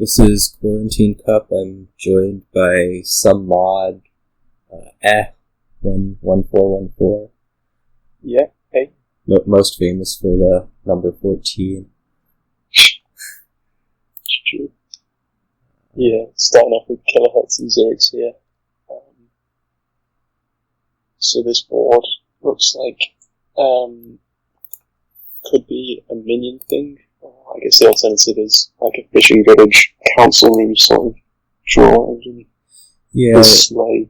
This is Quarantine Cup. I'm joined by some mod, 1414. Yeah, hey. Most famous for the number 14. True. Yeah, starting off with kilohertz and Xerix here. So this board looks like could be a minion thing. I guess the alternative is like a fishing village council room sort of draw engine. Yeah. Sleigh.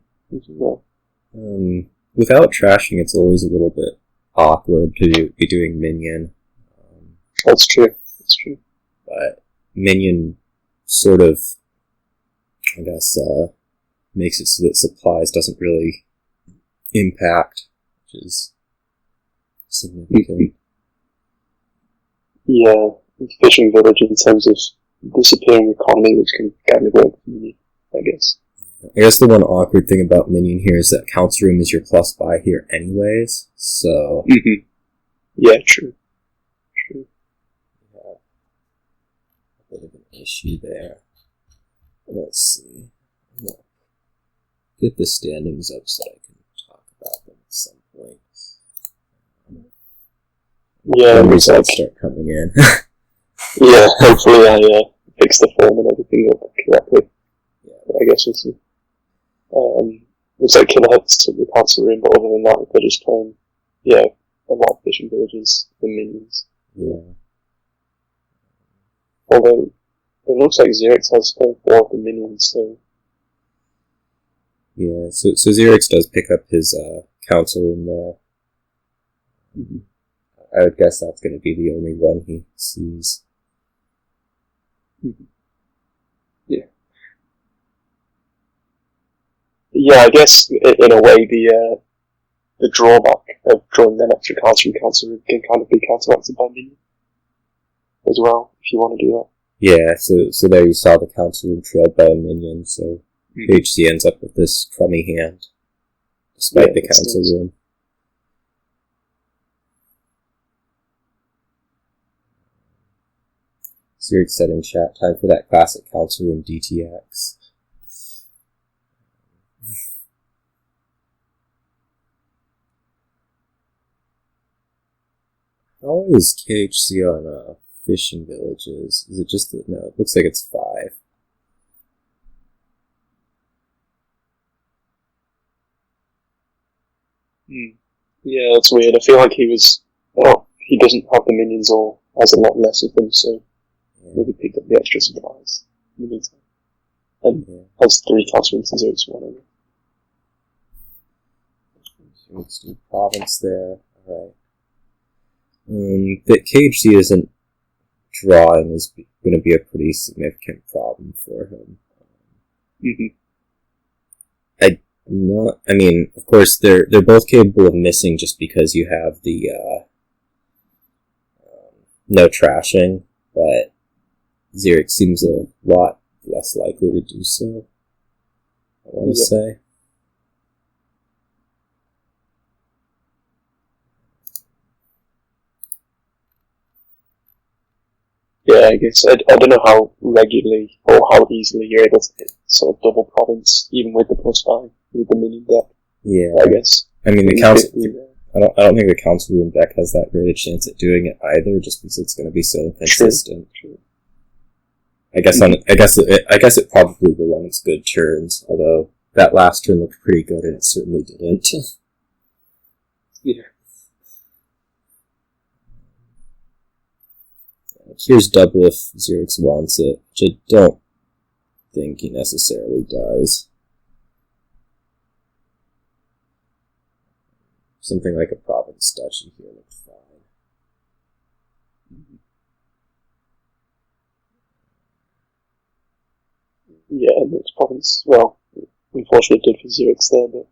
Without trashing, it's always a little bit awkward to be doing minion. That's true. That's true. But minion sort of, I guess, makes it so that supplies doesn't really impact, which is significant. Yeah, fishing village in terms of disappearing economy, which can kind of work for me, I guess. I guess the one awkward thing about minion here is that council room is your plus buy here anyways, so... Mm-hmm. Yeah, true. True. Yeah. A bit of an issue there. Let's see. I'll get the standings up so I can talk about them at some point. Yeah, when results start coming in. Yeah, hopefully I fix the form and everything up correctly. Yeah, I guess we'll see. Looks like kilohertz took the council room, but other than that, they're just playing, a lot of fishing villages and minions. Yeah. Although, it looks like Xerix has all 4 of the minions, so... Yeah, so Xerix does pick up his council room there. Mm-hmm. I would guess that's going to be the only one he sees. Mm-hmm. Yeah. Yeah, I guess in a way the drawback of drawing them extra cards from council room can kind of be counteracted by minion as well, if you want to do that. Yeah, so there you saw the council room trailed by a minion, so HC ends up with this crummy hand, despite the council room. Xerix said in chat, time for that classic council room DTX. How is KHC on fishing villages? Is it just that? No, it looks like it's 5. Yeah, that's weird. I feel like he doesn't have the minions or has a lot less of them, so maybe picked up the extra supplies in the meantime. And has 3 council rooms and Xerix 1 over. Xerix do province there, alright. That KHC isn't drawing is going to be a pretty significant problem for him. Of course, they're both capable of missing just because you have the no trashing, but Xerix seems a lot less likely to do so, I want to say. Yeah, I guess. I don't know how regularly or how easily you're able to hit sort of double province, even with the plus 5, with the minion deck. Yeah. I guess. I mean, the council... I don't think the council room deck has that great a chance at doing it either, just because it's going to be so inconsistent. True. I guess it probably will on its good turns, although that last turn looked pretty good and it certainly didn't. Yeah. Here's double if Xerix wants it, which I don't think he necessarily does. Something like a province duchy here looks fine. Yeah, it's province, well, unfortunately good for Xerix there, but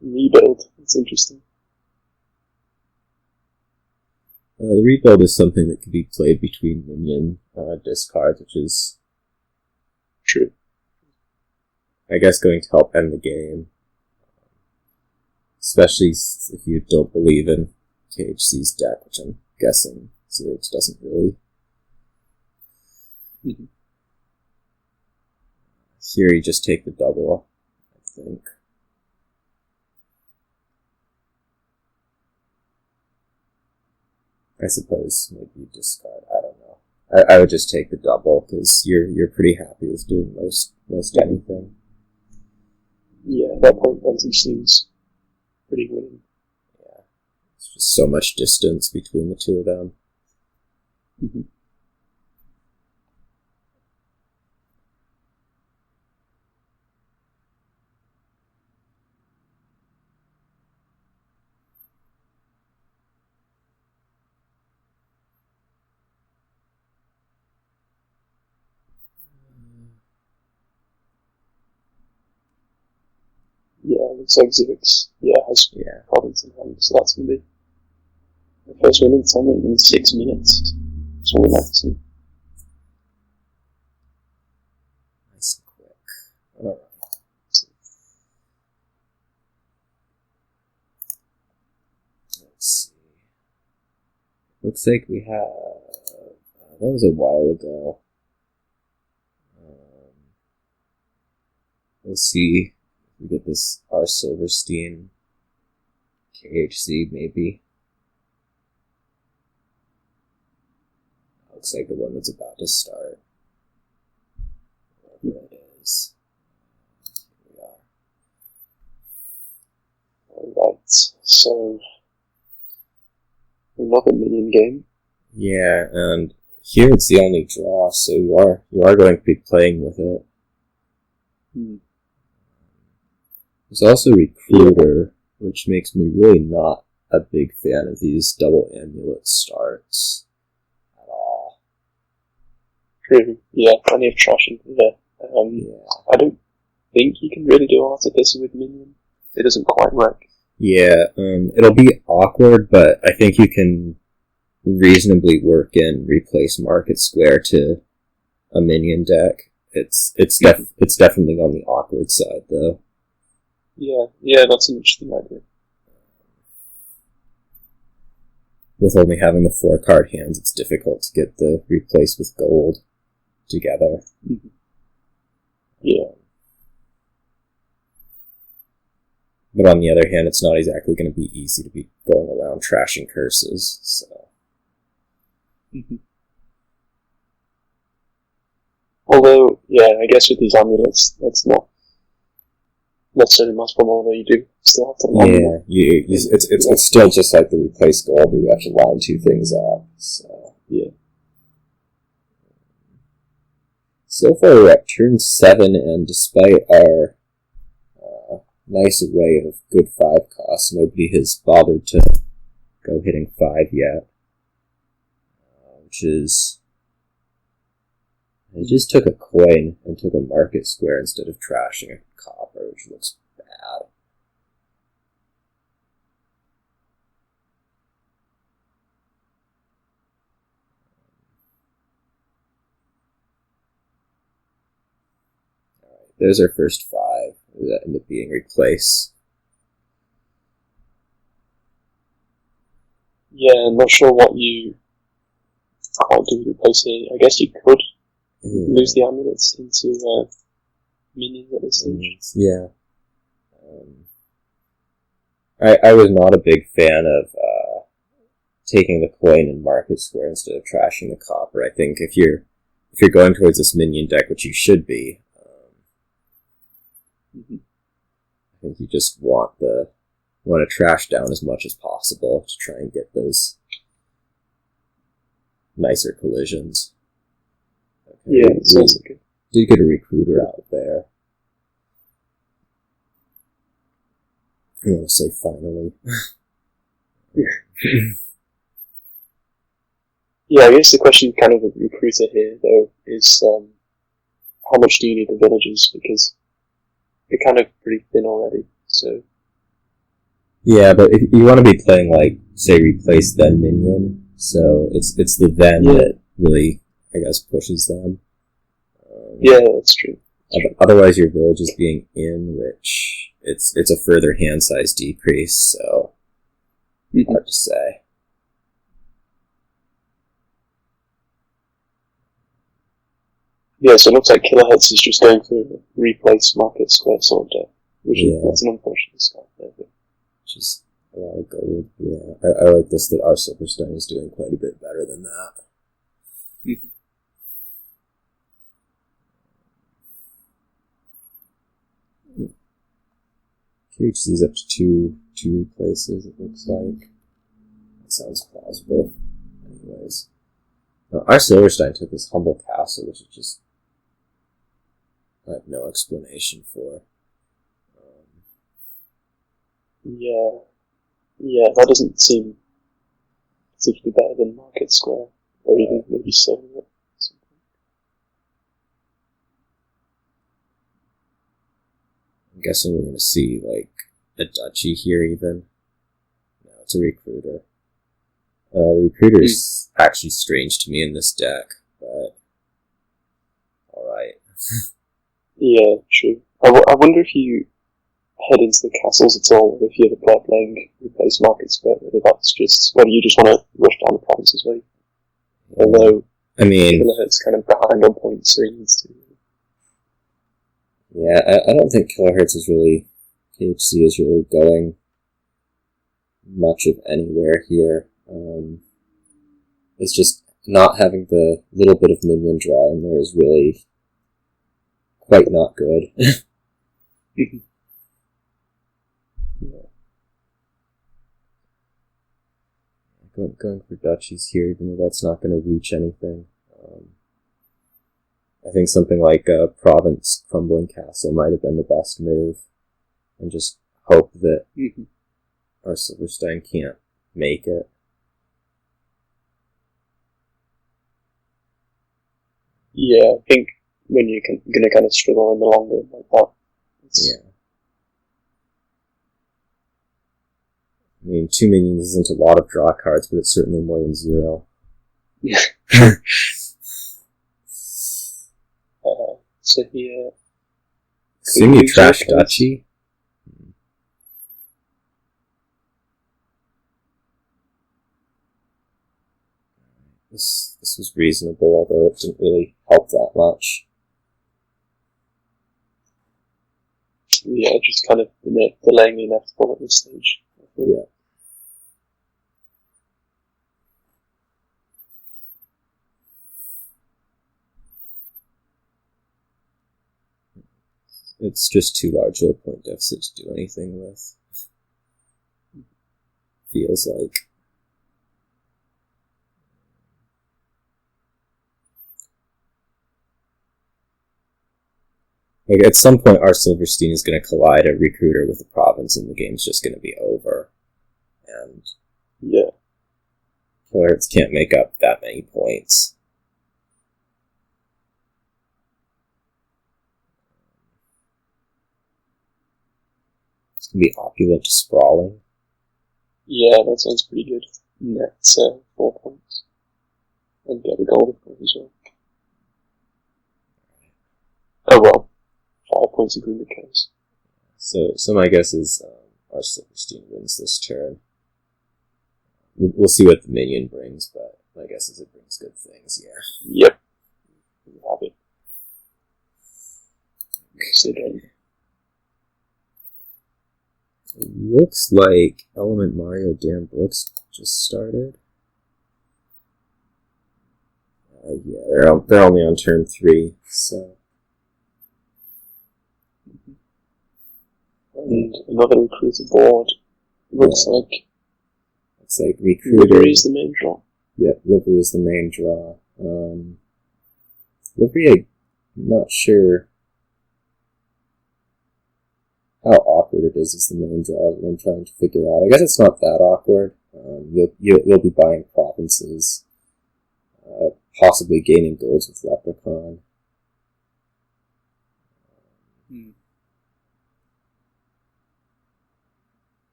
rebuild, it's interesting. The rebuild is something that can be played between minion discards, which is true. I guess going to help end the game. Especially if you don't believe in KHC's deck, which I'm guessing Xerix doesn't really. Mm-hmm. here you just take the double, I think. I suppose maybe you discard. I don't know. I would just take the double because you're pretty happy with doing most anything. Yeah, that point Benton seems pretty winning. Yeah, it's just so much distance between the two of them. Mm-hmm. Yeah, looks like Zivix, has province in hand, so that's going to be the first win in something in 6 minutes. That's what we'd like to see. Nice and quick. Alright. Let's see. Looks like we have... that was a while ago. We'll see. We get this R. Silverstein KHC, maybe. Looks like the one that's about to start. Whatever it is. Here we are. Alright, so another minion game. Yeah, and here it's the only draw, so you are going to be playing with it. There's also Recruiter, which makes me really not a big fan of these double amulet starts at all. True. Yeah, plenty of trash in there. I don't think you can really do Artificer with minion. It doesn't quite work. Yeah, it'll be awkward, but I think you can reasonably work in replace Market Square to a minion deck. It's definitely on the awkward side, though. Yeah, that's an interesting idea. With only having the 4-card hands, it's difficult to get the replace with gold together. Mm-hmm. Yeah. But on the other hand, it's not exactly going to be easy to be going around trashing curses, so... Mm-hmm. Although, yeah, I guess with these amulets, that's not necessarily much problem, although you do still have to line it's still just like the replace gold where you have to line two things up, so... Yeah. So far we're at turn 7, and despite our nice array of good 5 costs, nobody has bothered to go hitting 5 yet. Which is... I just took a coin and took a Market Square instead of trashing a copper, which looks bad. Alright, there's our first 5. That end up being replaced. Yeah, I'm not sure what you can't do with replace here. I guess you could lose the amulets into minions at this stage. Yeah. I was not a big fan of taking the coin in Market Square instead of trashing the copper. I think if you're going towards this minion deck, which you should be, I think you just want to trash down as much as possible to try and get those nicer collisions. Okay. Yeah, it sounds like it. Did get a Recruiter out there. I want to say finally. Yeah, I guess the question kind of with Recruiter here, though, is how much do you need the villagers? Because they're kind of pretty thin already, so... Yeah, but if you want to be playing, like, say, replace then minion, so it's the then that really, I guess, pushes them. Yeah, that's true. Otherwise, your village is being in, which it's a further hand size decrease, so hard to say. Yeah, so it looks like Kilohertz is just going for replace Market Square sort of deck, which is that's an unfortunate start there. Which is a lot of gold. Yeah, I like this that our Silverstein is doing quite a bit better than that. Mm-hmm. KHC's up to two replaces, it looks like. That sounds plausible. Anyways. Now, our Silverstein took this Humble Castle, which is just... I have no explanation for. Yeah, that doesn't seem particularly better than Market Square, or even maybe so. I'm guessing we're going to see, like, a duchy here even. No, it's a recruiter. The recruiter is actually strange to me in this deck, but... Alright. Yeah, true. I wonder if you head into the castles at all, or if you're the player playing replace Market Square, whether you just want to rush down the provinces way. Although, I mean... Kilohertz kind of behind on points, so he needs to... Yeah, I don't think Kilohertz is really... KHC is really going much of anywhere here. It's just not having the little bit of minion draw in there is really quite not good. Yeah. Going for duchies here, even though that's not going to reach anything. I think something like a Province Crumbling Castle might have been the best move, and just hope that our Silverstein can't make it. Yeah, I think when you're going to kind of struggle in the long game like that. Yeah. I mean, 2 minions isn't a lot of draw cards, but it's certainly more than 0. Yeah. So here... Assume you trash duchy? This was reasonable, although it didn't really help that much. Yeah, just kind of delaying the inevitable at this stage. Yeah. It's just too large of a point deficit to do anything with. Feels like. Like, at some point, our Silverstein is going to collide a recruiter with a province, and the game's just going to be over. And yeah, Kilohertz can't make up that many points. It's going to be opulent to sprawling. Yeah, that sounds pretty good. Net 4 points. And get a gold, of course, as well. Oh well. 5 points of the case. So my guess is our Silverstein wins this turn. We'll see what the minion brings, but my guess is it brings good things, yeah. Yep. You have it. Sit down. Looks like Element Mario Dan Brooks just started. Yeah, they're only on turn 3, so... And another recruiter board. Looks like recruiter. Livery is the main draw. Yep, Livery is the main draw. Livery, I'm not sure how awkward it is the main draw that I'm trying to figure out. I guess it's not that awkward. You'll be buying provinces, possibly gaining golds with Leprechaun.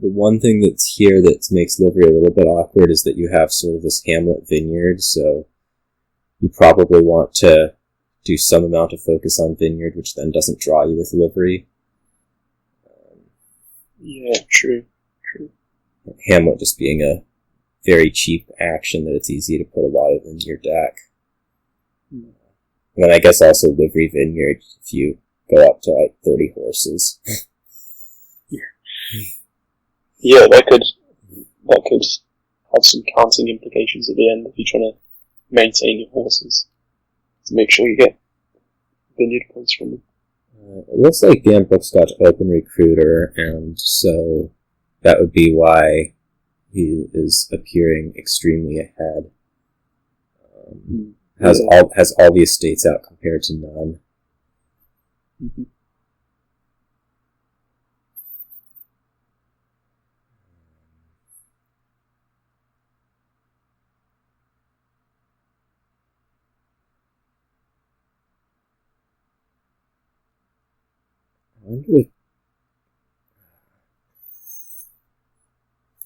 The one thing that's here that makes Livery a little bit awkward is that you have sort of this Hamlet Vineyard, so you probably want to do some amount of focus on Vineyard, which then doesn't draw you with Livery. Yeah, true. Hamlet just being a very cheap action that it's easy to put a lot of in your deck. And then I guess also livery vineyard if you go up to like 30 horses. Yeah, that could have some counting implications at the end if you're trying to maintain your horses to make sure you get vineyard points from them. It looks like Dan Book's got open recruiter, and so that would be why he is appearing extremely ahead. Has all the estates out compared to none. Mm-hmm. I wonder if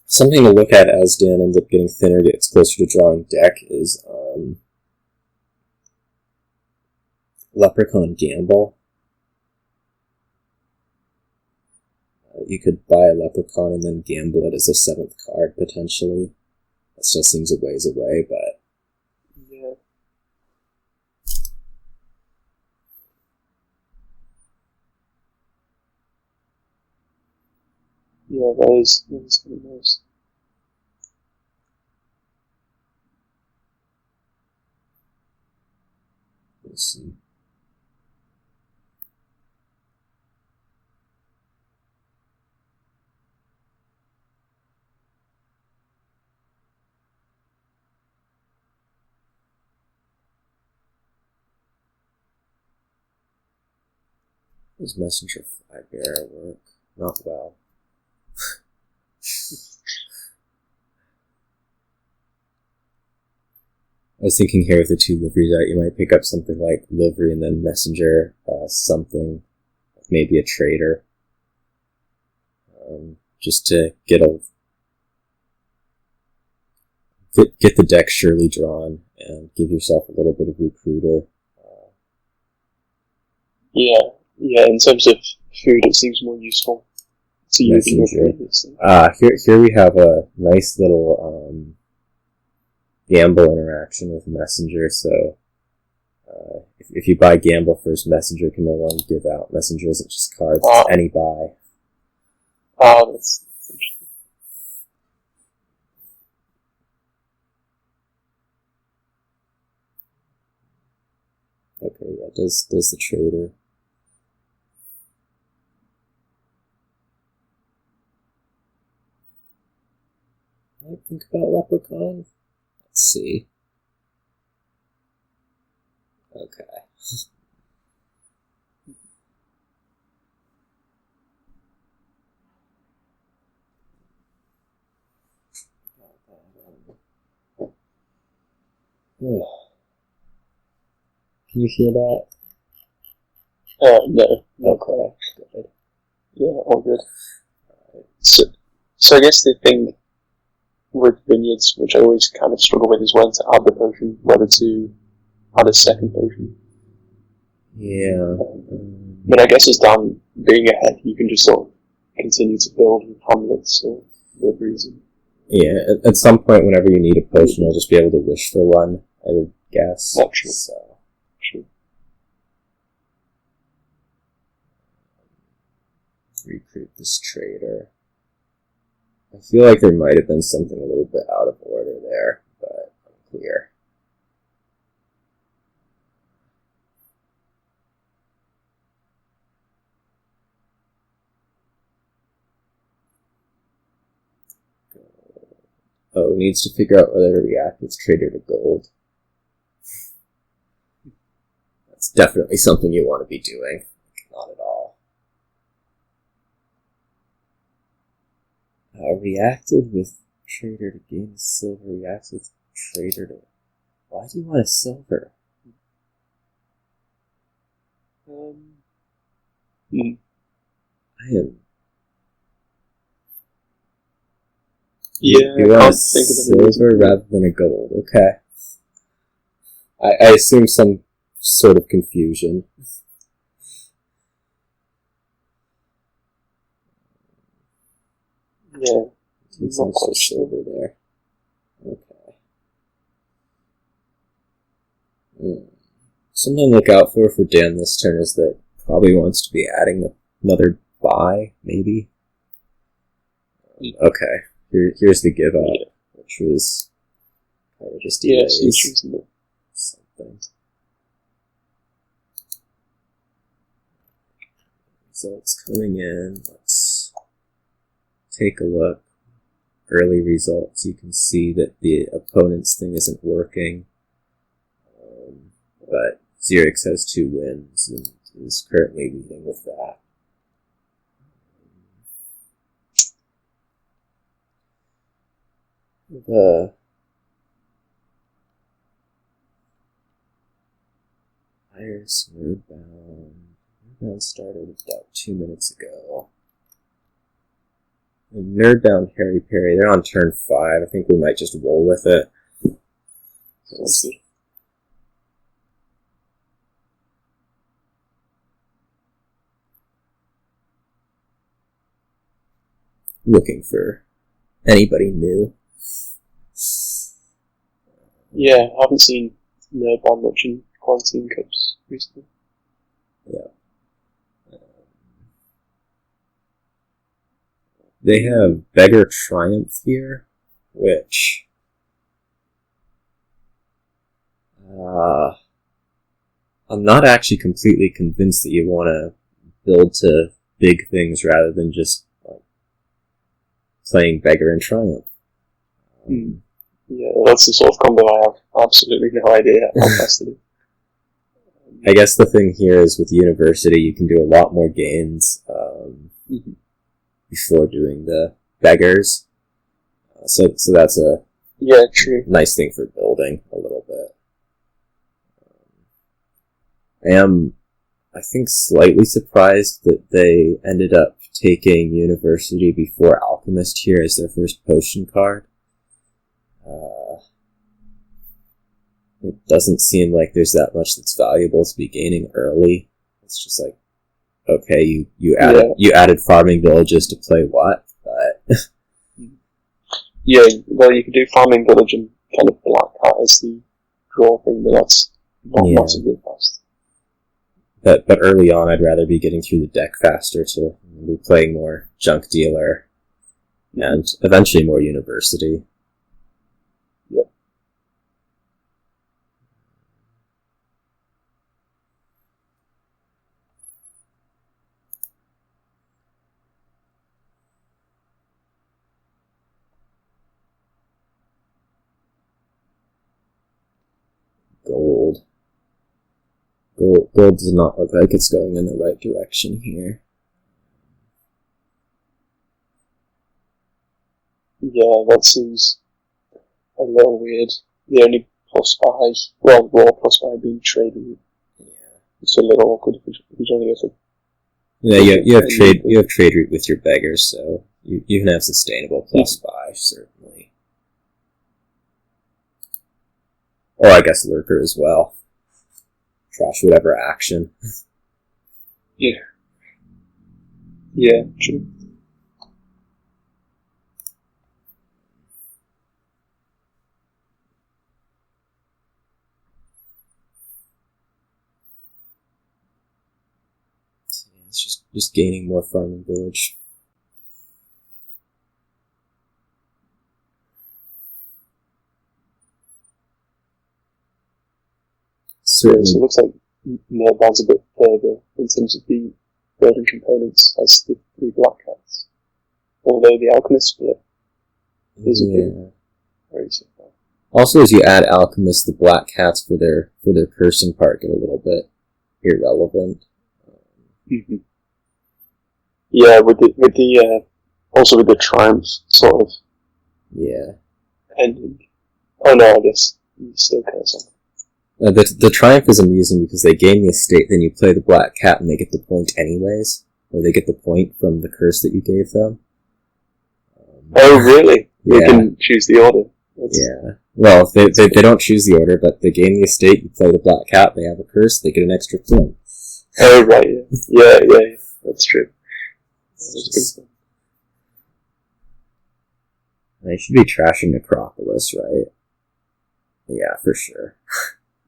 something to look at as Dan ends up getting thinner, gets closer to drawing deck, is Leprechaun Gamble. You could buy a Leprechaun and then gamble it as a 7th card, potentially. That still seems a ways away, but... Yeah. Yeah, that is kind of nice. Let's see. Does Messenger Flybearer work? Not well. I was thinking here with the 2 liveries out, you might pick up something like livery and then messenger, something, maybe a trader, just to get the deck surely drawn and give yourself a little bit of recruiter. Yeah. In terms of food, it seems more useful to you than your previous thing. Here we have a nice little gamble interaction with messenger. So if you buy gamble first, messenger can no longer give out. Messenger isn't just cards; it's any buy. That's interesting. Okay, yeah, does the trader. I think about Leprechaun. Let's see. Okay. Can you hear that? No. Okay. Good. Yeah, all good. So I guess the thing with vineyards, which I always kind of struggle with, is when to add the potion, whether to add a second potion. Yeah. But I guess as Dan being ahead, you can just sort of continue to build with hamlets or whatever reason. Yeah, at some point, whenever you need a potion, you'll just be able to wish for one, I would guess. True. So. True. Recruit this trader. I feel like there might have been something a little bit out of order there, but unclear. Oh, it needs to figure out whether to react with trader to gold. That's definitely something you want to be doing. Not at all. Reacted with trader to gain silver. Reacts with trader to... Why do you want a silver? I am... Yeah, you want a silver rather than a gold. Okay. I assume some sort of confusion. Yeah. Some sort of silver there. Okay. something to look out for Dan this turn is that probably wants to be adding another buy, maybe. Okay, here's the give up, which was kind of just something. Results coming in. Let's take a look. Early results. You can see that the opponent's thing isn't working, but Xerix has 2 wins and is currently leading with that. The Iris Nerdbound started about 2 minutes ago. And Nerdbound Harry Perry, they're on turn 5. I think we might just roll with it. Let's see. Looking for anybody new. Yeah, I haven't seen Nerdbound much in Quarantine Cups recently. Yeah. They have Beggar Triumph here, which I'm not actually completely convinced that you want to build to big things rather than just playing Beggar and Triumph. Yeah, that's the sort of combo I have absolutely no idea how best to do. I guess the thing here is with University, you can do a lot more gains before doing the Beggars. So that's a nice thing for building a little bit. I am, I think, slightly surprised that they ended up taking University before Alchemist here as their first potion card. It doesn't seem like there's that much that's valuable to be gaining early. It's just like, okay, you added farming villages to play what? But yeah, well, you could do farming village and kind of Black Hat as the draw thing, but that's not massively fast. But early on, I'd rather be getting through the deck faster to be playing more Junk Dealer and eventually more University. Yep. Gold does not look like it's going in the right direction here. Yeah, that seems a little weird. The only plus buy, well, raw plus buy being traded. Yeah. It's a little awkward if you only get you have trade route with your beggars, so you can have sustainable plus buy, certainly. Or I guess Lurker as well. Trash whatever action. Yeah. Yeah, true. It's just gaining more farming village. Certainly. Yeah, so it looks like Nerdbound's a bit further in terms of the building components as the 3 Black Cats. Although the Alchemist split is a bit very simple. Also, as you add Alchemist, the Black Cats for their cursing part get a little bit irrelevant. Mm-hmm. Yeah, with the also with the Triumph sort of. Yeah. Ending. Oh no, I guess you still curse on. The Triumph is amusing because they gain the estate, then you play the Black Cat and they get the point anyways. Or they get the point from the curse that you gave them. Oh, really? Yeah. They can choose the order. Yeah. Well, they don't choose the order, but they gain the estate, you play the Black Cat, they have a curse, they get an extra point. Oh, right, yeah. Yeah, that's true. They should be trashing Necropolis, right? Yeah, for sure.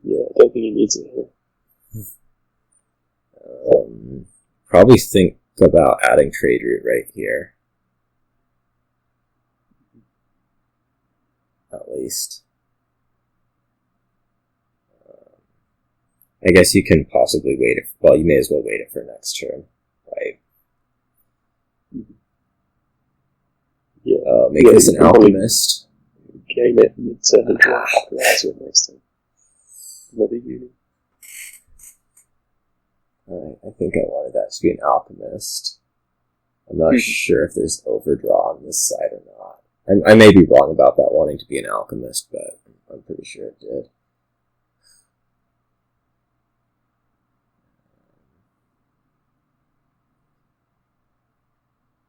Yeah, I don't think he needs it here. Probably think about adding trade route right here. At least. I guess you can possibly wait it. Well, you may as well wait it for next turn, right? Yeah. Make this an alchemist. Gain it mid-turn and draw it next time. Another unit. I think I wanted that to be an alchemist. I'm not sure if there's overdraw on this side or not. I may be wrong about that wanting to be an alchemist, but I'm pretty sure it did.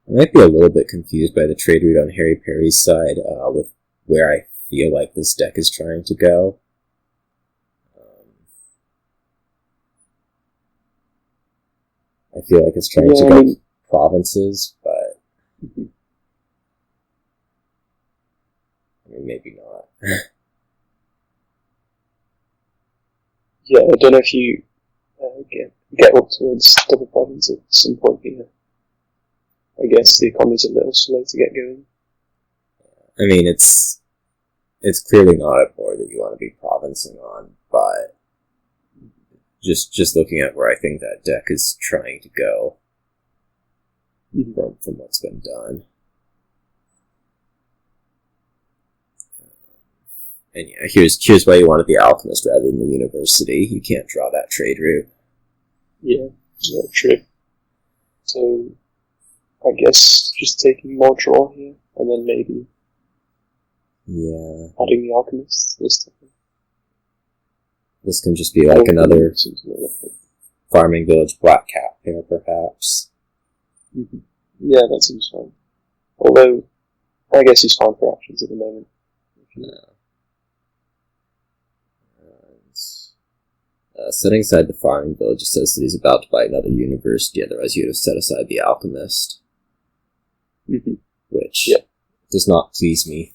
I might be a little bit confused by the trade route on Harry Perry's side with where I feel like this deck is trying to go. I feel like it's trying to go provinces, but I mean, maybe not. Yeah, I don't know if you get up towards double province at some point here. I guess the economy's a little slow to get going. I mean, it's clearly not a board that you want to be provincing on, but just looking at where I think that deck is trying to go from what's been done. And yeah, here's why you wanted the alchemist rather than the university. You can't draw that trade route. Yeah, true. So I guess just taking more draw here, and then maybe adding the alchemist this time. This can just be like another farming village black cat pair, perhaps. Mm-hmm. Yeah, that seems fine. Although, I guess he's fine for actions at the moment. Setting aside the farming village says that he's about to buy another university, otherwise you would have set aside the alchemist. Which does not please me.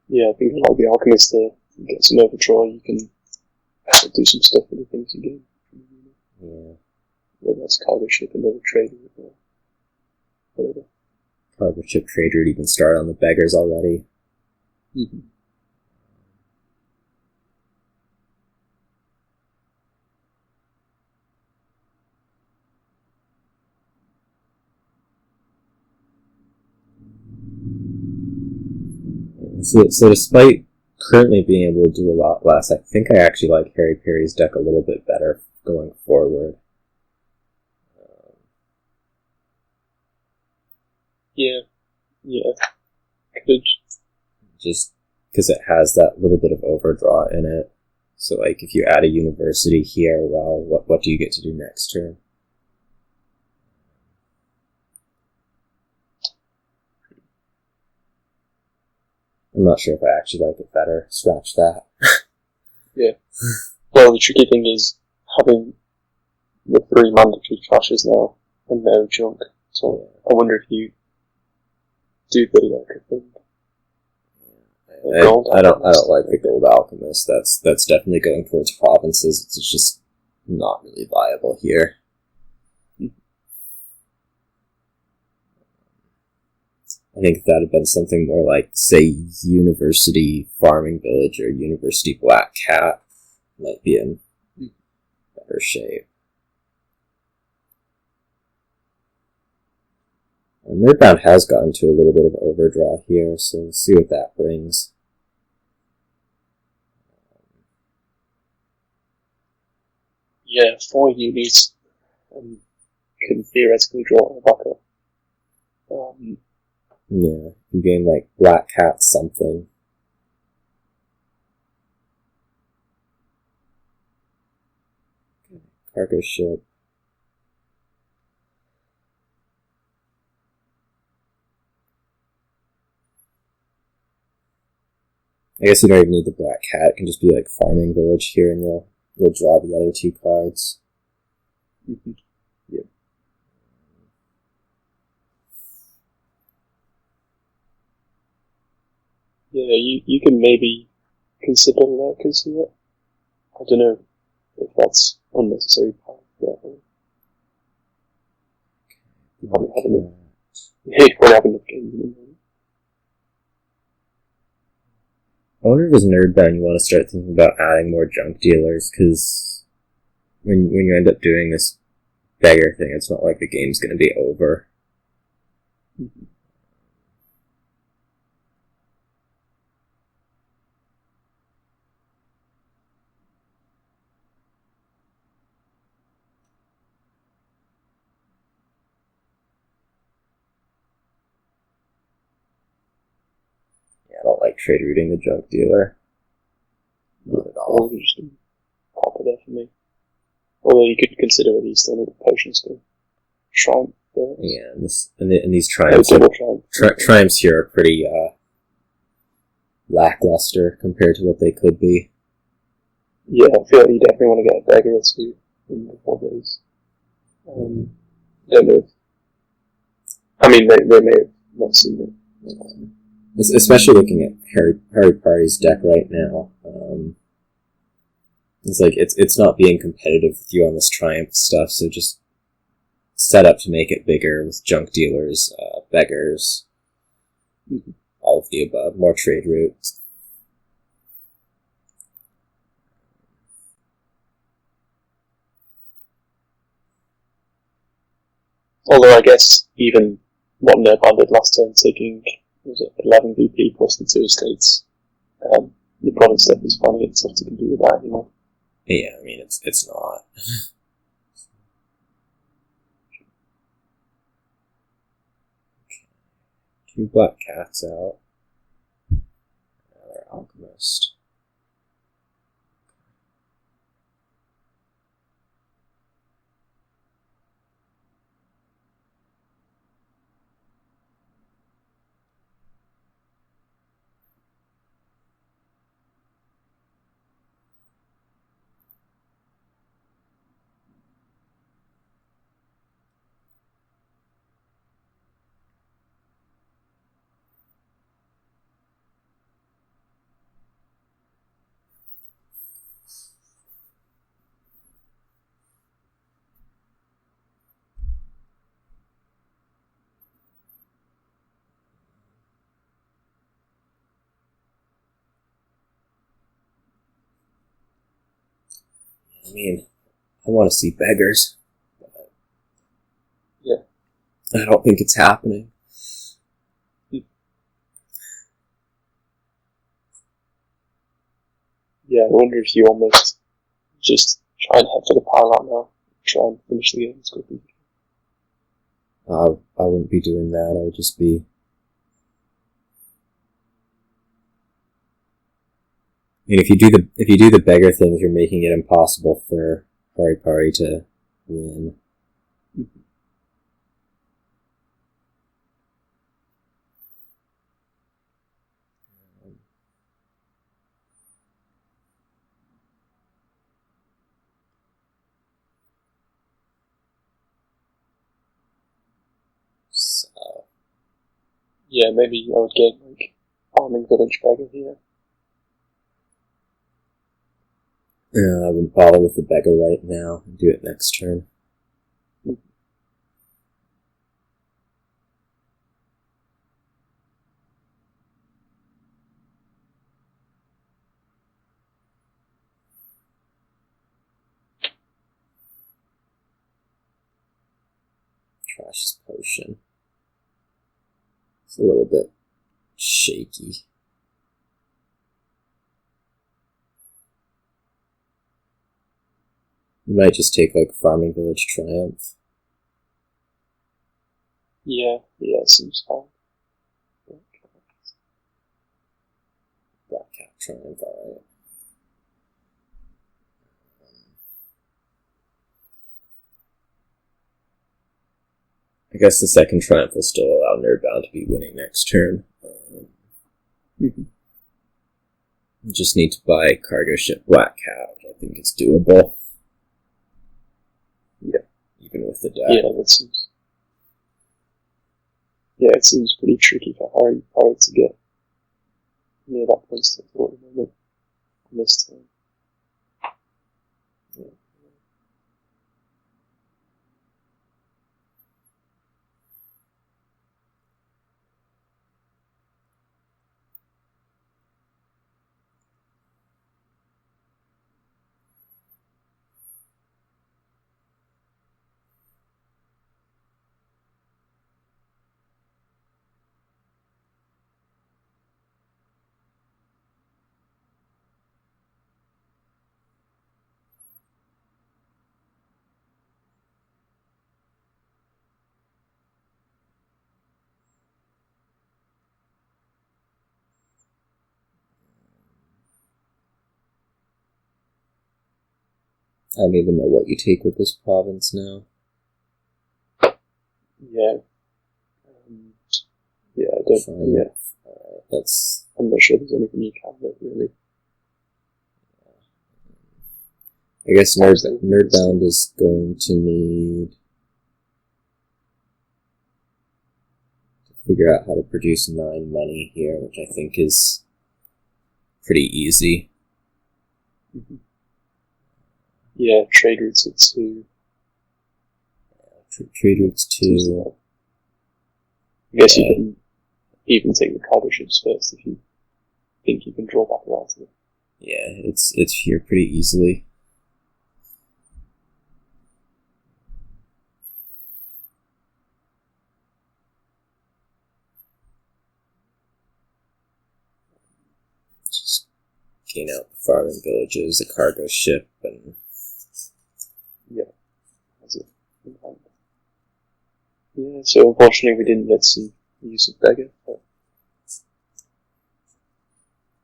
Yeah, I think I like the alchemist here. You get some overdraw, you can do some stuff with the things you gain. Yeah. Whether that's cargo ship, another trader, or whatever. Cargo ship trader would even start on the beggars already. So despite currently being able to do a lot less, I think I actually like Harry Perry's deck a little bit better going forward. Yeah, could. Just because it has that little bit of overdraw in it. So, like, if you add a university here, well, what do you get to do next turn? I'm not sure if I actually like it better. Scratch that. Yeah. Well, the tricky thing is having the 3 mandatory trashes now and no junk. So I wonder if you do the like a thing. I don't like the gold alchemist. That's definitely going towards provinces. It's just not really viable here. I think if that had been something more like, say, University Farming Village or University Black Cat, might be in better shape. And Nerdbound has gotten to a little bit of overdraw here, so we'll see what that brings. Yeah, 4 unis can theoretically draw a backup. Yeah, you gain like Black Cat something. Cargo ship. I guess you don't even need the black cat. It can just be like farming village here, and you'll draw the other 2 cards. Mm-hmm. Yeah. Yeah, you can maybe consider lurkers here. I don't know if that's unnecessary part of that. You probably have enough games in the moment. I wonder if as Nerdbound you want to start thinking about adding more junk dealers, because when you end up doing this beggar thing, it's not like the game's going to be over. Mm-hmm. Yeah, I don't like trade routing the junk dealer. Not at all. Or just pop it there for me. Although you could consider whether you still need the potions to triumph. Yeah, and these triumphs, triumphs here are pretty lackluster compared to what they could be. Yeah, I feel like you definitely want to get a beggar or 2 in the 4 days. Don't know if... I mean, they may have not seen it. Especially looking at Harry Party's deck right now. It's like, it's not being competitive with you on this triumph stuff, so just set up to make it bigger with junk dealers, beggars, all of the above, more trade routes. Although I guess even what Nerdbound did last turn, taking 11 VP plus the 2 estates, the product stuff is finding it tough to compete with that anymore. Yeah, I mean, it's not. Okay. 2 black cats out. Another alchemist. I mean, I want to see beggars. But yeah. I don't think it's happening. Yeah, I wonder if you almost just try and head for the pile out now. Try and finish the game as quickly. I wouldn't be doing that. I would just be... I mean, if you do the beggar things, you're making it impossible for Hari Pari to win. So yeah, maybe I would get like farming village beggar here. I wouldn't bother with the beggar right now. Do it next turn. Trash his potion. It's a little bit shaky. You might just take like Farming Village Triumph. Yeah, seems fine. Black Cat Triumph, alright. I guess the second Triumph will still allow Nerdbound to be winning next turn. You just need to buy cargo ship Black Cat, which I think is doable. Yeah. Even with the deck. Yeah, that seems... Yeah, it seems pretty tricky for Harry to get near that points total at the moment on this turn. Yeah. I don't even know what you take with this province now. Yeah. Yeah, I don't... Fine. Yeah. That's... I'm not sure there's anything you can with, really. I guess Nerdbound is going to need to figure out how to produce 9 money here, which I think is pretty easy. Mm-hmm. Yeah, trade routes at 2. Trade routes 2. I guess you can even take the cargo ships first if you think you can draw back around to them. Yeah, it's here pretty easily. Just gain out the farming villages, a cargo ship, and... Yeah. That's it. Yeah, so unfortunately we didn't get to see the use of Beggar, but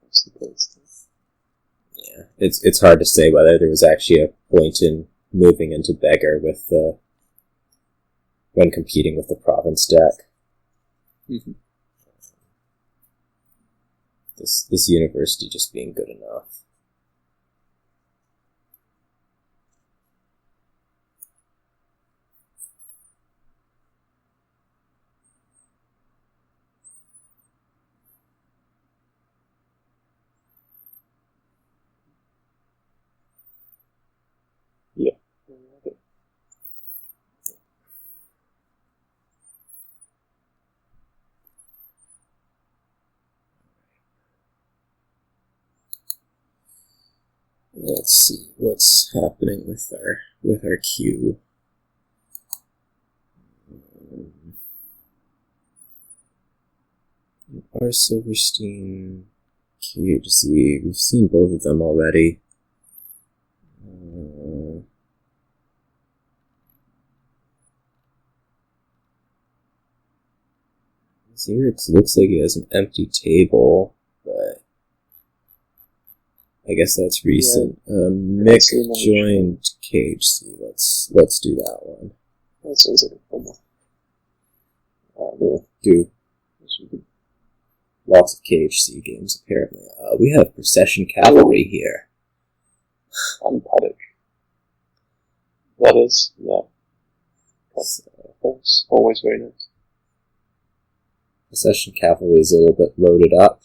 that's the place. Yeah, it's hard to say whether there was actually a point in moving into Beggar with the when competing with the province deck. Mm-hmm. This university just being good enough. Yeah. Let's see what's happening with our queue. Our Silverstein, KHZ, we've seen both of them already. Xerix looks like he has an empty table, but I guess that's recent. Yeah. Mick joined KHC. Let's do that one. That sounds like a fun one. We'll do lots of KHC games, apparently. We have Procession Cavalry here. And Paddock. That is, yeah. That's always very nice. Procession Cavalry is a little bit loaded up.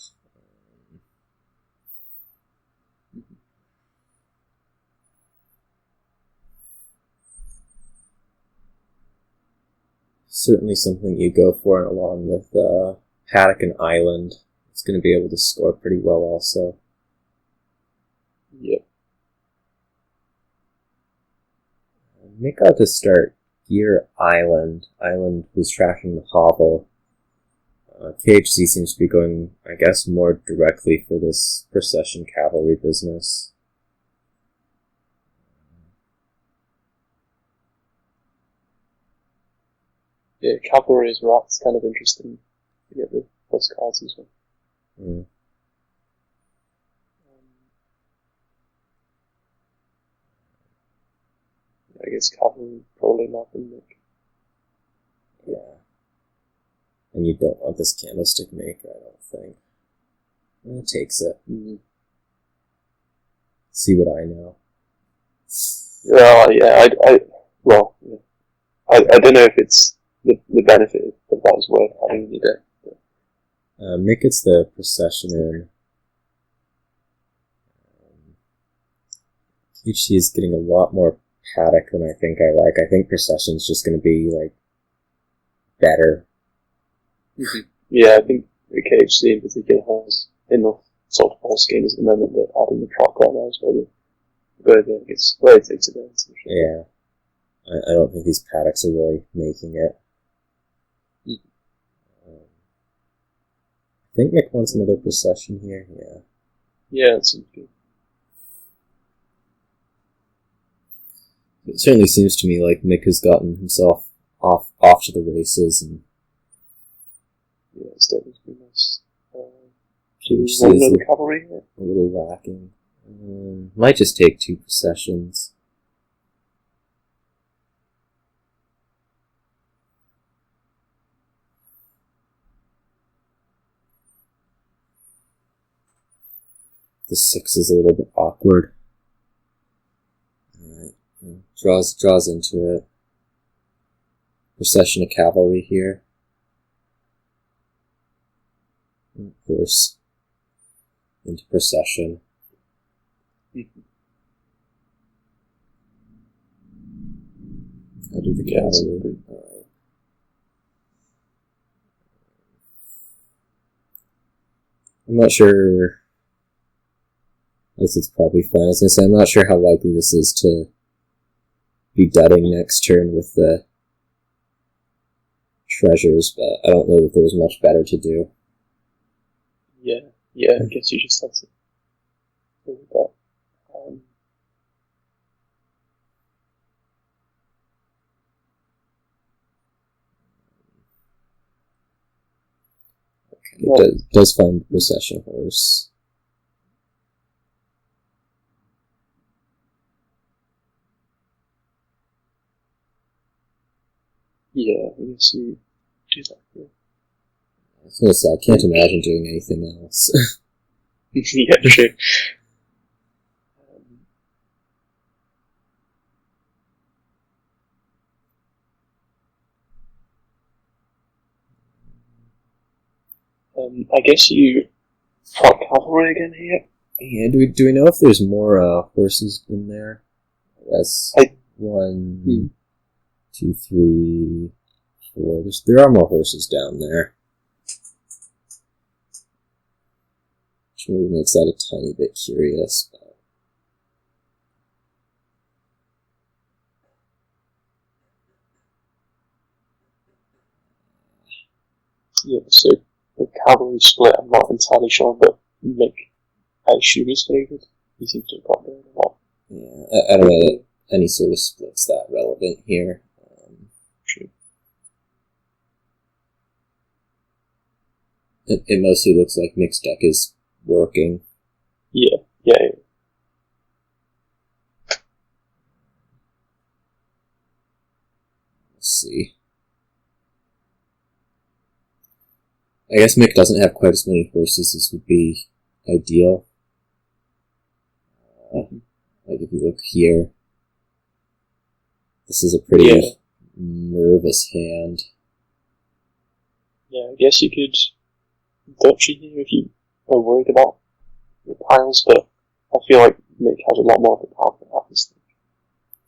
Certainly something you go for, and along with Paddock and Island, it's going to be able to score pretty well also. Yep. Make out to start Gear Island. Island was trashing the Hovel. KHC seems to be going, I guess, more directly for this Procession Cavalry business. Yeah, Cavalry as well. It's kind of interesting to get the plus cards as well. Mm. I guess Cavalry probably not in Nick. Yeah. And you don't want this Candlestick Maker, I don't think. And it takes it. Mm-hmm. see what I know. Yeah, I don't know if it's the benefit of that is worth having in your deck. Mick gets the procession in. HC is getting a lot more paddock than I think I like. I think procession's just going to be, like, better. Mm-hmm. Yeah, I think the KHC in particular has enough sort of horse gainers at the moment that adding the track right now is probably where it takes it down. Yeah. I don't think these paddocks are really making it. I think Mick wants another procession here, yeah. Yeah, that seems good. It certainly seems to me like Mick has gotten himself off to the races, and yeah, it's definitely been nice. is the cavalry here? A little lacking. Might just take 2 processions. The 6 is a little bit awkward. Alright. Draws into it. Procession of cavalry here. And of course, into procession. I'll do the cavalry. Alright. I'm not sure. I guess it's probably fine. I was going to say, I'm not sure how likely this is to be dudding next turn with the treasures, but I don't know that there was much better to do. Yeah, I guess you just have to do that. Okay, it does find the procession horse. Yeah, I guess you do that. Yeah. I was going to say, I can't imagine doing anything else. Yeah, true. I guess you fought cavalry again here. Yeah, do we know if there's more horses in there? That's 1, 2, 3, 4. There are more horses down there. Which maybe makes that a tiny bit curious. But yeah, so the cavalry split, I'm not entirely sure, but Mick, I assume, is favoured. He seems to have got there a lot. yeah, I don't know that any sort of split's that relevant here. True. It mostly looks like Mick's deck is working. Yeah. Let's see. I guess Mick doesn't have quite as many horses as would be ideal. Like if you look here, this is a pretty nervous hand. Yeah, I guess you could Dutchy here if you are worried about the piles, but I feel like Mick has a lot more of a power than that this thing.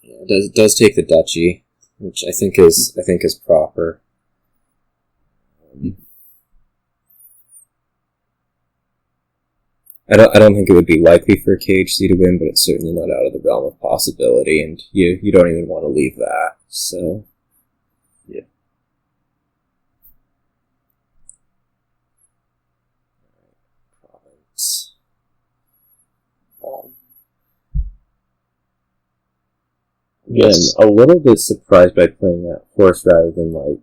Yeah, it does take the duchy, which I think is proper. I don't think it would be likely for a KHC to win, but it's certainly not out of the realm of possibility, and you don't even want to leave that. So yeah. Province. Yes. I'm a little bit surprised by playing that horse rather than like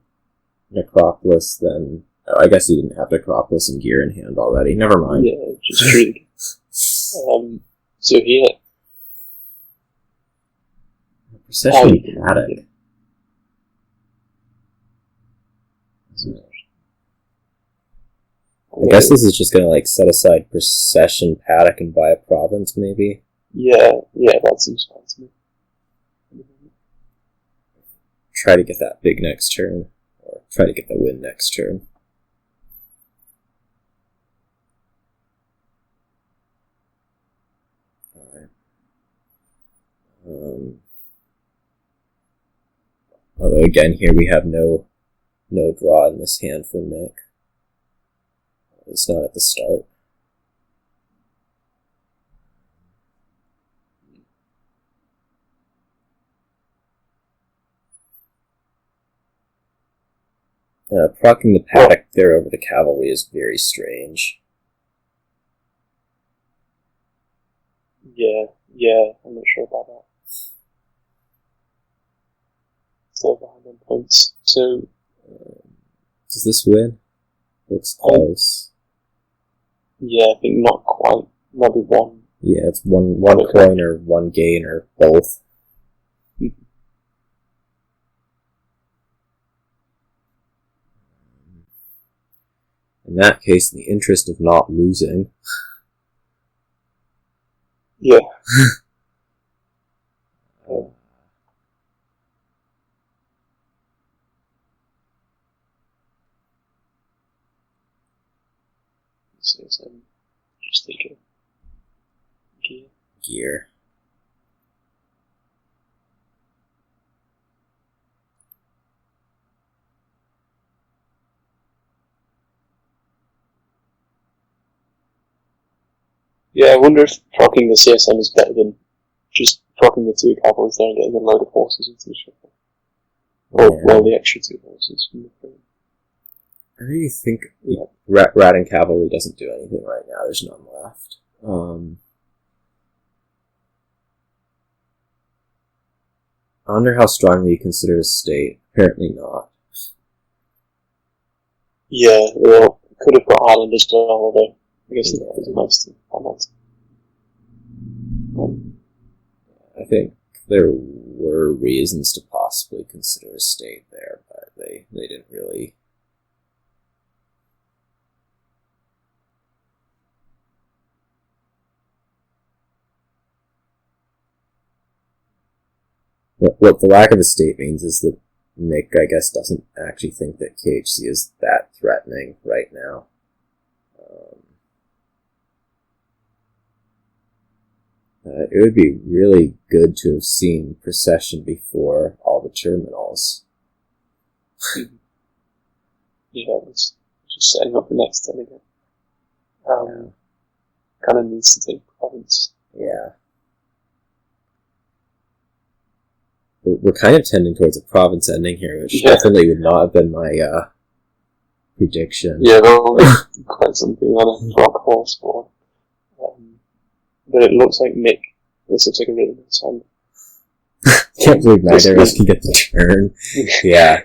Necropolis. Then I guess he didn't have Necropolis and gear in hand already. Never mind. Yeah, just true. So here, Procession Paddock. I guess this is just gonna like set aside Procession Paddock and buy a province, maybe. Yeah, that seems fine to me. Try to get that big next turn, or try to get the win next turn. Alright. Although again, here we have no draw in this hand for Mick. At least not at the start. Procking the paddock there over the cavalry is very strange. Yeah, I'm not sure about that. Still behind on points. So, does this win? Looks close. Yeah, I think not quite. Maybe one. Yeah, it's one coin or one gain or both. In that case, in the interest of not losing. Yeah. So, just take a gear. Yeah, I wonder if procking the CSM is better than just procking the two cavalries there and getting a load of horses into the ship. Or, well, the extra two horses from the frame. I really think Rat and Cavalry doesn't do anything right now. There's none left. I wonder how strongly you consider a state. Apparently not. Yeah, well, could have got Ireland as well, although I guess that was nice to comment. I think there were reasons to possibly consider a state there, but they didn't really. What the lack of a state means is that Mick, I guess, doesn't actually think that KHC is that threatening right now. It would be really good to have seen Procession before all the terminals. Yeah, it's just setting up the next turn again. Kind of needs to take province. Yeah. We're kind of tending towards a province ending here, which definitely would not have been my prediction. Yeah, there'll be quite something on a rock horse board. But it looks like Mick. This looks like a really nice hand. Can't believe neither of us can get the turn. Yeah.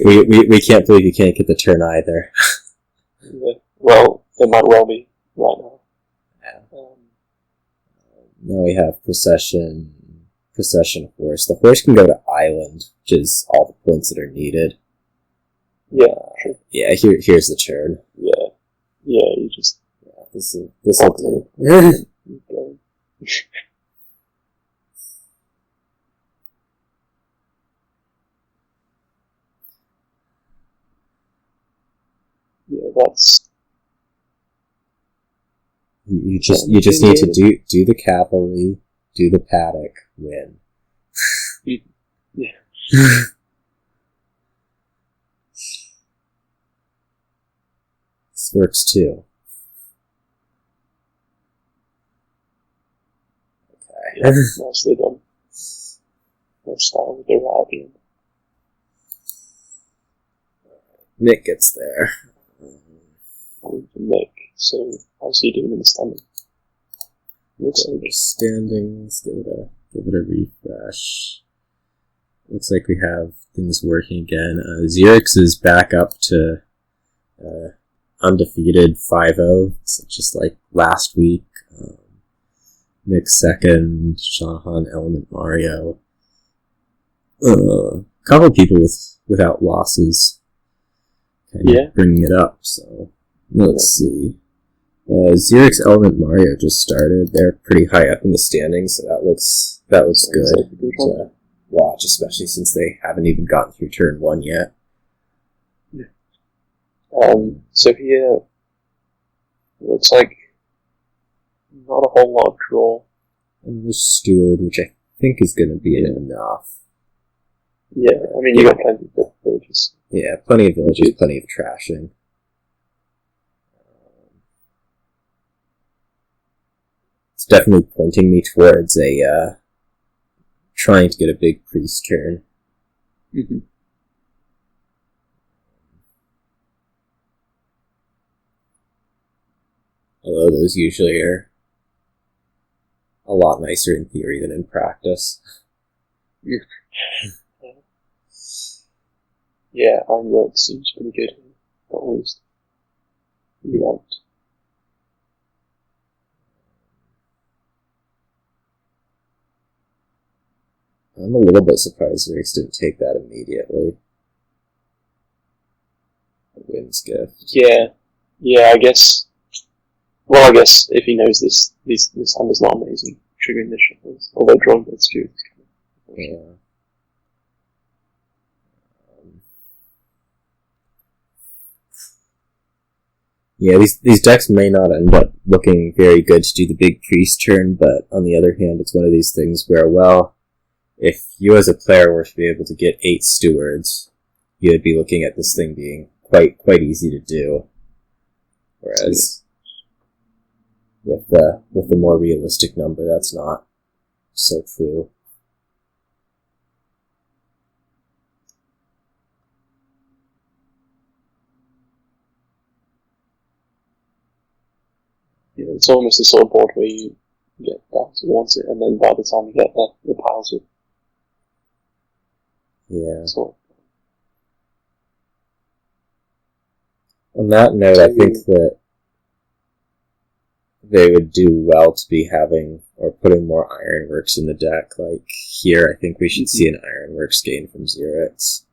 We can't believe you can't get the turn either. Yeah. Well, it might well be right now. Yeah. Now we have Procession horse. The horse can go to Island, which is all the points that are needed. Yeah, true. Yeah, here's the turn. Yeah, you just... Yeah, this will do. Okay. Yeah, that's... You just need to do the cavalry, do the paddock, win. Yeah. This works too. Okay. Yeah, nicely done. Let's start with the riding. Nick gets there. Mick. So, how's he doing in the standing? Looks like standing. Let's give it a refresh. Looks like we have things working again. Xerix is back up to undefeated 5-0, so just like last week. Mick second, Shanahan, Element, Mario. A couple of people without losses. Kind of bringing it up, so let's see. Xerix Element Mario just started. They're pretty high up in the standings, so that looks good to watch, especially since they haven't even gotten through turn 1 yet. So here, it looks like not a whole lot of draw. And the Steward, which I think is going to be enough. Yeah, I mean, you got plenty of villages. Yeah, plenty of villages, plenty of trashing. It's definitely pointing me towards trying to get a big priest turn. Mm-hmm. Although those usually are a lot nicer in theory than in practice. Yeah, Ironworks seems pretty good, at least. You want. I'm a little bit surprised Rix didn't take that immediately. A Wind's Gift. Yeah, I guess. Well, I guess if he knows this hand is not amazing, triggering the shuffles, although drawing with Stew is kind of. Yeah. Yeah, these decks may not end up looking very good to do the big priest turn, but on the other hand, it's one of these things where, well, if you as a player were to be able to get 8 stewards, you would be looking at this thing being quite easy to do. Whereas with the more realistic number, that's not so true. Yeah, it's almost a sort of board where you get down towards it, and then by the time you get there, the piles are. Yeah. Sort of. On that note, I think that they would do well to be having or putting more Ironworks in the deck. Like here, I think we should see an Ironworks gain from Xerix.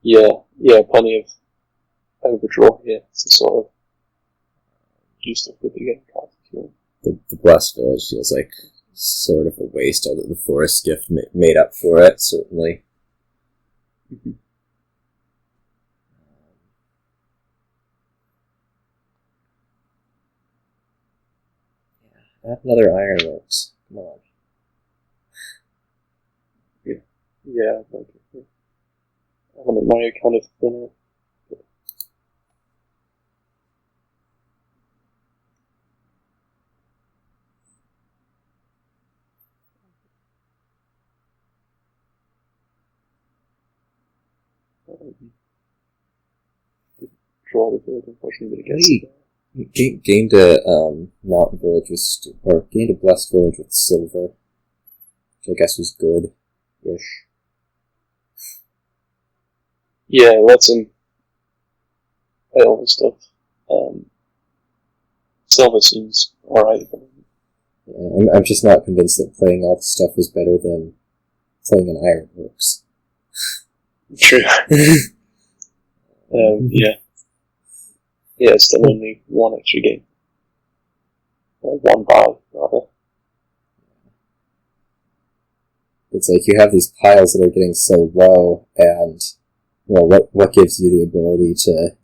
Yeah, plenty of overdraw here to sort of do stuff with the game cards. The Blessed Village feels like sort of a waste, although the Forest Gift made up for it, certainly. Mm-hmm. Add another Ironworks. Come on. Yeah, like Element Mario kind of thinner. Draw the field, unfortunately, but it gets Gained a Mountain Village with, gained a Blessed Village with silver, which I guess was good-ish. Yeah, lets him play all the stuff. Silver seems alright. Yeah, I'm just not convinced that playing all the stuff is better than playing an Ironworks. True. Yeah. Yeah, still only one extra game. One buy, rather. It's like you have these piles that are getting so low, and well, what gives you the ability to,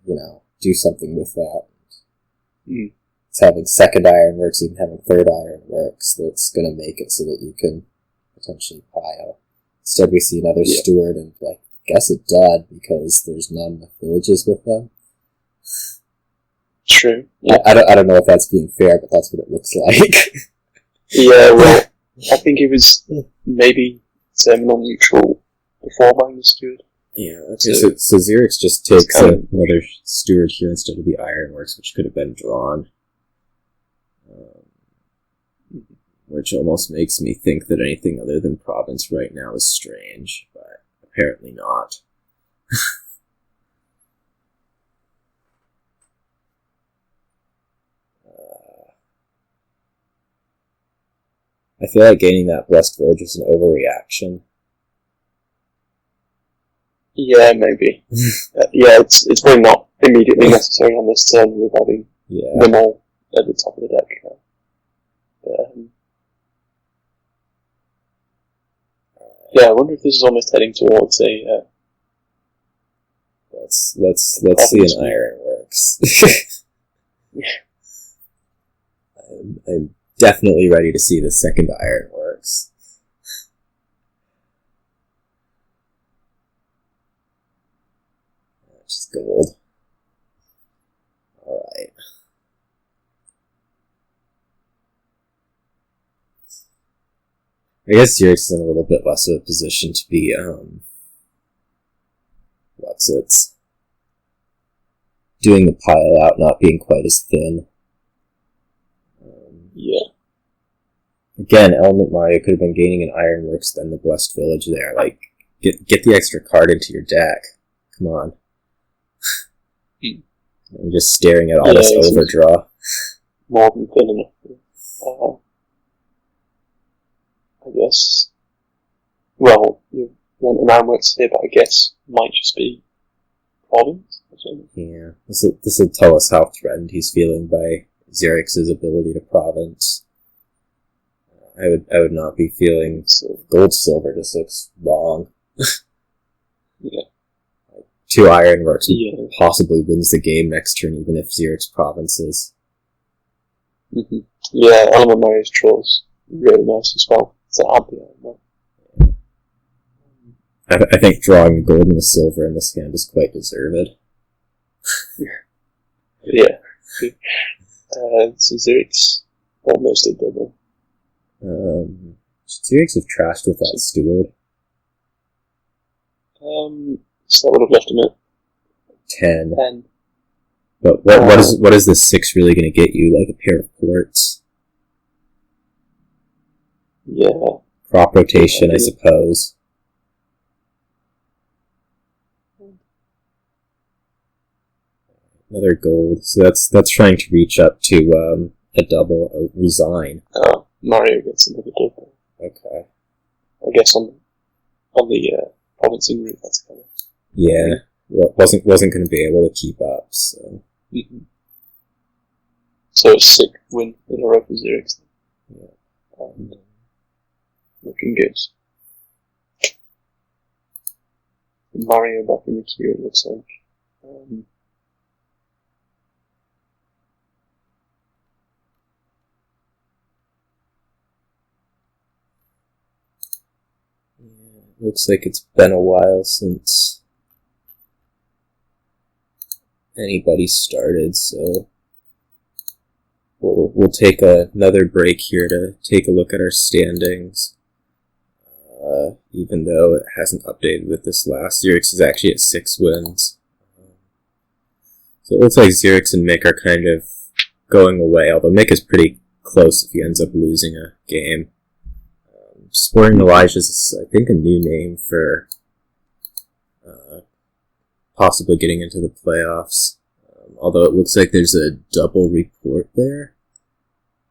do something with that? It's having second Ironworks, even having third Ironworks, that's going to make it so that you can potentially pile. Instead, we see another steward, and I guess it dud because there's not enough villages with them. True. Yeah. I don't know if that's being fair, but that's what it looks like. Yeah, well, I think it was maybe terminal neutral before buying the steward. Yeah, okay, so Xerix just takes another steward here instead of the Ironworks, which could have been drawn. Which almost makes me think that anything other than Province right now is strange, but apparently not. I feel like gaining that Blessed Village was an overreaction. Yeah, maybe. Yeah, it's probably not immediately necessary on this turn with having them all at the top of the deck. Yeah, I wonder if this is almost heading towards a. Let's see an Ironworks. I'm definitely ready to see the second Ironworks. Just gold. Alright. I guess Xerix is in a little bit less of a position to be, doing the pile out, not being quite as thin. Yeah. Again, Element Mario could have been gaining an Ironworks than the Blessed Village there. Like, get the extra card into your deck. Come on. I'm just staring at all this overdraw. More than thin enough. I guess. Well, you want an Ironworks here, but I guess might just be province. Yeah, this will tell us how threatened he's feeling by Xerix's ability to province. I would not be feeling gold silver just looks wrong. Yeah. 2 Ironworks possibly wins the game next turn, even if Xerix provinces. Mm-hmm. Yeah, Element Mario's trolls really nice as well. It's a happy Element. I think drawing a gold and a silver in this hand is quite deserved. Yeah. So Xerix almost a double. Xerix have trashed with that steward. So that would have left him at 10. But what is this 6 really going to get you? Like a pair of ports? Yeah. Crop rotation, I suppose. Another gold. So that's trying to reach up to a double, resign. Mario gets another double. Okay. I guess on the provincing route, that's kind of. Yeah. Well, wasn't going to be able to keep up, so. Mm-hmm. So a sick win in a row for Xerix. Yeah. Looking good. Mario back in the queue, it looks like. Looks like it's been a while since anybody started, so we'll take another break here to take a look at our standings. Even though it hasn't updated with this last, Xerix is actually at 6 wins. So it looks like Xerix and Mick are kind of going away, although Mick is pretty close if he ends up losing a game. Sporting Elijah is, I think, a new name for possibly getting into the playoffs. Although it looks like there's a double report there.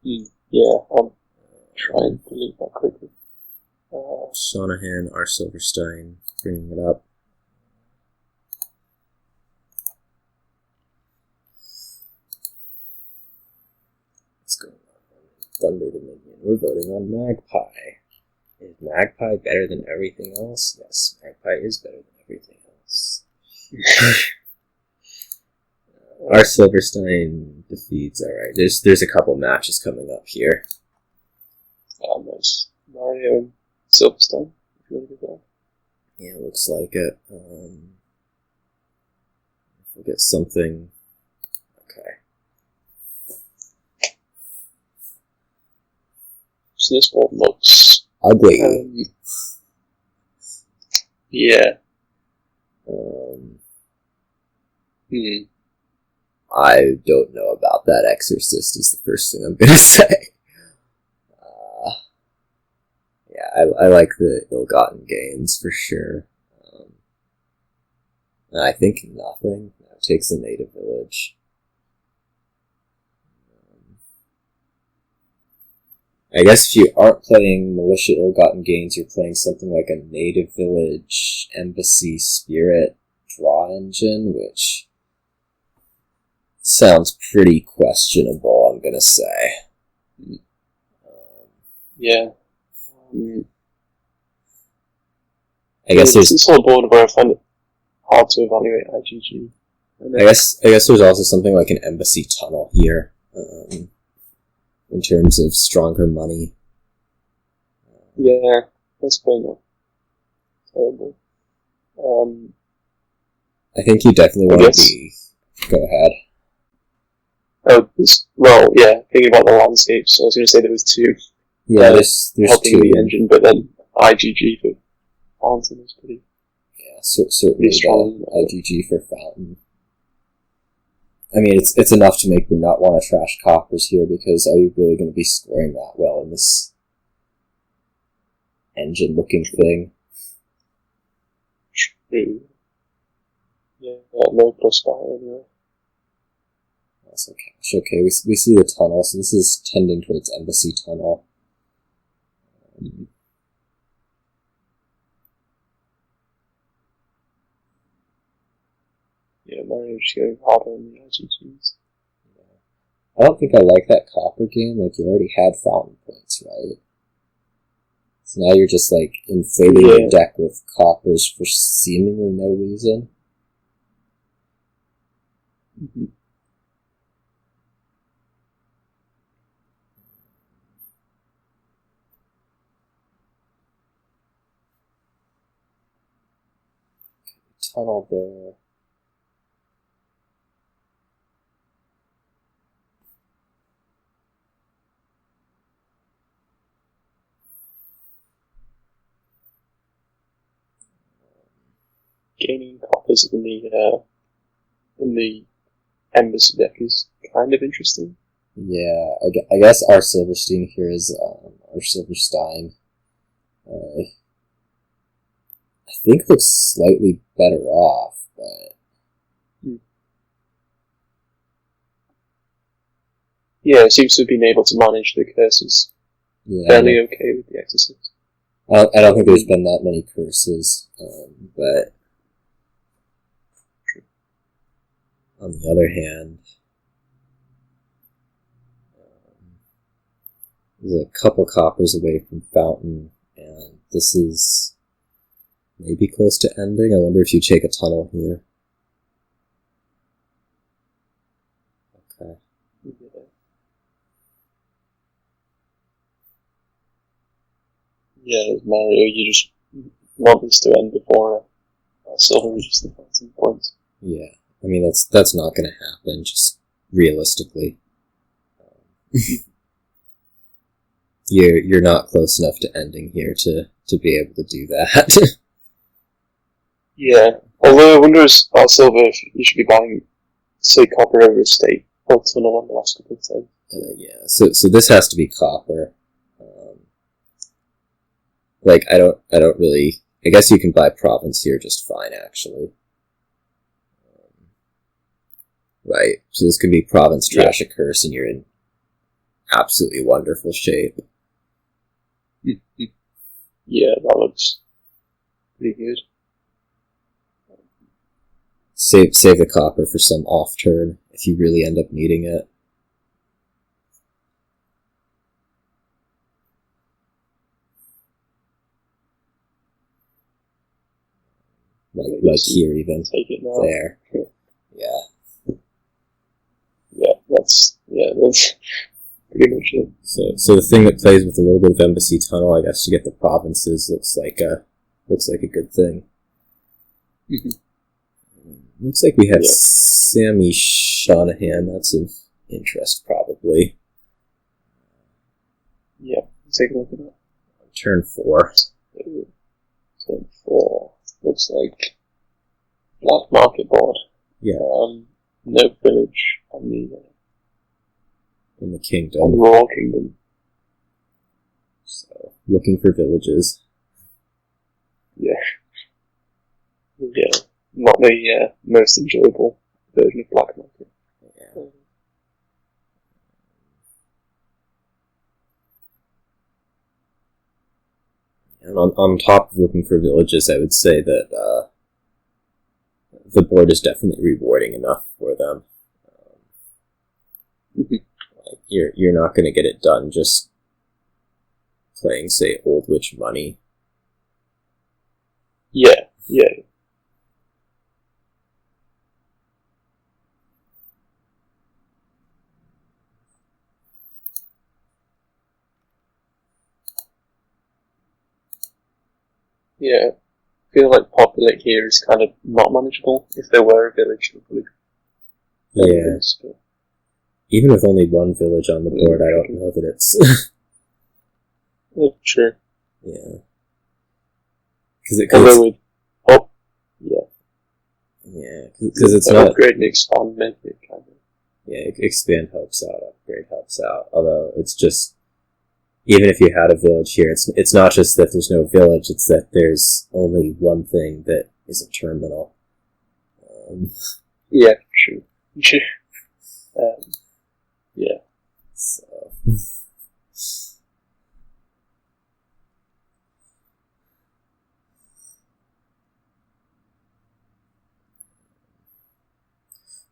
Yeah, I'll try and delete that quickly. Shanahan, R. Silverstein, bringing it up. What's going on? Thunder Dominion. We're voting on Magpie. Is Magpie better than everything else? Yes, Magpie is better than everything else. R. Silverstein defeats. Alright, there's a couple matches coming up here. Nice. Mario and Silverstein, if you want to go there. Yeah, looks like it. We'll get something. Okay. So this one looks ugly. Yeah. I don't know about that Exorcist is the first thing I'm gonna say. Yeah, I like the ill-gotten gains for sure. I think nothing. Takes the native village. I guess if you aren't playing Militia Ill-Gotten Gains, you're playing something like a Native Village Embassy Spirit draw engine, which sounds pretty questionable, I'm gonna say. Yeah. I guess there's this sort of board where I find it hard to evaluate IGG. I guess there's also something like an embassy tunnel here, in terms of stronger money. Yeah, that's probably not terrible. I think you definitely want to be... Go ahead. Well, yeah, thinking about the landscapes, I was going to say there was two. Yeah, there's helping two. The engine, but then IGG for Fountain is pretty... Yeah, certainly pretty strong. IGG for Fountain. I mean, it's enough to make me not want to trash coppers here, because are you really going to be scoring that well in this engine-looking thing? True. Yeah, no plus fire anyway. That's okay. Okay, we see the tunnel, so this is tending towards Embassy Tunnel. Yeah, Mario just going harder on the IGGs. I don't think I like that copper game. Like, you already had fountain points, right? So now you're just, like, inflating your deck with coppers for seemingly no reason. Mm-hmm. Tunnel there. Gaining coppers in the Embassy deck is kind of interesting. Yeah, I guess our Silverstein here is our Silverstein. I think looks slightly better off, but yeah, it seems to have been able to manage the curses fairly okay with the Exorcist. I don't think there's been that many curses, but on the other hand, there's a couple coppers away from Fountain, and this is maybe close to ending. I wonder if you take a tunnel here. Okay. Yeah, Mario, you just want this to end before Silver reaches the Fountain points. Yeah. I mean, that's not going to happen, just realistically. You're not close enough to ending here to be able to do that. Yeah, although I wonder about Silver if you should be buying, say, copper over a state or tunnel on the last couple of times. Yeah, so this has to be copper. Like, I don't really... I guess you can buy province here just fine, actually. Right, so this could be province trash a curse, and you're in absolutely wonderful shape. Yeah, that looks pretty good. Save the copper for some off turn if you really end up needing it. Like here, even. Take it now. There. Yeah. Yeah, that's pretty much it. So the thing that plays with a little bit of Embassy Tunnel, I guess, to get the provinces looks like a good thing. Mm-hmm. Looks like we have Sammy Shanahan. That's of interest, probably. Yeah, take a look at that. Turn 4. Turn 4. Looks like black market board. Yeah. No village on the in the kingdom. On the Royal Kingdom. So, looking for villages. Yeah. Yeah. Not the most enjoyable version of black market. Yeah. And on top of looking for villages, I would say that the board is definitely rewarding enough for them. you're not going to get it done just playing, say, Old Witch Money. Yeah. Yeah. I feel like populate here is kind of not manageable. If there were a village, it would probably be nice, but Even with only one village on the board, I don't know that it's... Sure. Yeah. Because it's not... Upgrade and expand, make it kind of... Yeah, expand helps out, upgrade helps out. Although, it's just... Even if you had a village here, it's not just that there's no village, it's that there's only one thing that is a terminal. Yeah, true. Yeah. So...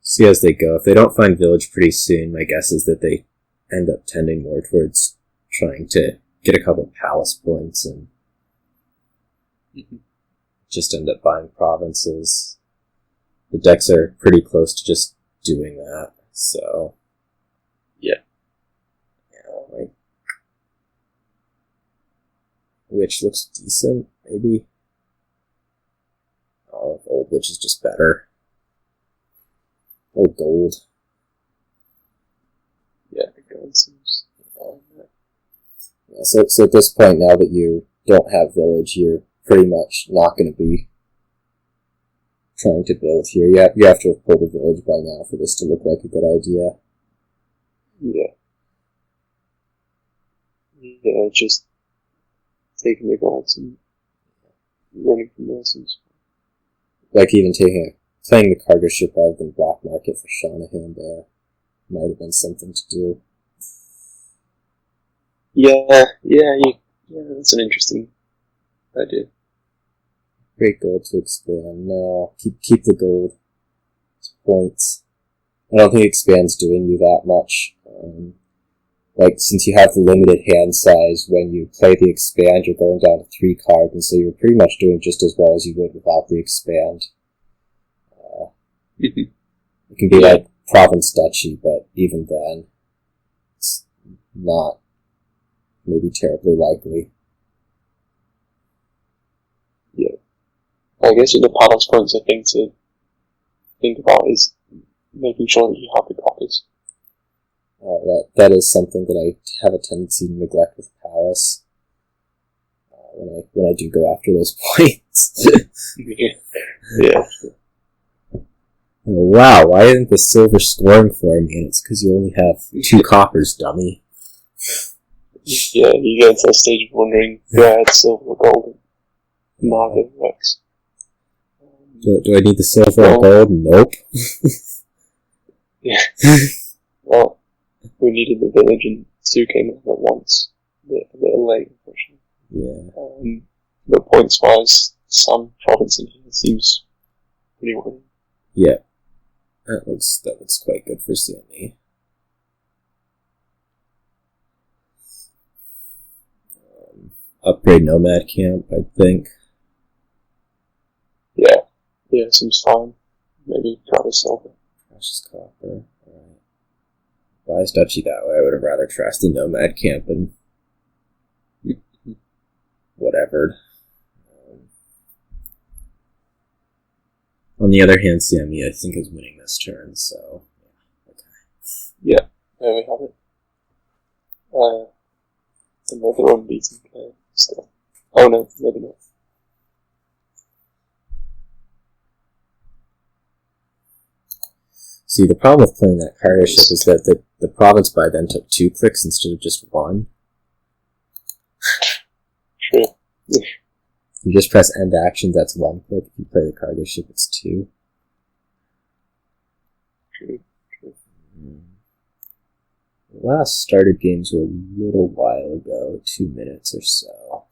See as they go. If they don't find village pretty soon, my guess is that they end up tending more towards trying to get a couple of palace points and just end up buying provinces. The decks are pretty close to just doing that, so... Yeah. Like... Witch looks decent, maybe? Oh, Old Witch is just better. Or gold. Yeah, gold seems... Yeah, so at this point, now that you don't have village, you're pretty much not going to be trying to build here. You have to have pulled a village by now for this to look like a good idea. Yeah. Yeah, just taking the golds and running from there seems... Like even playing the cargo ship rather than black market for Shanahan there might have been something to do. Yeah, that's an interesting idea. Great gold to expand. No, keep the gold. It's points. I don't think expand's doing you that much. Since you have the limited hand size, when you play the expand, you're going down to 3 cards, and so you're pretty much doing just as well as you would without the expand. It can be like province duchy, but even then, it's not maybe terribly likely. Yeah. I guess with the palace points, a thing to think about is making sure that you have the copies. That is something that I have a tendency to neglect with palace. When I do go after those points. Yeah. Oh, wow, why isn't the silver scoring for me? And it's because you only have 2 coppers, dummy. Yeah, you get to the stage of wondering, do I add silver or gold? Neither works. Do I need the silver or gold? Nope. Yeah. Well, we needed the village and 2 came up at once. A little late, unfortunately. Yeah. But points-wise, some province in here seems pretty winning. Yeah. That looks quite good for CME. Upgrade Nomad Camp, I think. Yeah, seems fine. Maybe grab a silver. Precious copper. Alright. Buys duchy that way. I would have rather trashed the Nomad Camp and whatever. On the other hand, CME, I think, is winning this turn, so... Okay. Yeah, there we have it. Another unbeaten player, still. Oh no, maybe not. See, the problem with playing that cargo ship is that the province by then took 2 clicks instead of just 1. True. You just press end action, that's 1 click. If you play the cargo ship, it's 2. True. The last started games were a little while ago, 2 minutes or so.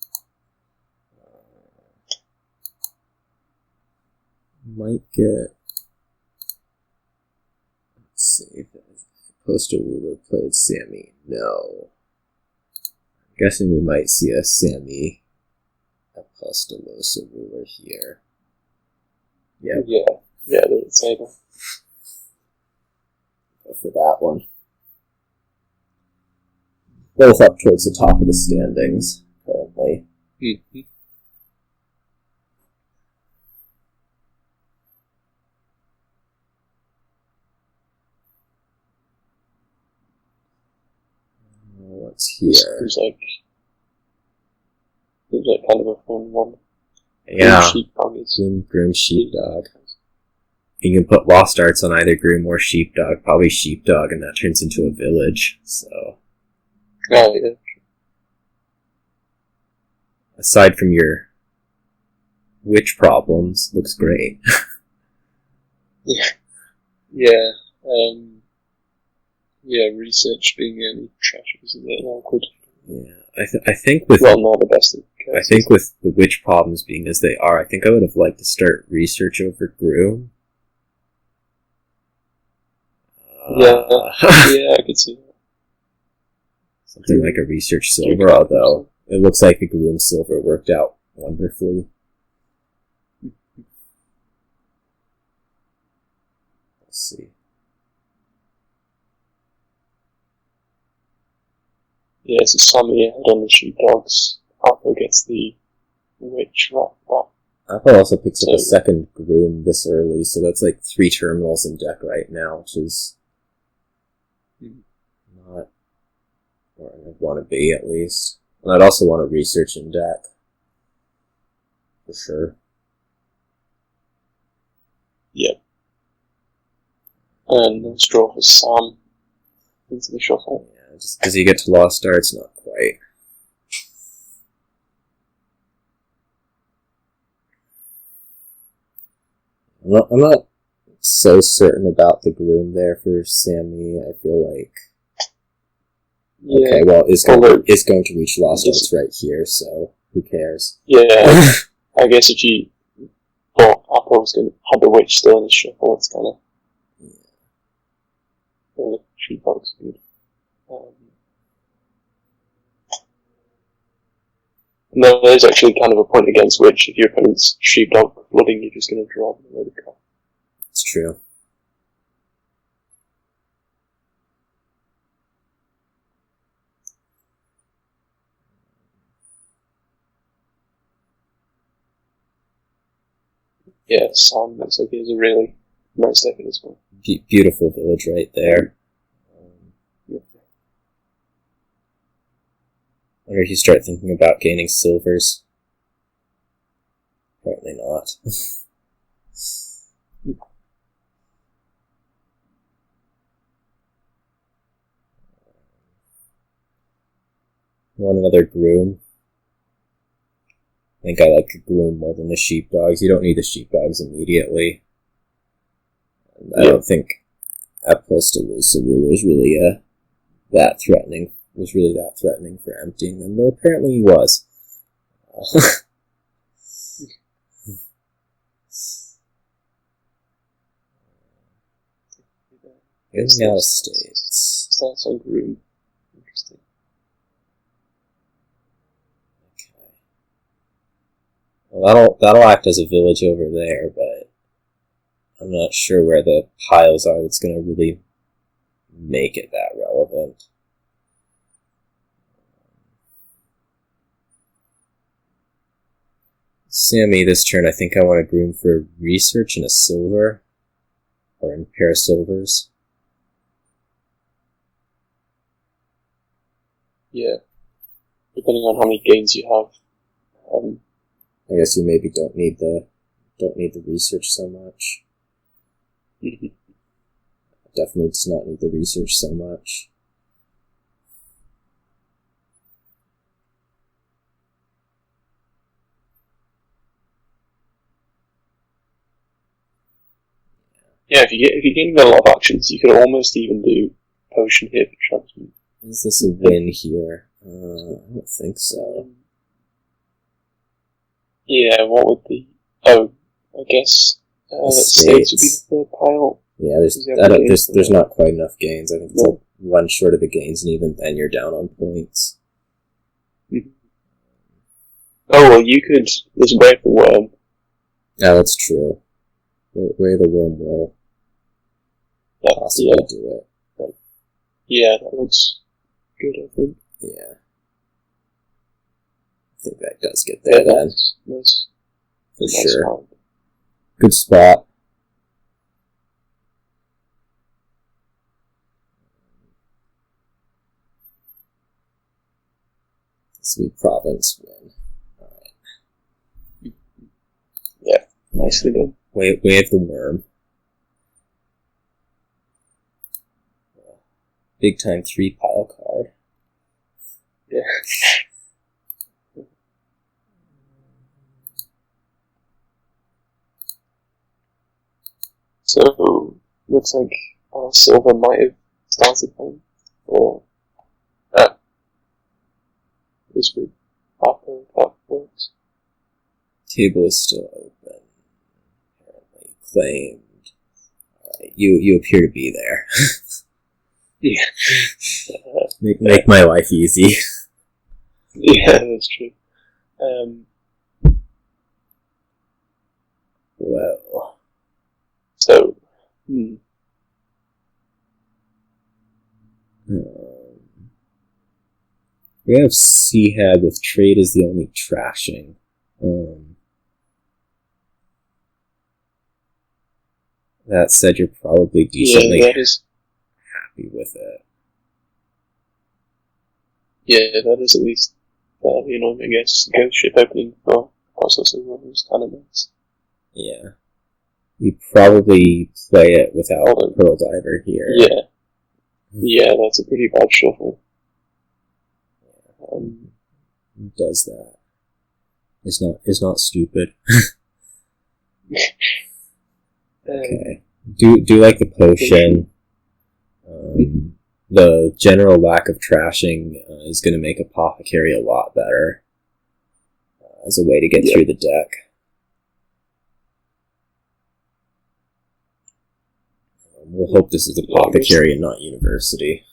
Might get... Let's see if I Postal ruler played Sammy? No. I'm guessing we might see a Sammy Apostolosa ruler here. Yeah. Yeah, they're the table. Go for that one. Both up towards the top of the standings currently. Mm-hmm. What's here? Seems like kind of a fun one. Yeah. Groom sheepdog. You can put lost arts on either groom or sheepdog. Probably sheepdog, and that turns into a village. So. Oh, yeah. Aside from your witch problems, looks great. Yeah. Research being any trash is a bit awkward. Yeah, I think with not the best. I think with the witch problems being as they are, I think I would have liked to start research over groom. Yeah, I could see that. Something like a research silver, although it looks like the groom silver worked out wonderfully. Let's see. Yeah, it's a Sammy ahead on the sheepdogs. Apple gets the witch right back. Apple also picks up a second groom this early, so that's like 3 terminals in deck right now, which is not where I'd want to be, at least. And I'd also want to research in deck. For sure. Yep. And let's draw for Sam into the shuffle. Yeah, just because you get to Lost Arts, not quite. I'm not so certain about the groom there for Sammy. I feel like... Yeah. Okay, well, it's going to reach Lost Arts right here, so who cares? Yeah, I guess if you thought Apple was going to have the witch still in the shuffle, it's kind of... Yeah, sheepdog's good. No, there's actually kind of a point against which if your opponent's sheepdog flooding, you're just going to draw them away the card. It's true. Yeah, Sam looks like he has a really nice deck in this one. Beautiful village right there. I wonder if you start thinking about gaining silvers. Apparently not. Want another groom? I think I like a groom more than the sheepdogs. You don't need the sheepdogs immediately. I don't think Apostolosa ruler is really that threatening. Was really that threatening for emptying them, though apparently he was. Getting out of states. Sounds like groom. Interesting. Okay. Well, that'll act as a village over there, but I'm not sure where the piles are that's going to really make it that relevant. Sammy, this turn, I think I want to groom for research and a silver, or in a pair of silvers. Yeah, depending on how many gains you have. I guess you maybe don't need the research so much. Definitely does not need the research so much. Yeah, if you gain a lot of actions, you could almost even do potion here for transmute. Is this a win here? I don't think so. Yeah, what would the... Oh, I guess... states would be the third pile. Yeah, there's not quite enough gains. I think it's like one short of the gains, and even then you're down on points. Mm-hmm. Oh, well, you could... There's a way of the worm. Yeah, that's true. Way the worm will possibly do it. But yeah, that looks good, I think. Yeah. I think that does get there then. Nice. For sure. Spot. Good spot. Sweet province win. Alright. Yeah, nicely done. Wave the worm. Big time 3 pile card. Yeah. So, looks like Silver might have started home, or this would happen if that works. Table is still open. Apparently claimed. Alright, you appear to be there. Yeah. Make my life easy. Yeah, that's true. Well. So, we have Seahag with trade as the only trashing. That said, you're probably decently happy with it. Yeah, that is at least fairly annoying, I guess. Ghost ship opening for processing was kind of nice. Yeah. You probably play it without Pearl Diver here. Yeah. Yeah, that's a pretty bad shuffle. Does that. It's not stupid. Okay. Do like the potion. The general lack of trashing is going to make Apothecary a lot better as a way to get through the deck. We'll hope this is Apothecary and not University.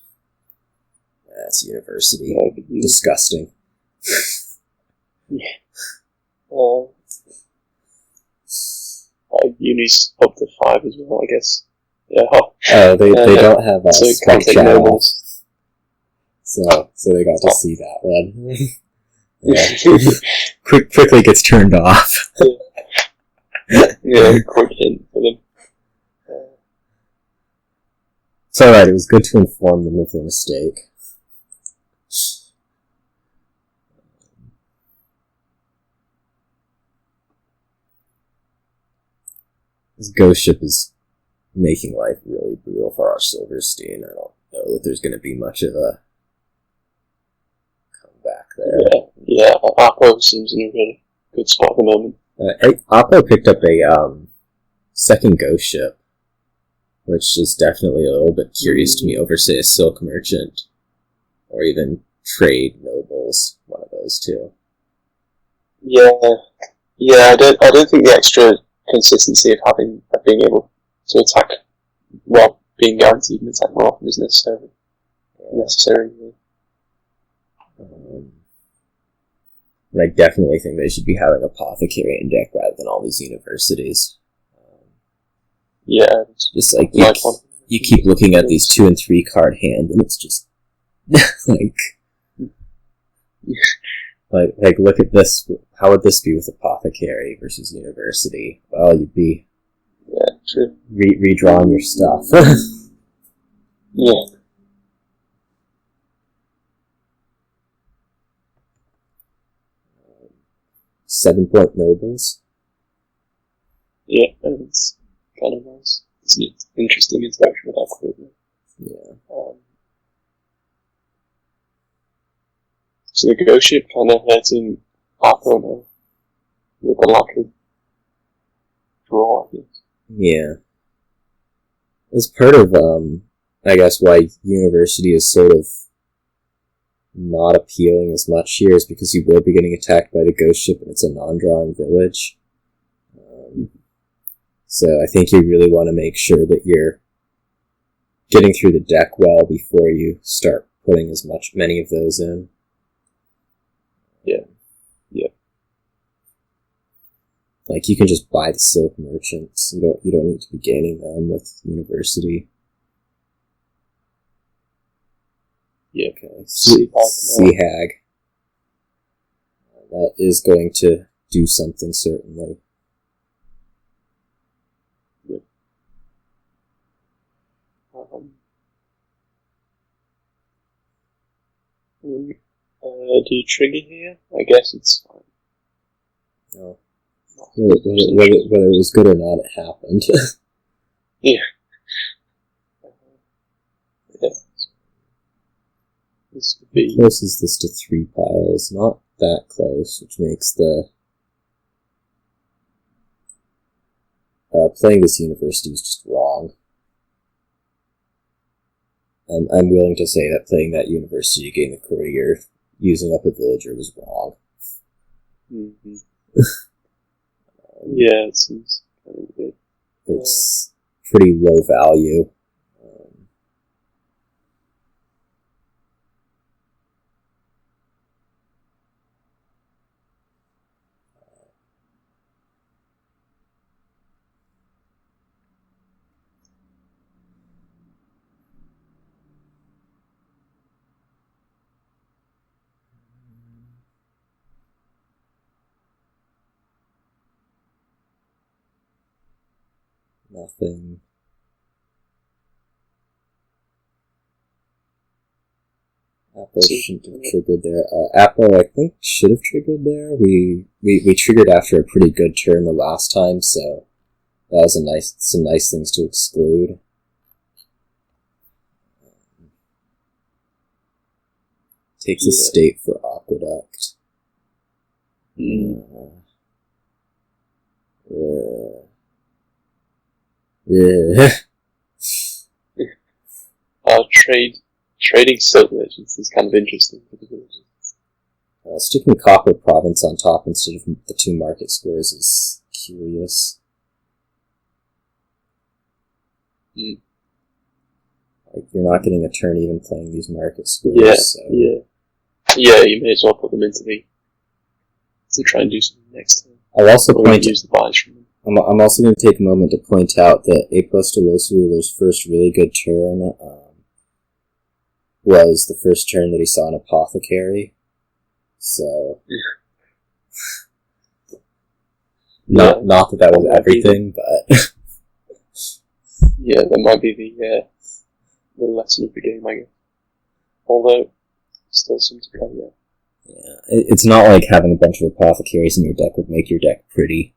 That's University. Disgusting. Uni's up to 5 as well, I guess. Yeah. Oh, they don't have a so channel. So they got to see that one. Quickly gets turned off. Yeah, quick hint for them. It's alright, it was good to inform them of their mistake. This ghost ship is making life really brutal for our Silverstein. I don't know that there's going to be much of a comeback there. Yeah, Oppo seems in a really good spot at the moment. Oppo picked up a second ghost ship, which is definitely a little bit curious to me over, say, a Silk Merchant, or even Trade Nobles, one of those two. Yeah, I don't think the extra consistency of being able to attack, well, being guaranteed an attack more often is necessary. I definitely think they should be having Apothecary in deck rather than all these universities. Yeah, just like you keep looking at these 2 and 3 card hand, and it's just like look at this. How would this be with Apothecary versus University? Well, you'd be true. Redrawing your stuff. Yeah. 7-point nobles. Yeah, it's kind of nice. It's an interesting interaction with that equipment. Yeah. So the ghost ship kind of hurting Oppo now with the lack of draw, I guess. Yeah. As part of, I guess, why University is sort of not appealing as much here is because you will be getting attacked by the ghost ship and it's a non-drawing village. So I think you really want to make sure that you're getting through the deck well before you start putting many of those in. Yeah. Like, you can just buy the Silk Merchants. You don't need to be gaining them with University. Yeah. Okay. Sea Hag. That is going to do something, certainly. Yep. Do you trigger here? I guess it's fine. No. Whether it was good or not, it happened. Yeah. Yeah. This would be... How close is this to 3 piles? Not that close, which makes the... playing this University is just wrong. I'm willing to say that playing that University to gain the Courier using up a Villager was wrong. Mm-hmm. Yeah, it seems kind of good. It's pretty low value. Nothing. Apple shouldn't have triggered there. Apple, I think, should have triggered there. We triggered after a pretty good turn the last time, so that was some nice things to exclude. Takes a state for Aqueduct. Yeah. Trading Silk Merchants is kind of interesting for the villagers. Sticking Copper Province on top instead of the 2 market squares is curious. Like, you're not getting a turn even playing these market squares. Yeah, so. Yeah, you may as well put them into to try and do something next time. I'll also use the buys from them. I'm also going to take a moment to point out that Apostolosa Ruler's first really good turn was the first turn that he saw an Apothecary. So, not that was everything, but yeah, that might be the lesson of the game, I guess. Although, still some to play, yeah. Yeah, it's not like having a bunch of Apothecaries in your deck would make your deck pretty.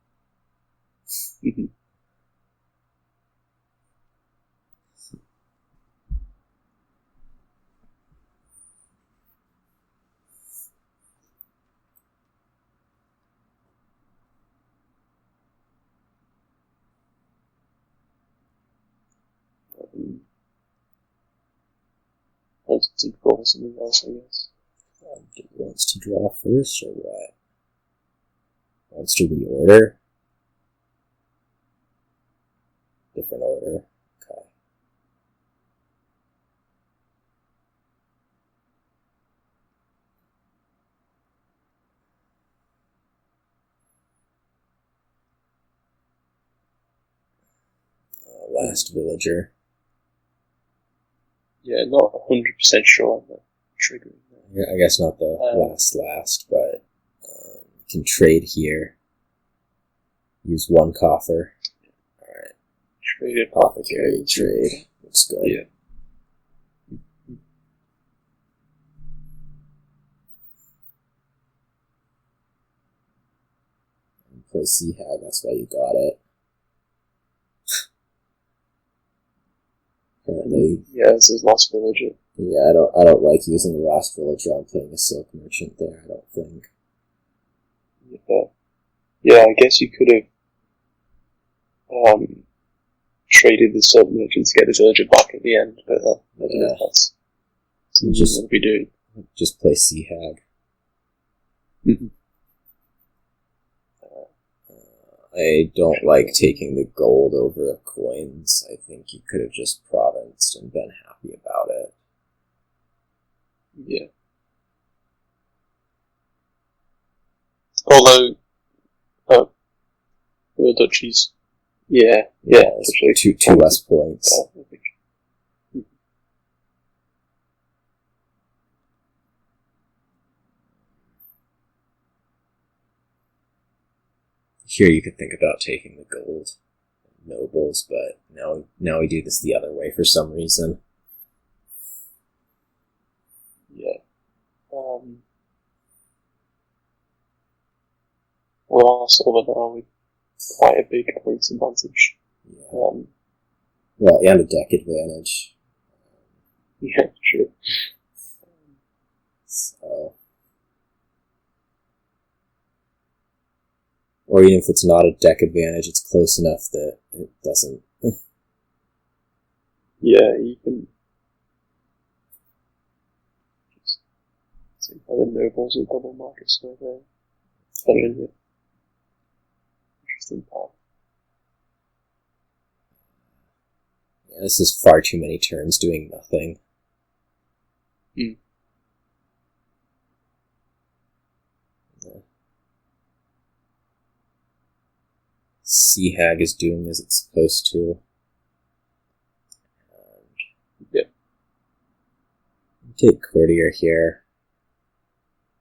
Wants to draw something else, I guess. Wants to draw first, or what? Wants to reorder? Different order. Okay. Last Villager. Yeah, not 100% sure on the triggering. Yeah, I guess not the last, but can trade here. Use 1 coffer. Alright. Trade Apothecary trade. Looks good. Yeah. Play Sea Hag, that's why you got it. Apparently. Yeah, this is Lost Villager. Yeah, I don't like using the last Villager on playing a Silk Merchant there, I don't think. Yeah, I guess you could have traded the Silk Merchant to get the Villager back at the end, but I don't know if that's something you want to be doing. Just play Sea Hag. I don't like taking the gold over coins. I think you could have just provinced and been happy about it. Yeah. Although, the duchies. Yeah, actually. Two less points. I think. Here you could think about taking the gold nobles, but now we do this the other way for some reason. Yeah. Well, silver now with quite a big points advantage. Yeah. Well, and a deck advantage. Yeah, true. So, or even if it's not a deck advantage, it's close enough that it doesn't. Yeah, you can just see how the nobles with double markets go there. Interesting part. Yeah, this is far too many turns doing nothing. Hmm. Sea Hag is doing as it's supposed to. Yep. Take Courtier here.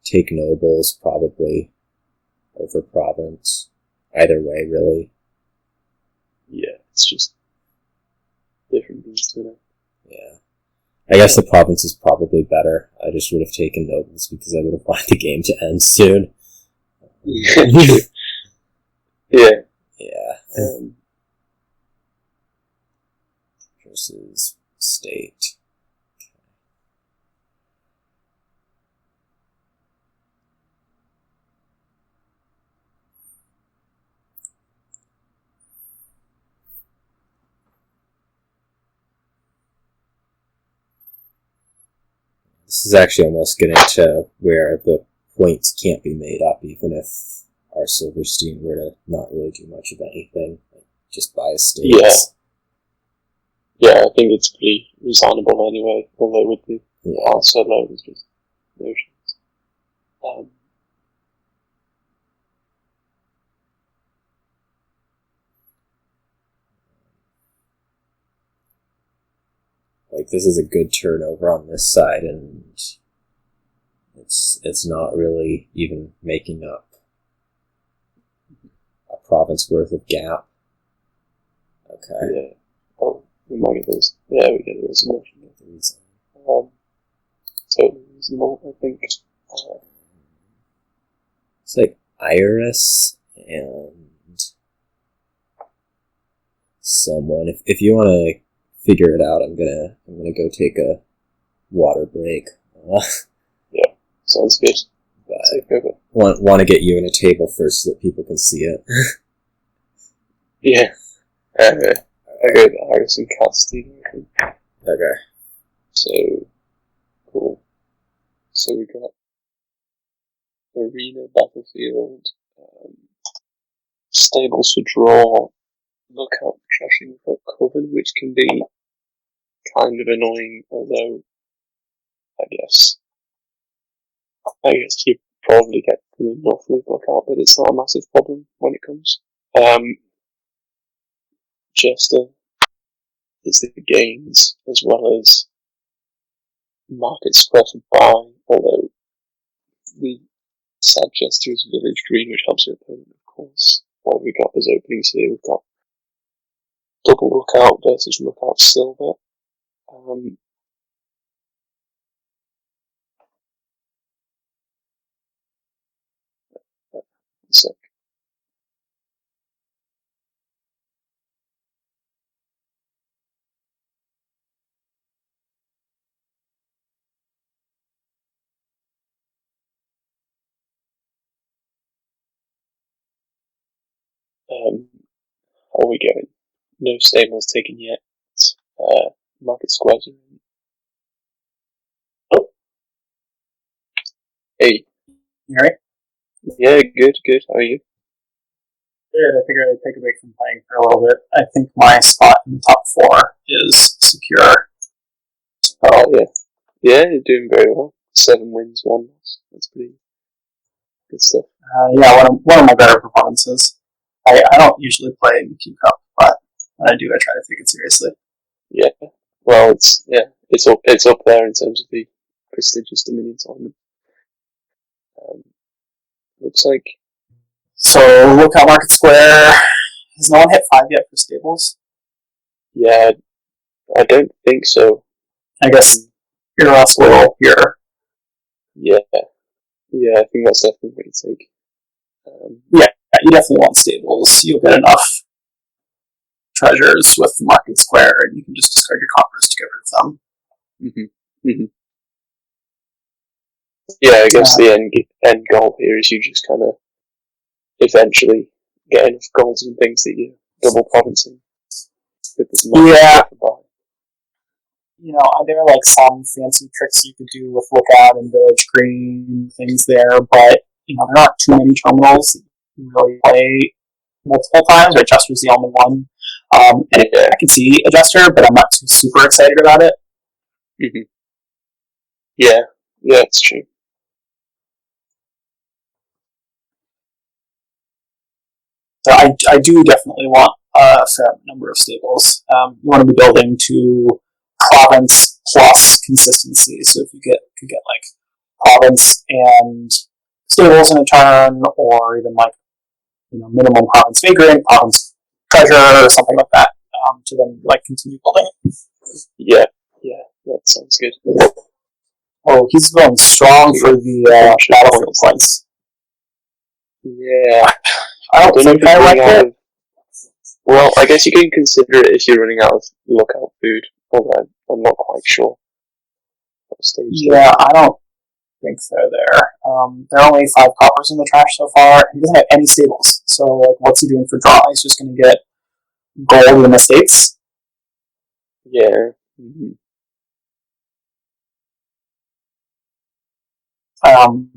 Take Nobles, probably, over Province. Either way, really. Yeah, it's just different beasts to it. Yeah. I guess the Province is probably better. I just would have taken Nobles because I would have wanted the game to end soon. Yeah. Yeah. Versus State. This is actually almost getting to where the points can't be made up, even if our Silverstein were to not really do much of anything, like just buy a state. Yeah, I think it's pretty resignable anyway, although with the odds so low, there's just no chance. Like, this is a good turnover on this side, and it's not really even making up a province worth of gap. Okay. Yeah. Oh, we might get those. Yeah, we get the resignation. Totally reasonable, I think. It's like Iris and someone. If you want to figure it out, I'm gonna go take a water break. Yeah, sounds good. But want to get you in a table first so that people can see it. Yeah. I go to Iris and Casting. Okay. So, cool. So we got Arena, Battlefield, Stables for Draw, Lookout for Trashing, we've got Coven, which can be kind of annoying, although I guess you probably get enough with Lookout, but it's not a massive problem when it comes. Jester is the gains as well as Market Square for buy, although the sad Jester is Village Green, which helps your opponent, of course. What have we got as openings here? We've got Double Lookout versus Lookout Silver. So, how are we going? No stables taken yet. Market Squares are in. Oh, hey. You alright? Yeah, good. How are you? Good. I figured I'd take a break from playing for a little bit. I think my spot in the top 4 is secure. Oh, yeah. Yeah, you're doing very well. 7 wins, 1 loss. That's pretty good stuff. Yeah, one of my better performances. I don't usually play in the Q Cup, but when I do, I try to take it seriously. Yeah. Well, it's up there in terms of the prestigious Dominion tournament. Looks like. So, Lookout Market Square. Has no one hit 5 yet for stables? Yeah, I don't think so. I guess your last will here. Yeah. Yeah, I think that's definitely what you take. Yeah, you definitely want stables. You'll get enough treasures with the Market Square, and you can just discard your coppers to get rid of them. Mm-hmm. Mm-hmm. Yeah, I guess the end goal here is you just kind of eventually get enough golds and things that you double provincing. Yeah. You know, there are like some fancy tricks you could do with Lookout and Village Green, things there, but you know, there aren't too many terminals that you can really play multiple times. Adjuster's the only one. And I can see Adjuster, but I'm not too super excited about it. Mm-hmm. Yeah, it's true. So I do definitely want a fair number of stables. You want to be building to province plus consistency. So if you could get like province and stables in a turn, or even like, you know, minimum province vagrant, province treasure, or something like that, to then like continue building. Yeah, that sounds good. Oh, he's going strong for the battlefield points. Yeah, I don't think I like it. Well, I guess you can consider it if you're running out of lookout food, although I'm not quite sure. Yeah, I don't think they're there. There are only 5 coppers in the trash so far. He doesn't have any stables, so like, what's he doing for draw? He's just going to get gold in the States. Yeah. Mm-hmm.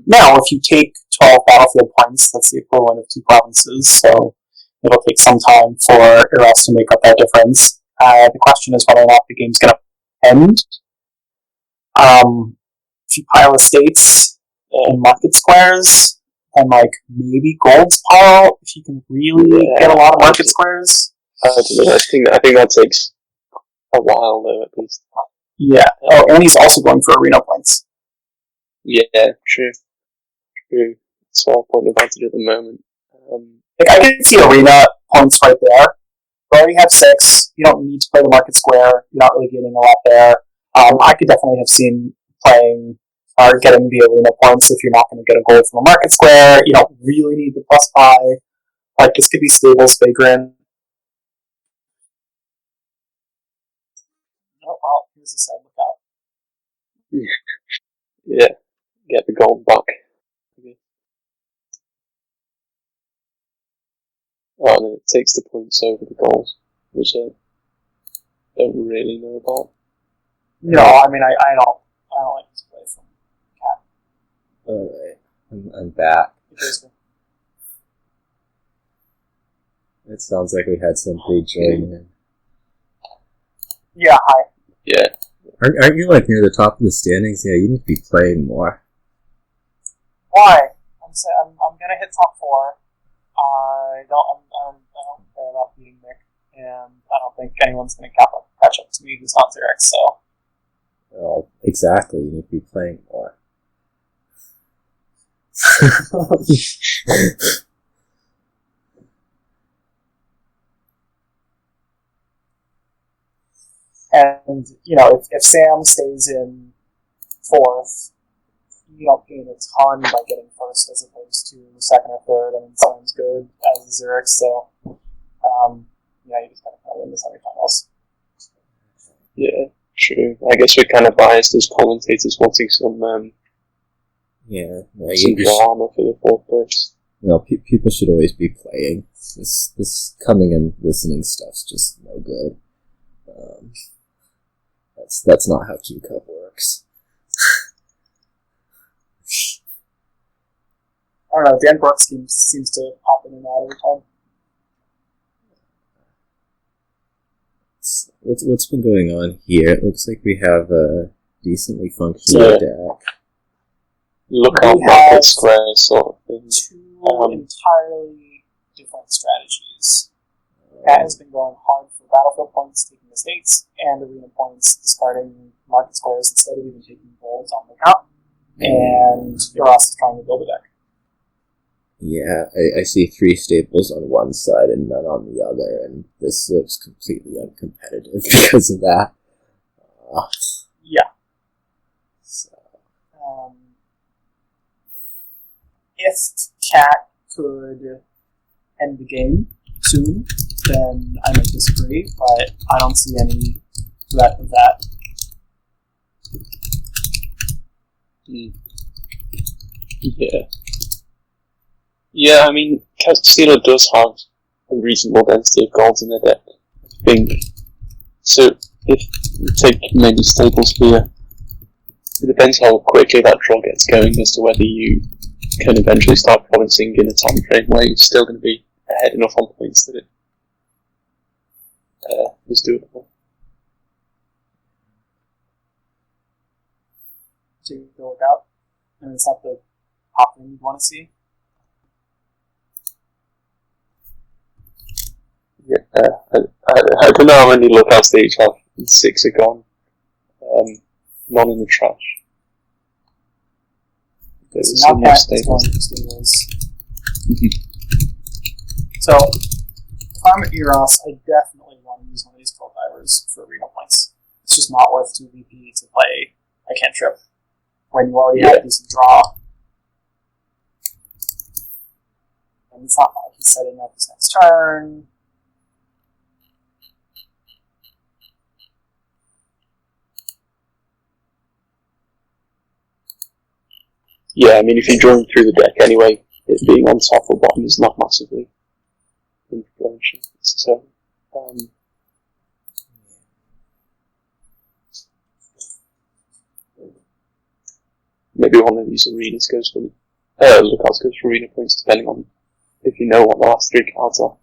Now, if you take 12 battlefield points, that's the equivalent of 2 provinces, so it'll take some time for Eros to make up that difference. The question is whether or not the game's going to end. If you pile estates and market squares, and like maybe golds pile, if you can really get a lot of market squares. I don't know. I think that takes a while though, at least. Yeah. Oh, and he's also going for arena points. Yeah, true. It's 12 point advantage at the moment. Like I can see arena points right there. You already have 6. You don't need to play the market square. You're not really getting a lot there. I could definitely have seen playing or getting the arena points if you're not going to get a gold from a market square. You don't really need the plus 5. Like this could be stables, vagrant. Oh well, here's a sad lookout. Yeah, get the gold back. Okay. Oh no, it takes the points over the goals, which I don't really know about. No, I mean I don't like this play from Cat. Alright, I'm back. It sounds like we had somebody join in. Yeah, hi. Yeah. Aren't you like near the top of the standings? Yeah, you need to be playing more. Why? I'm gonna hit top 4. I don't care about beating Nick, and I don't think anyone's gonna catch up to me who's not Xerix. So. Well, exactly. You need to be playing more. And, you know, if Sam stays in 4th, you don't gain a ton by getting 1st as opposed to 2nd or 3rd. I mean, Sam's good as Xerix, so, yeah, you just gotta win the semifinals. Yeah, true. I guess we're kind of biased as commentators wanting some drama for the 4th place. You know, people should always be playing. This coming and listening stuff's just no good. That's not how Q Cup works. I don't know, Dan Brooks seems to pop in and out every time. What's been going on here? It looks like we have a decently functioning deck. Lookout market square sort of thing. Two entirely different strategies. Cat has been going hard for battlefield points, taking estates, and arena points, discarding market squares instead of even taking golds on lookout. And Eros is trying to build a deck. Yeah, I see 3 staples on one side and none on the other, and this looks completely uncompetitive because of that. Yeah. So, if Cat could end the game soon, then I might disagree, but I don't see any threat of that. Yeah. Yeah, I mean, Casino does have a reasonable density of golds in their deck, I think. So, if you take many staples here, it depends how quickly that draw gets going as to whether you can eventually start provincing in a time frame where you're still going to be ahead enough on points that it is doable. To go without, and it's not the top thing you want to see. Yeah, I don't know how many lookouts they each have. 6 are gone. None in the trash. So now Cat is going to stables. So, if I'm at Eros, I definitely want to use one of these Cold Divers for arena points. It's just not worth 2 VP to play a cantrip when you already have a decent draw. And it's not like he's setting up his next turn. Yeah, I mean, if you're drawing through the deck anyway, it being on top or bottom is not massively influential. So, maybe one of these arenas goes for lookouts goes for arena points, depending on if you know what the last 3 cards are.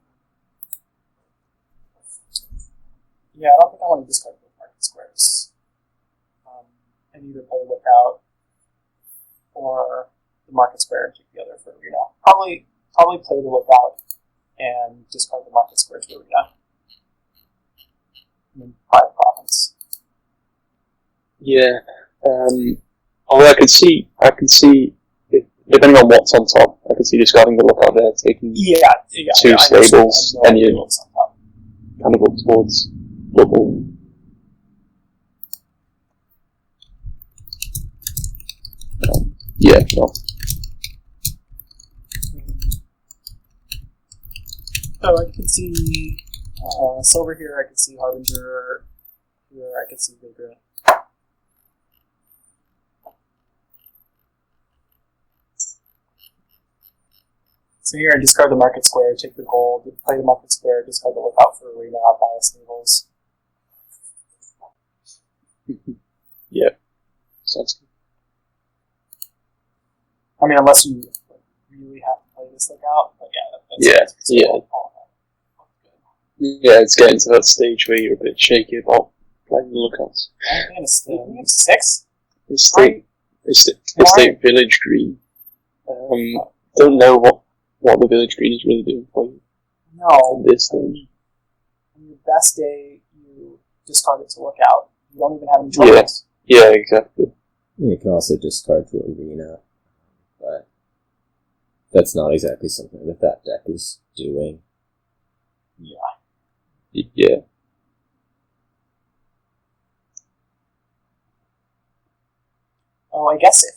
Yeah, I don't think I want to discard both market squares. And either play lookout or the market square and take the other for arena. Probably play the lookout and discard the market square to arena. And then 5 province. Yeah. Although I can see, depending on what's on top, I can see discarding the lookout there, taking 2 stables, and you kind of look towards double. Yeah, sure. So I can see Silver here, I can see Harbinger here, I can see Vigor. So here I discard the market square, take the gold, play the market square, discard the lookout for arena, buy stables. Yeah. Sounds good. I mean, unless you really have to play this lookout, but that's Yeah, it's getting to that stage where you're a bit shaky about playing the lookouts. I'm 6? Estate Village Green. Don't know what the Village Green is really doing for you. No. At this stage. On your best day, you discard it to lookout. You don't even have any choice. Yeah, exactly. You can also discard to arena, but that's not exactly something that deck is doing. Yeah. Oh, I guess if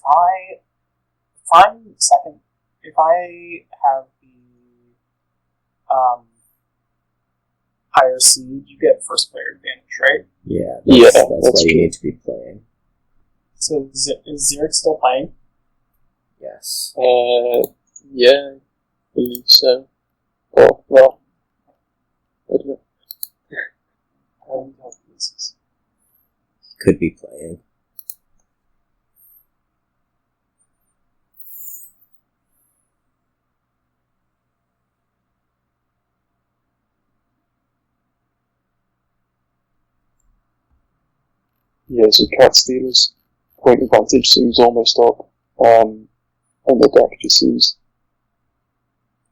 I'm second, if I have the higher seed, you get first player advantage, right? Yeah, that's why you need to be playing. So is Zerg still playing? Yes. Yeah, I believe so. Oh, well, I don't know. Could be playing. Yeah, so Cat Stealer's point advantage seems almost up, and the deck just seems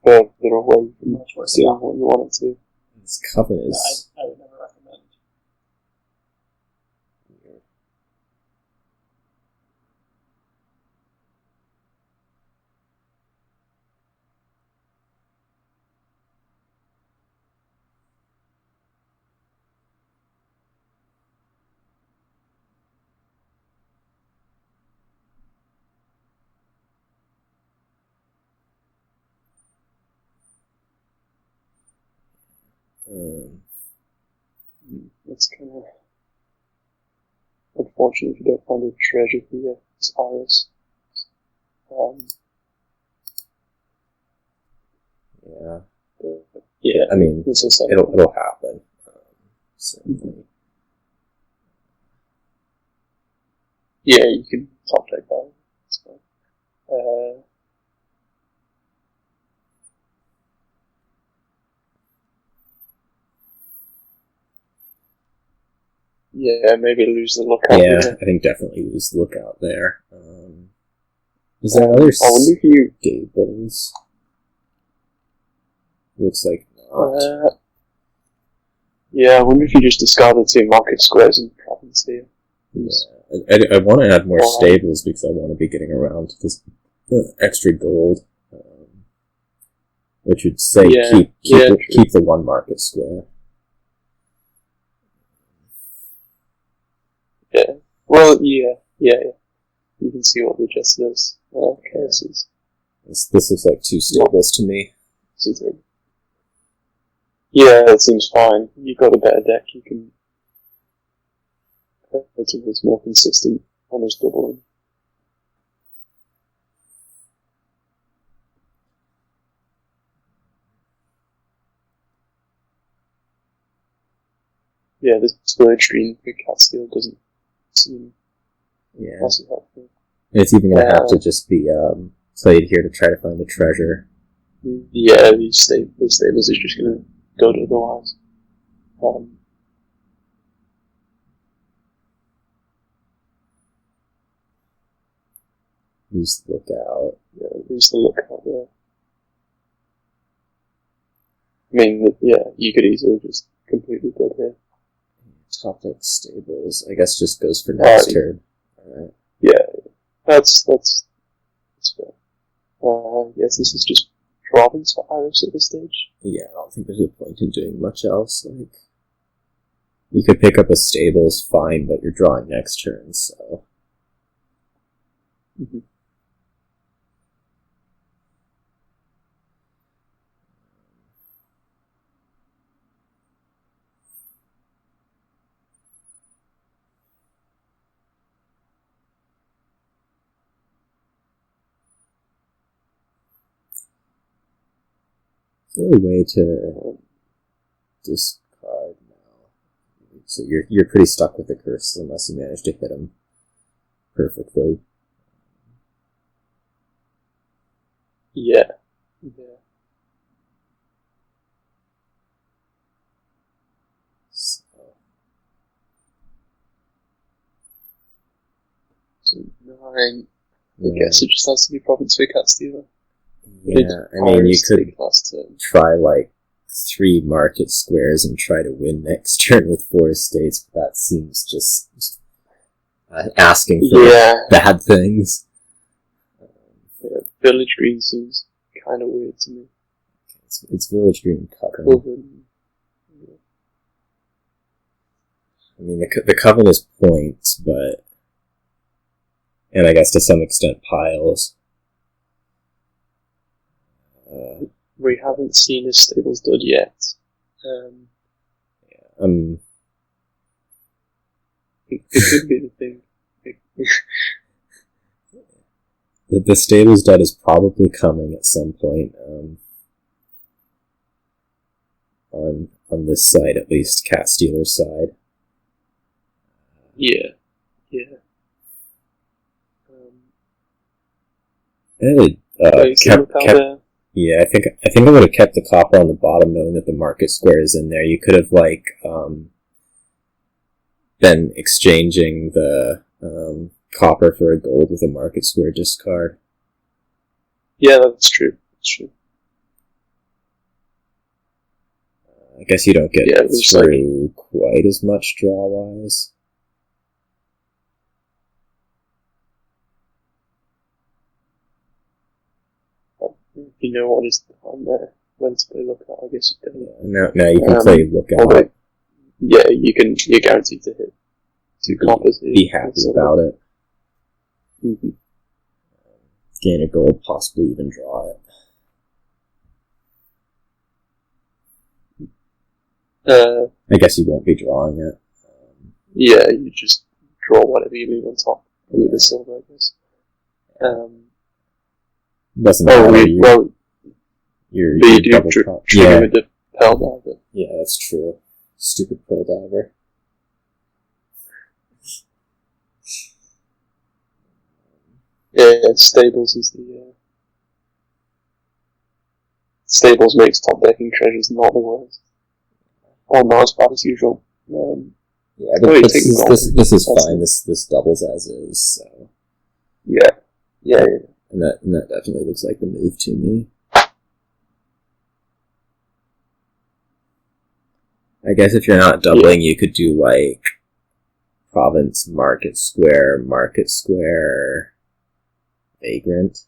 further away from Much worse, doing what you want it to. This Coven is... I would never recommend. That's kind of unfortunate if you don't find a treasure here. It's Iris. Yeah. Yeah, I mean, this is it'll happen. Certainly. Yeah, you can top deck that. That's fine. Yeah, maybe lose the lookout. Yeah, I think definitely lose the lookout there. Is there another I wonder if you... Stables? Looks like not. Yeah, I wonder if you just discard the 2 market squares in province here. Yeah, I want to add more stables because I want to be getting around to this extra gold. Which would say keep the 1 market square. Yeah. Well, yeah. You can see what the gist is. Okay, This looks like 2 stables to me. Yeah, that seems fine. You've got a better deck, you can... It's more consistent, almost doubling. Yeah, this village green for Catsteal doesn't seem massively helpful. It's even going to have to just be played here to try to find the treasure. Yeah, these stables is just going to go to otherwise. Lose the lookout. Yeah, lose the lookout there. I mean, yeah, you could easily just completely go here. Top deck stables. I guess just goes for next turn. Alright. Yeah, that's fair. Yes, this is just province for Iris at this stage. Yeah, I don't think there's a point in doing much else. Like, you could pick up a stables, fine, but you're drawing next turn, so. Mm-hmm. Is there a way to discard now? So you're pretty stuck with the curse unless you manage to hit him perfectly. Yeah. So 9. I guess it just has to be province for Catstealer. Yeah, I mean, you could try, like, 3 market squares and try to win next turn with 4 states, but that seems just asking for bad things. Yeah, Village Green seems kind of weird to me. It's Village Green Coven. Yeah. I mean, the Coven is points, but... And I guess to some extent piles. We haven't seen his stables done yet. It could be the thing. The stables dud is probably coming at some point. On this side, at least, Catstealer's side. Yeah. Yeah, I think I would have kept the copper on the bottom, knowing that the market square is in there. You could have been exchanging the copper for a gold with a market square discard. Yeah, that's true. That's true. I guess you don't get Yeah, through quite as much draw-wise. You know what is on there? When to play lookout, I guess you can. Yeah, now you can play lookout. Yeah, you're guaranteed to hit 2 coppers. Be happy about it. Mm-hmm. Gain a gold, possibly even draw it. I guess you won't be drawing it. Yeah, you just draw whatever you leave on top. With the silver, I guess. Doesn't matter. You do trigger with the Pearl Diver. Yeah, that's true. Stupid Pearl Diver. Yeah, Stables is the... Stables makes top decking treasures not the worst. Or not as bad as usual. Yeah, but this is fine. This doubles as is, so... Yeah. And that definitely looks like the move to me. I guess if you're not doubling, you could do like province, market square, vagrant.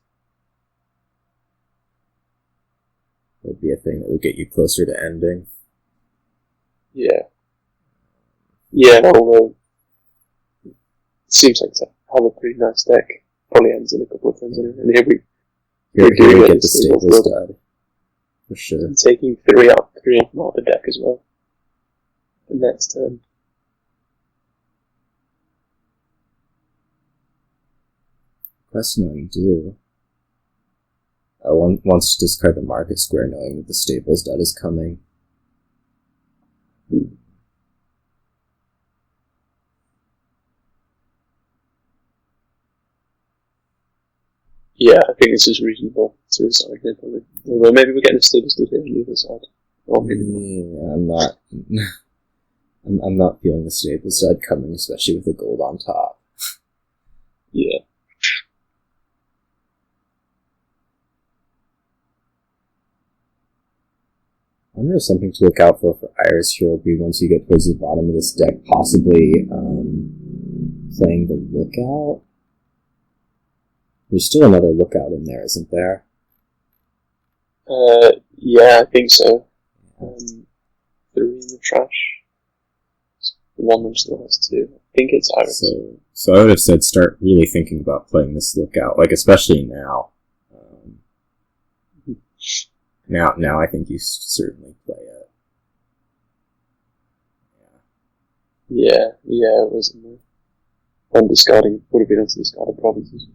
Would be a thing that would get you closer to ending. Yeah. Although it seems like to have a pretty nice deck. Probably ends in a couple of turns anyway. And here we get the Stables Stud. For sure. And taking 3 out of the deck as well. The next turn. Question how you do. One wants to discard the market square knowing that the Stables Stud is coming. Yeah, I think this is reasonable to resign here, probably. Although maybe we're getting a Stables Stud here on the other side. Or maybe not. I'm not. I'm not feeling the Stables Stud coming, especially with the gold on top. Yeah. I wonder if something to look out for Iris here will be once you get towards the bottom of this deck, possibly playing the lookout. There's still another lookout in there, isn't there? Yeah, I think so. 3 in the trash. One of them still has 2. I think it's Iris. So I would have said start really thinking about playing this lookout, like especially now. Now I think you certainly play it. Yeah, it was undiscarding, would have been undiscarded provinces.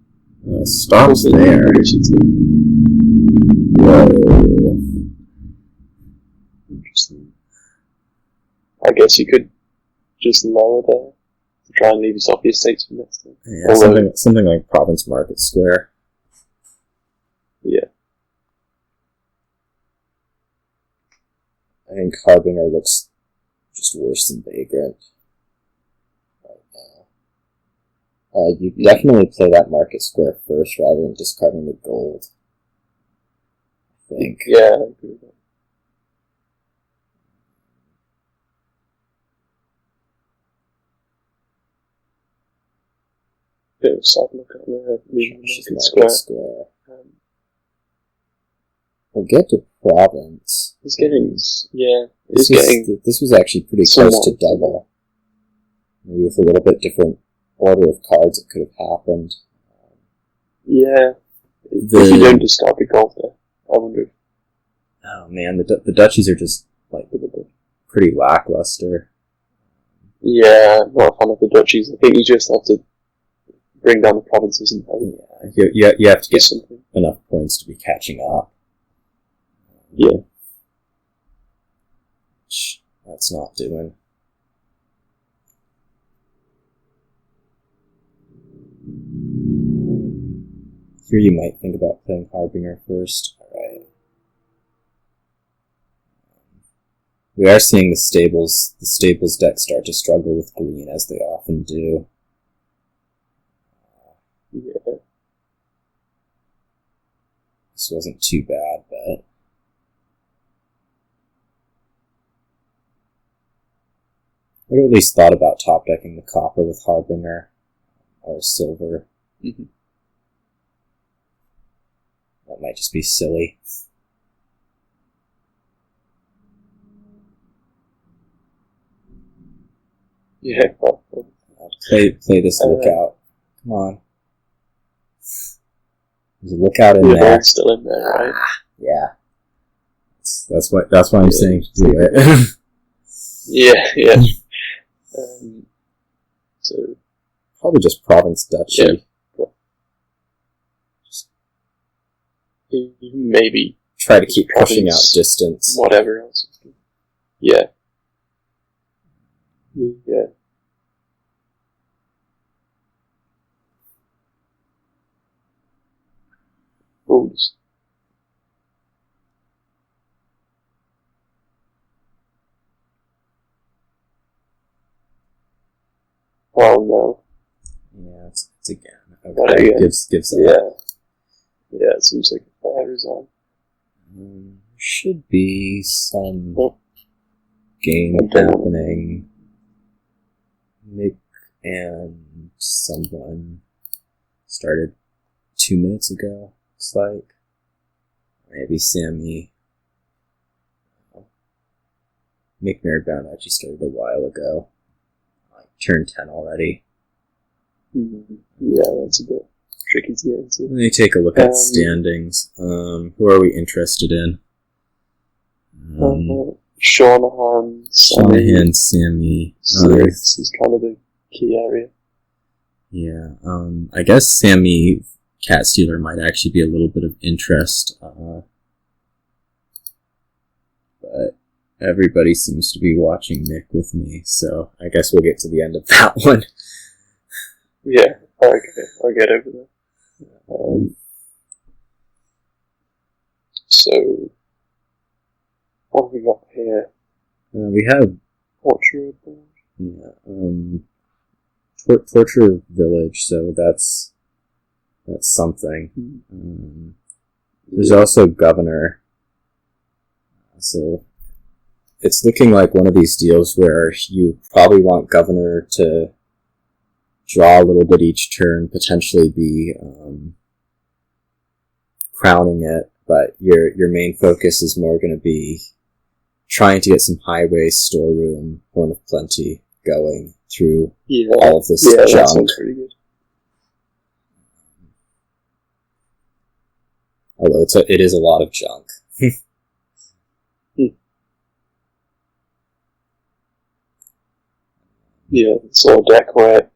Stops there. Whoa. Interesting. I guess you could just lower there to try and leave yourself the estates for next time. Yeah, something like Province Market Square. Yeah. I think Harbinger looks just worse than Vagrant right now. You definitely play that Market Square first rather than discarding the gold. I think. Yeah, I agree with that. Bit of a side look at the Market Square. We'll get to Province. It's getting, This was actually pretty close to double. Maybe with a little bit different order of cards it could have happened. Yeah. If you don't discard the gold there, I wonder. Oh man, the duchies are just like pretty lackluster. Yeah, not a fan of the duchies. I think you just have to bring down the provinces and you have to get enough points to be catching up. Yeah. Which that's not doing. Here you might think about playing Harbinger first. Alright. We are seeing the stables deck start to struggle with green, as they often do. Yeah. This wasn't too bad, but... I at least thought about top decking the copper with Harbinger or silver. Mm-hmm. That might just be silly. Yeah, Play this lookout. Come on. There's a lookout in yeah, there. it's still in there, right? Yeah. That's why I'm saying do it. Yeah. So probably just province duchy. Yeah. Maybe try to keep pushing out distance. Whatever else. Yeah. Yeah. Oops. Oh no. Yeah, it's again. Okay, gives that. Yeah, it seems like a fair resign. Should be some game happening. Nick and someone started 2 minutes ago, looks like. Maybe Sammy. Nick Mariband actually started a while ago. Like, turned 10 already. Yeah, that's a bit tricky to get into. Let me take a look at standings. Who are we interested in? Shanahan, Sammy. This is kind of the key area. Yeah, I guess Sammy Cat Stealer might actually be a little bit of interest. But everybody seems to be watching Nick with me, so I guess we'll get to the end of that one. Yeah, okay, I'll get over there. So, what have we got here? We have Torture. Yeah, Torture Village, so that's something. There's also Governor. So it's looking like one of these deals where you probably want Governor to draw a little bit each turn, potentially be crowning it, but your main focus is more going to be trying to get some highway, storeroom, Horn of Plenty going through all of this junk. That sounds pretty good. Although it is a lot of junk. Yeah, it's all a deck where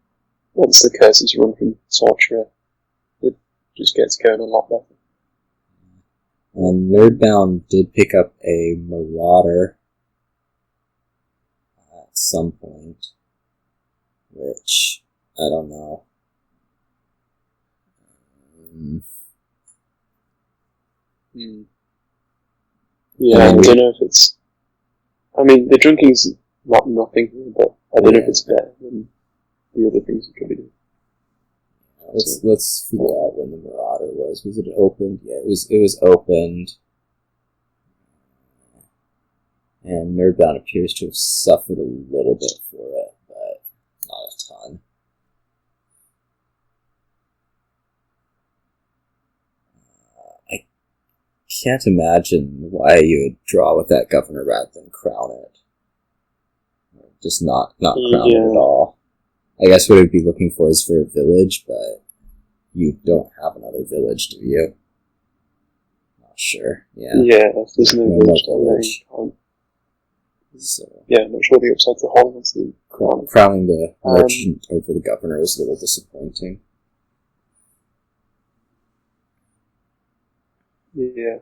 once the curses run from Torture, it just gets going a lot better. Nerdbound did pick up a Marauder at some point, which, I don't know. Yeah, I don't know if it's... I mean, the drinking's not nothing, but I don't know if it's better than the other things you could be doing. Let's figure out when the Marauder was. Was it opened? Yeah, it was opened. And Nerdbound appears to have suffered a little bit for it, but not a ton. I can't imagine why you would draw with that Governor rather than crown it. Just not crown it at all. I guess what I'd be looking for is for a village, but you don't have another village, do you? Not sure. Yeah. Yeah, if there's no village. So, yeah, I'm not sure the upside to Holland is the crown. Crowning the merchant over the Governor is a little disappointing. Yeah.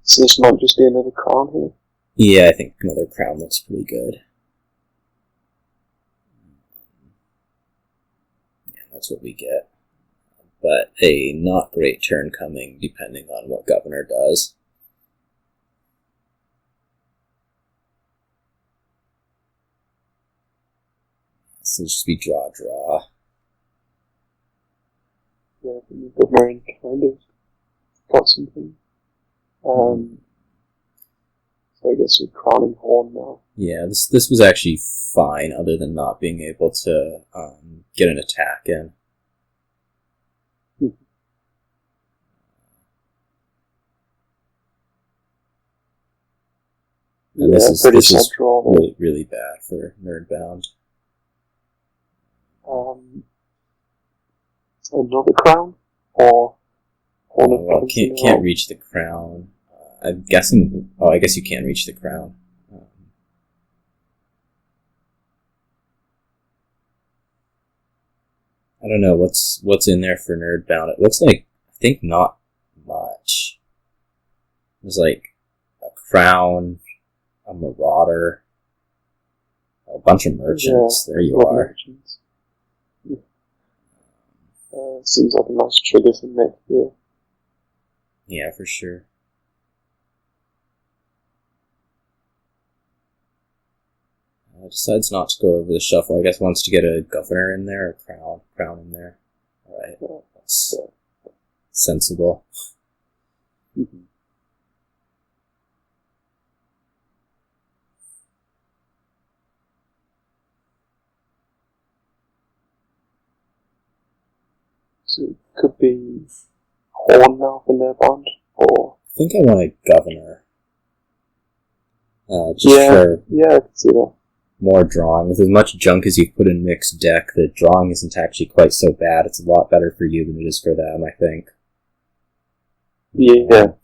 So this might just be another crown here? Yeah, I think another crown looks pretty good. Yeah, that's what we get. But a not great turn coming, depending on what Governor does. So just be draw. Yeah, the governor kind of got something. So I guess we're crowning horn now. Yeah, this was actually fine, other than not being able to get an attack in. And Yeah, this is really, really bad for Nerdbound. Another crown? Or well, can't reach the crown. I'm guessing. Oh, I guess you can reach the crown. I don't know what's in there for Nerdbound. It looks like, I think, not much. There's like a crown, a marauder, a bunch of merchants. Yeah, there you are. Seems like a nice trigger for next year. Yeah, for sure. Decides not to go over the shuffle. I guess wants to get a governor in there, a crown in there. Alright, that's sensible. Mm-hmm. So it could be horn now for Nerdbound, or... I think I want a governor. I can see that. More drawing. With as much junk as you've put in mixed deck, the drawing isn't actually quite so bad. It's a lot better for you than it is for them, I think. Yeah.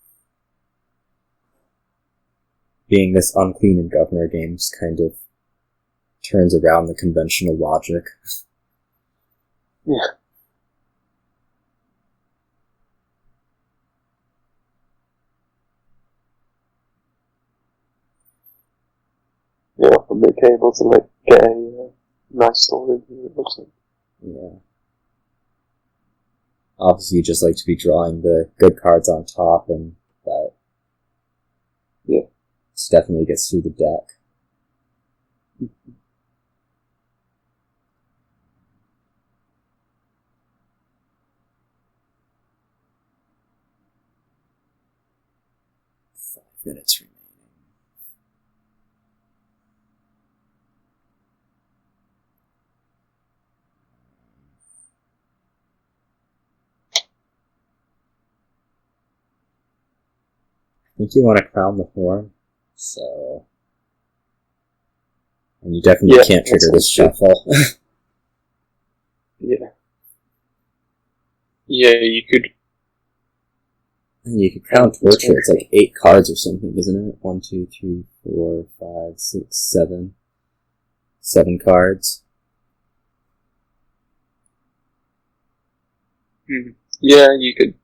Being this unclean in governor games kind of turns around the conventional logic. Yeah. Yeah, but they're able to get a nice story here, it looks like. Yeah. Obviously, you just like to be drawing the good cards on top, and that definitely gets through the deck. Mm-hmm. 5 minutes remaining. I think you want to crown the horn, so... And you definitely can't trigger this shuffle. Yeah. Yeah, you could... You could crown Torture. It's like 8 cards or something, isn't it? 1, 2, 3, 4, 5, 6, 7. 7 cards. Yeah, you could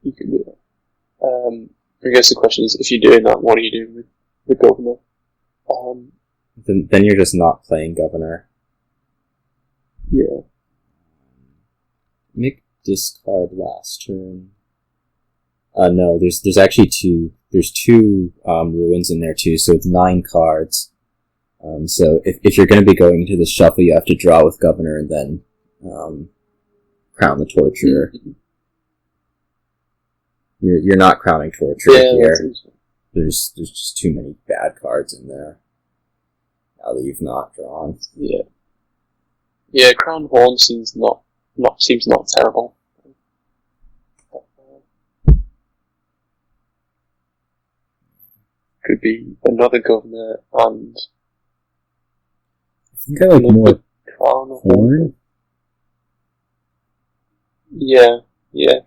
do that. I guess the question is, if you're doing that, what are you doing with the governor? Then you're just not playing governor. Yeah. Make discard last turn. No, there's actually 2. There's 2 ruins in there too, so it's 9 cards. So if you're going to be going into the shuffle, you have to draw with governor and then crown the torturer. Mm-hmm. You're not crowning torturer here. There's just too many bad cards in there. Now that you've not drawn. Yeah. Yeah, crown horn seems not terrible. Could be another governor and... I think I like more crown horn. Yeah,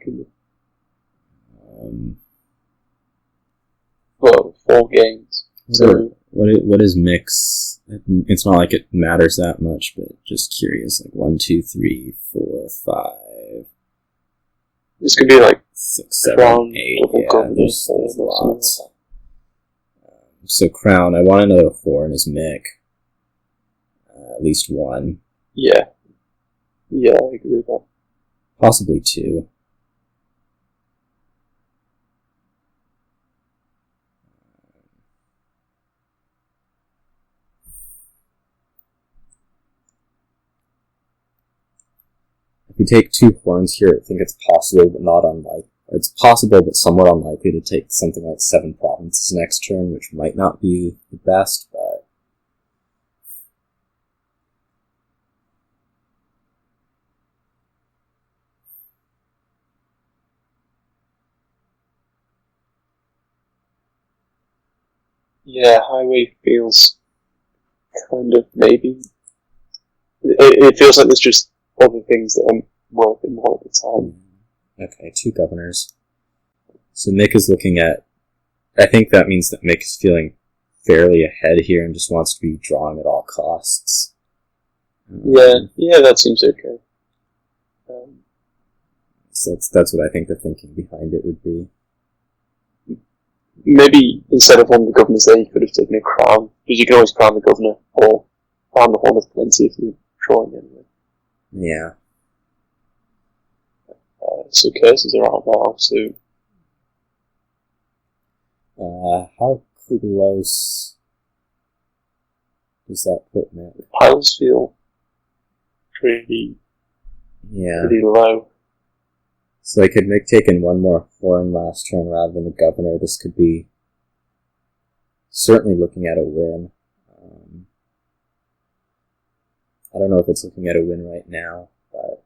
could be. Well, 4 games. So what is mix? It's not like it matters that much, but just curious. Like 1, 2, 3, 4, 5. This could be like 6, 7, 8. Yeah, there's lots. So crown. I want another horn as Mick. At least 1. Yeah, I agree with that. Possibly 2. you take 2 horns here, I think it's possible, but not unlikely. It's possible, but somewhat unlikely to take something like 7 provinces next turn, which might not be the best, but... Yeah, highway feels kind of maybe. It feels like there's just other things that are working more at the time. Okay, 2 governors. So Mick is looking at... I think that means that Mick is feeling fairly ahead here and just wants to be drawing at all costs. Yeah, that seems okay. So that's what I think the thinking behind it would be. Maybe instead of one of the governors there, you could have taken a crown, because you can always crown the governor, or crown the horn of plenty if you're drawing anyway. Yeah. So curses are out now, so... How close does that put Mick? The piles feel pretty low. So I could Mick taking 1 more horn last turn rather than the governor. This could be certainly looking at a win. I don't know if it's looking at a win right now, but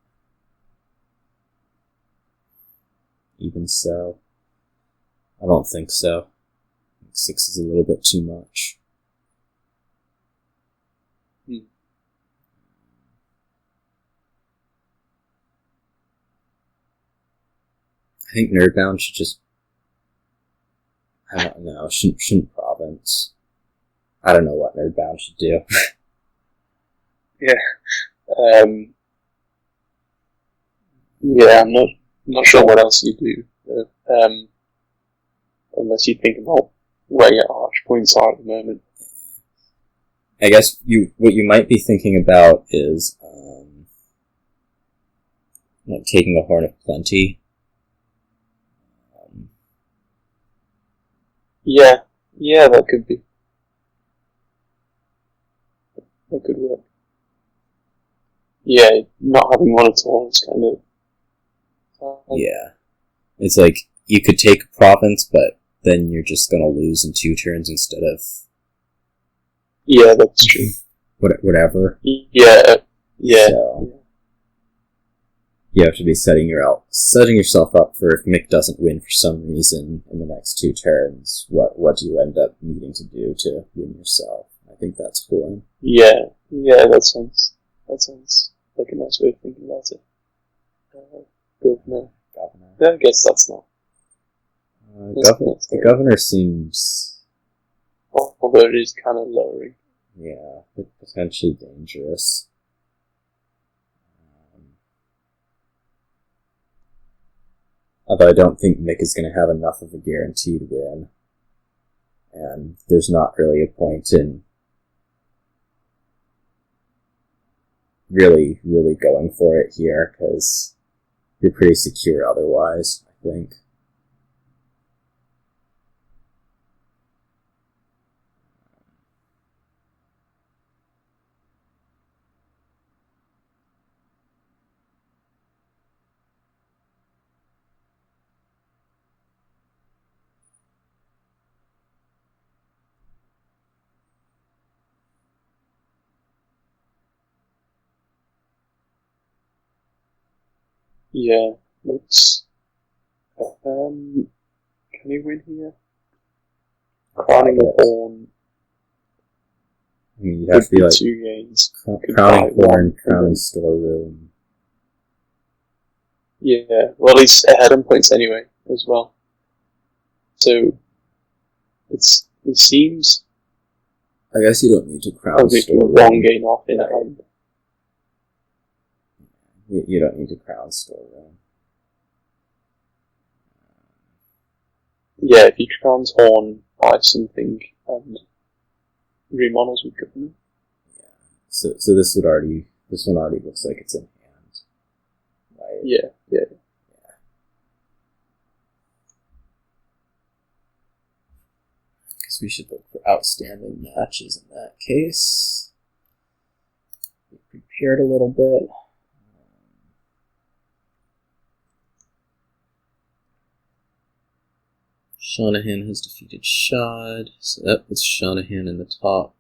even so, I don't think so. 6 is a little bit too much. I think Nerdbound should just... I don't know, shouldn't province. I don't know what Nerdbound should do. Yeah. Yeah, I'm not sure what else you do. Unless you think about where your arch points are at the moment. I guess what you might be thinking about is like taking a Horn of Plenty. Yeah, that could be. That could work. Yeah, not having one at all is kind of... yeah. It's like, you could take a province, but then you're just gonna lose in 2 turns instead of... Yeah, that's true. Whatever. Yeah. So, you have to be setting yourself up for if Mick doesn't win for some reason in the next 2 turns, what do you end up needing to do to win yourself? I think that's Horn. Yeah, that sounds like a nice way of thinking about it. Governor. Yeah, I guess that's not. The governor seems... Although it is kind of lowering. Yeah, potentially dangerous. Although I don't think Mick is going to have enough of a guaranteed win. And there's not really a point in really going for it here, because you're pretty secure otherwise, I think. Yeah, let's... can he win here? Crowning the Horn. I mean, you'd have to be like 2 gains. crowning Horn, crowning Storeroom. Yeah, well, he's ahead on points anyway, as well. So, it seems... I guess you don't need to crown Storeroom. 1 gain off in hand. You don't need to crown Storeroom. Yeah, if he crowns Horn by something and remodels with governor. Yeah. So this one already looks like it's in hand. Right? Yeah. Guess we should look for outstanding matches in that case. We prepared a little bit. Shanahan has defeated Shad, so that puts Shanahan in the top,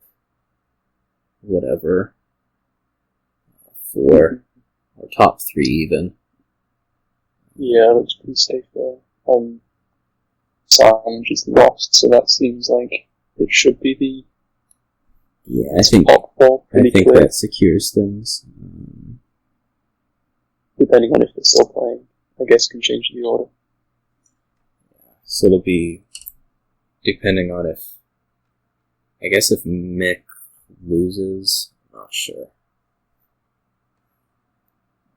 whatever, 4, or top 3 even. Yeah, looks pretty safe there. Sam just lost, so that seems like it should be the Yeah, I think clear. that secures things. Depending on if they're still playing, I guess can change the order. So it'll be depending on if Mick loses, I'm not sure.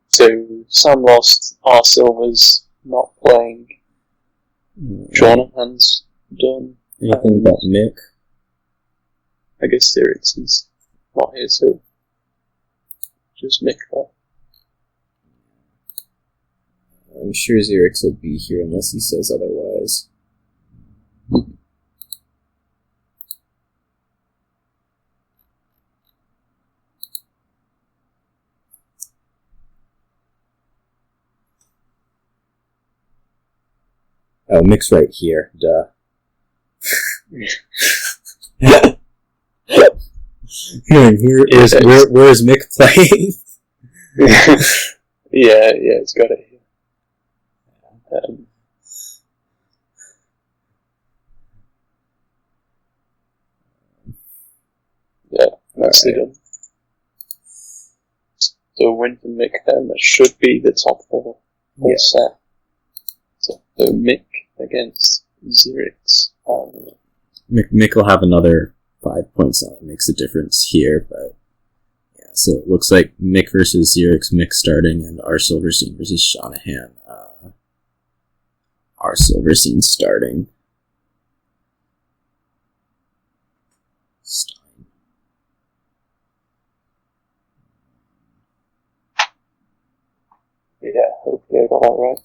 So Sam lost, R Silver's not playing, Shanahan's done. Anything about Mick? I guess Sirix is not here, so just Mick there. I'm sure Xerix will be here unless he says otherwise. Oh, Mick's right here. Duh. Where's Mick playing? Yeah, it's got it here. Yeah, that's right. Done. So win for Mick then, that should be the top 4 all set. So Mick against Xerix. Mick will have another 5 points on it. Makes a difference here, but yeah, so it looks like Mick versus Xerix, Mick starting, and R Silverstein versus Shanahan. R Silverstein starting. Stein. Yeah, hopefully I got that right.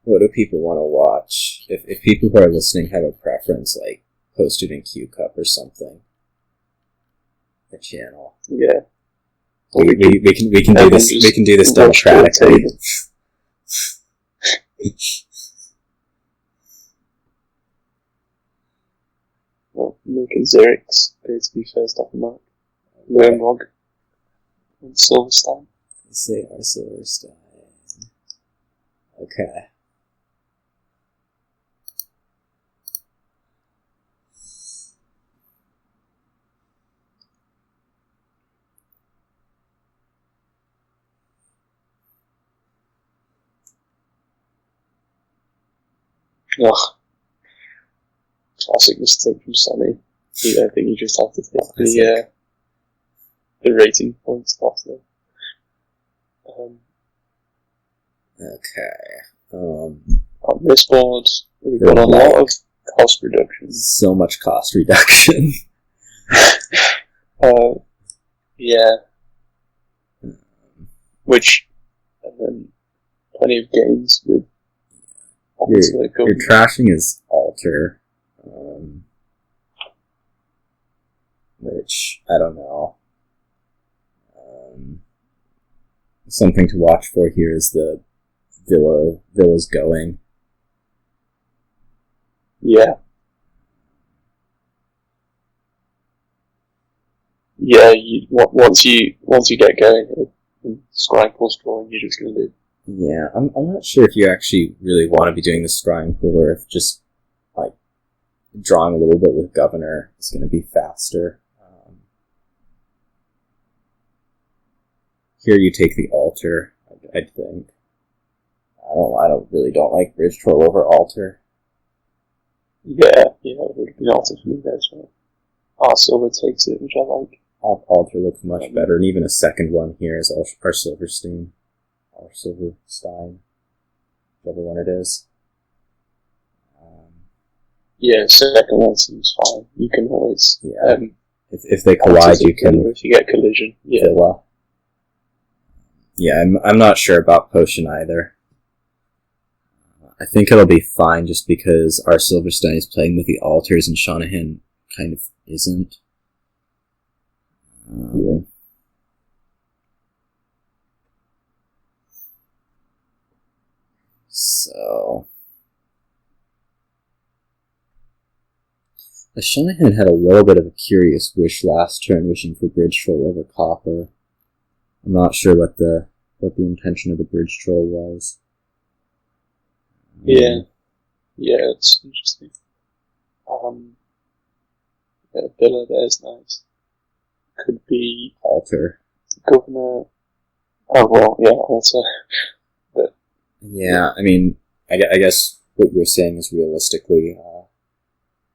What do people want to watch? If people who are listening have a preference, like post it in Q Cup or something, the channel. Yeah, we can do this. We can do this democratically. Well, Mick and Xerix appear to be first off the mark. Wormrog and Silverstein. Let's see, our Silverstein. Okay. Ugh. Classic mistake from Sonny. I think you just have to take the rating points off there. Okay. On this board, we've got a lot of cost reduction. So much cost reduction. Yeah. Which, and then plenty of gains with You're trashing his altar, which, I don't know. Something to watch for here is the Villa's going. Yeah. Yeah, once you get going, and Scryingpool's drawing, you're just going to do. Yeah, I'm not sure if you actually really want to be doing the scrying pool or if just, like, drawing a little bit with Governor is going to be faster. Here you take the altar, I think. I don't like Bridge Troll over altar. Yeah, it would have been altar for me there as well. Silver takes it, which I like. Altar looks much better, and even a second one here is our Silverstein. Or Silverstein, whichever one it is. Yeah, second one seems fine. You can always... Yeah. If they collide, you can... If you get collision, yeah. Villa. Yeah, I'm not sure about Potion either. I think it'll be fine just because our Silverstein is playing with the altars and Shanahan kind of isn't. Yeah. So, Shanahan had a little bit of a curious wish last turn, wishing for Bridge Troll over Copper. I'm not sure what the intention of the Bridge Troll was. Yeah, it's interesting. Villa there's nice. Could be Alter. Governor. Oh well, yeah, also. But yeah, I mean, I guess what you're saying is realistically,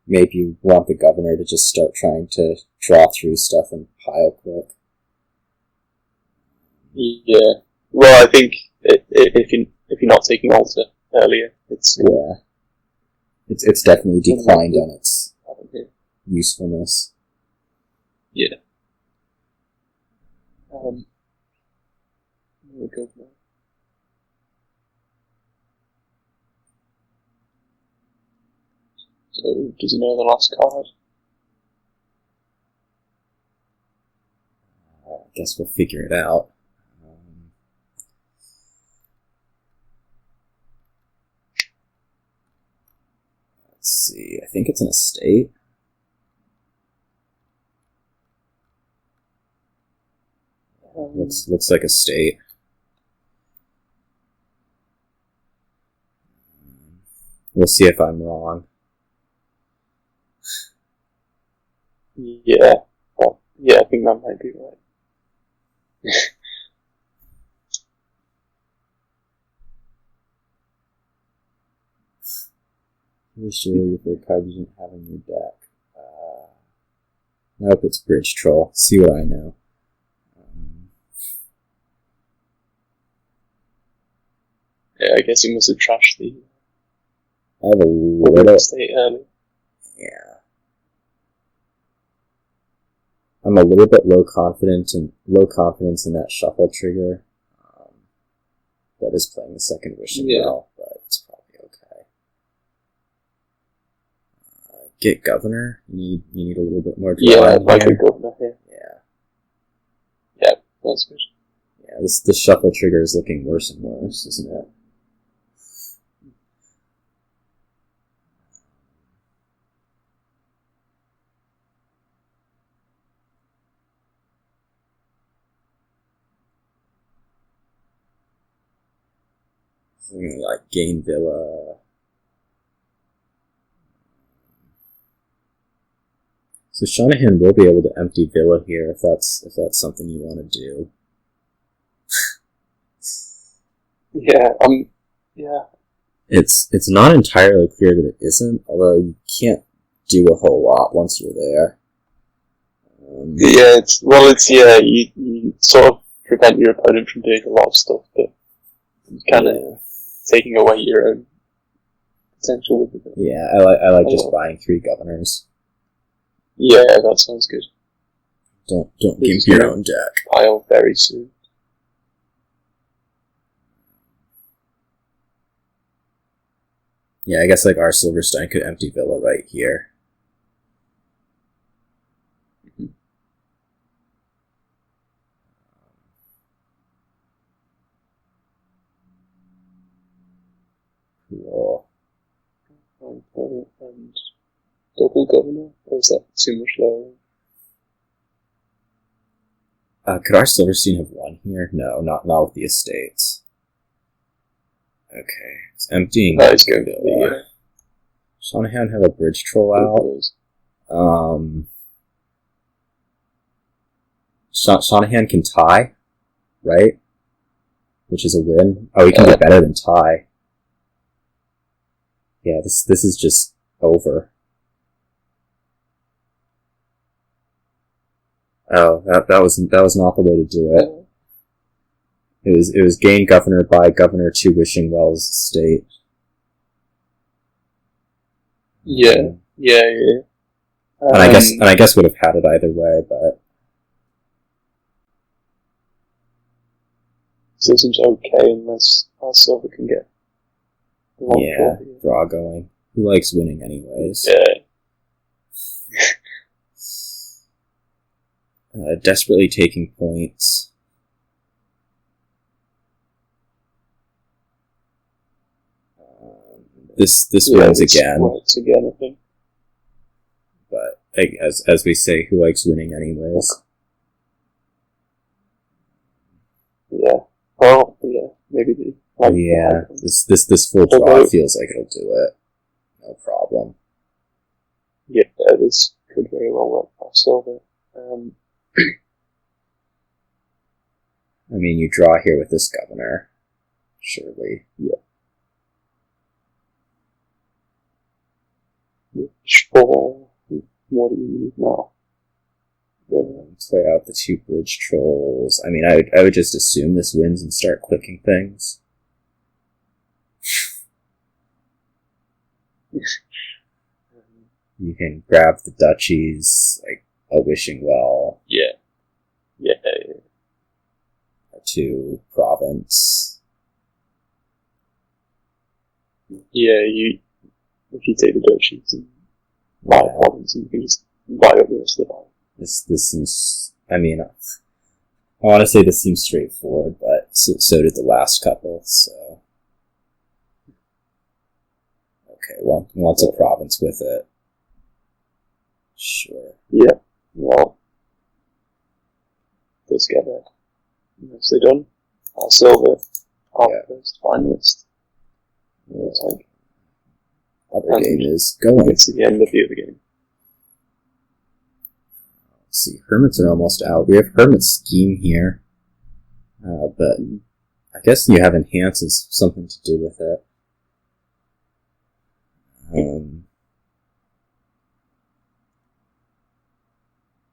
maybe you want the governor to just start trying to draw through stuff and pile quick. Yeah. Well, I think if you're not taking Alter earlier, it's definitely declined on its usefulness. Yeah. The governor. So, does he know the last card? I guess we'll figure it out. Let's see. I think it's an estate. Looks like a state. We'll see if I'm wrong. Yeah. Well, yeah, I think that might be right. Pretty sure your favorite card you didn't have in your deck. Nope, it's Bridge Troll. See what I know. Yeah, I guess he must have trashed the I have a little state early. Yeah. I'm a little bit low confidence in that shuffle trigger. That is playing the second wishing well, but it's probably okay. Get governor. You need a little bit more draw. Yeah, I'd like a governor here. Yeah, that's good. Yeah, this shuffle trigger is looking worse and worse, isn't it? Like gain Villa. So Shanahan will be able to empty Villa here if that's something you want to do. Yeah. It's not entirely clear that it isn't, although you can't do a whole lot once you're there. You sort of prevent your opponent from doing a lot of stuff, but kind of taking away your own potential with it. Yeah, I like just buying 3 governors. Yeah, that sounds good. Don't gimp your own deck. Pile very soon. Yeah, I guess like our Silverstein could empty Villa right here. Cool. And double governor? Or is that too much lower? Could our Silverstein have 1 here? No, not with the estates. Okay, it's emptying. That is going to be, Shanahan have a Bridge Troll out. Shanahan can tie, right? Which is a win. Oh, he can do better than tie. Yeah, this is just over. Oh, that was not the way to do it. It was gain governor by governor to Wishing Wells Estate. Yeah. And I guess would have had it either way, but so it seems okay unless our silver can get draw going. Who likes winning anyways? Yeah. Desperately taking points. This wins again. Wins again, I think. But like, as we say, who likes winning anyways? Yeah. Well, yeah, maybe the... Yeah, this full draw feels like it'll do it. No problem. Yeah, this could very well work for silver. I mean, you draw here with this governor, surely. Yeah. Four. What do you need now? Play out the 2 bridge trolls. I mean, I would just assume this wins and start clicking things. You can grab the duchies, like a wishing well. Yeah. Yeah. To province. Yeah, if you take the duchies and buy a province, and you can just buy up the rest of the island. This seems, I mean, I want to say this seems straightforward, but so did the last couple, so. Okay, wants a province with it. Sure. Yeah, well, let's get that. Nicely done. Our silver, our first finalist. Looks like. Other game is going. It's the end of the other game. Let's see, Hermits are almost out. We have Hermit Scheme here. But I guess you have Enhance as something to do with it.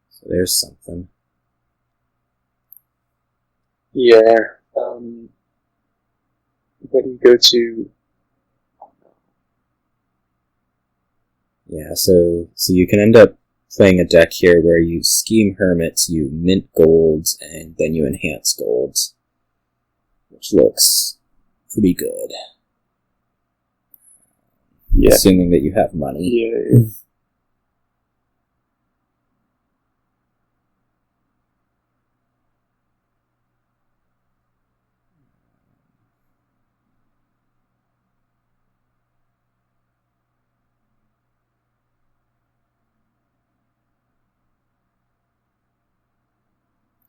So there's something. Yeah, where do you go to? Yeah, so you can end up playing a deck here where you scheme Hermits, you mint golds, and then you enhance golds, which looks pretty good. Yeah. Assuming that you have money. Yeah.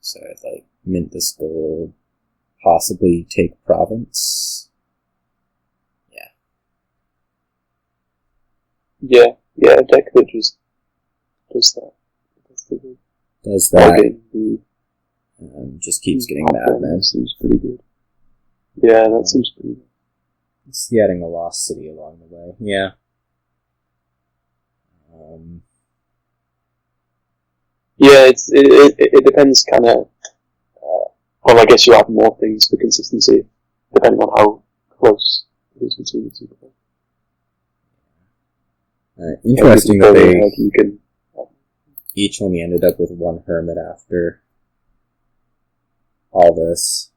So I'd like mint this gold, possibly take province. Yeah, a deck that just does that. Does that. Just keeps getting Madman. Seems pretty good. Yeah, that seems pretty good. It's adding a Lost City along the way. Yeah. Yeah, it depends kind of. Well, I guess you have more things for consistency, depending on how close it is between the two. Interesting that they each only ended up with 1 Hermit after all this.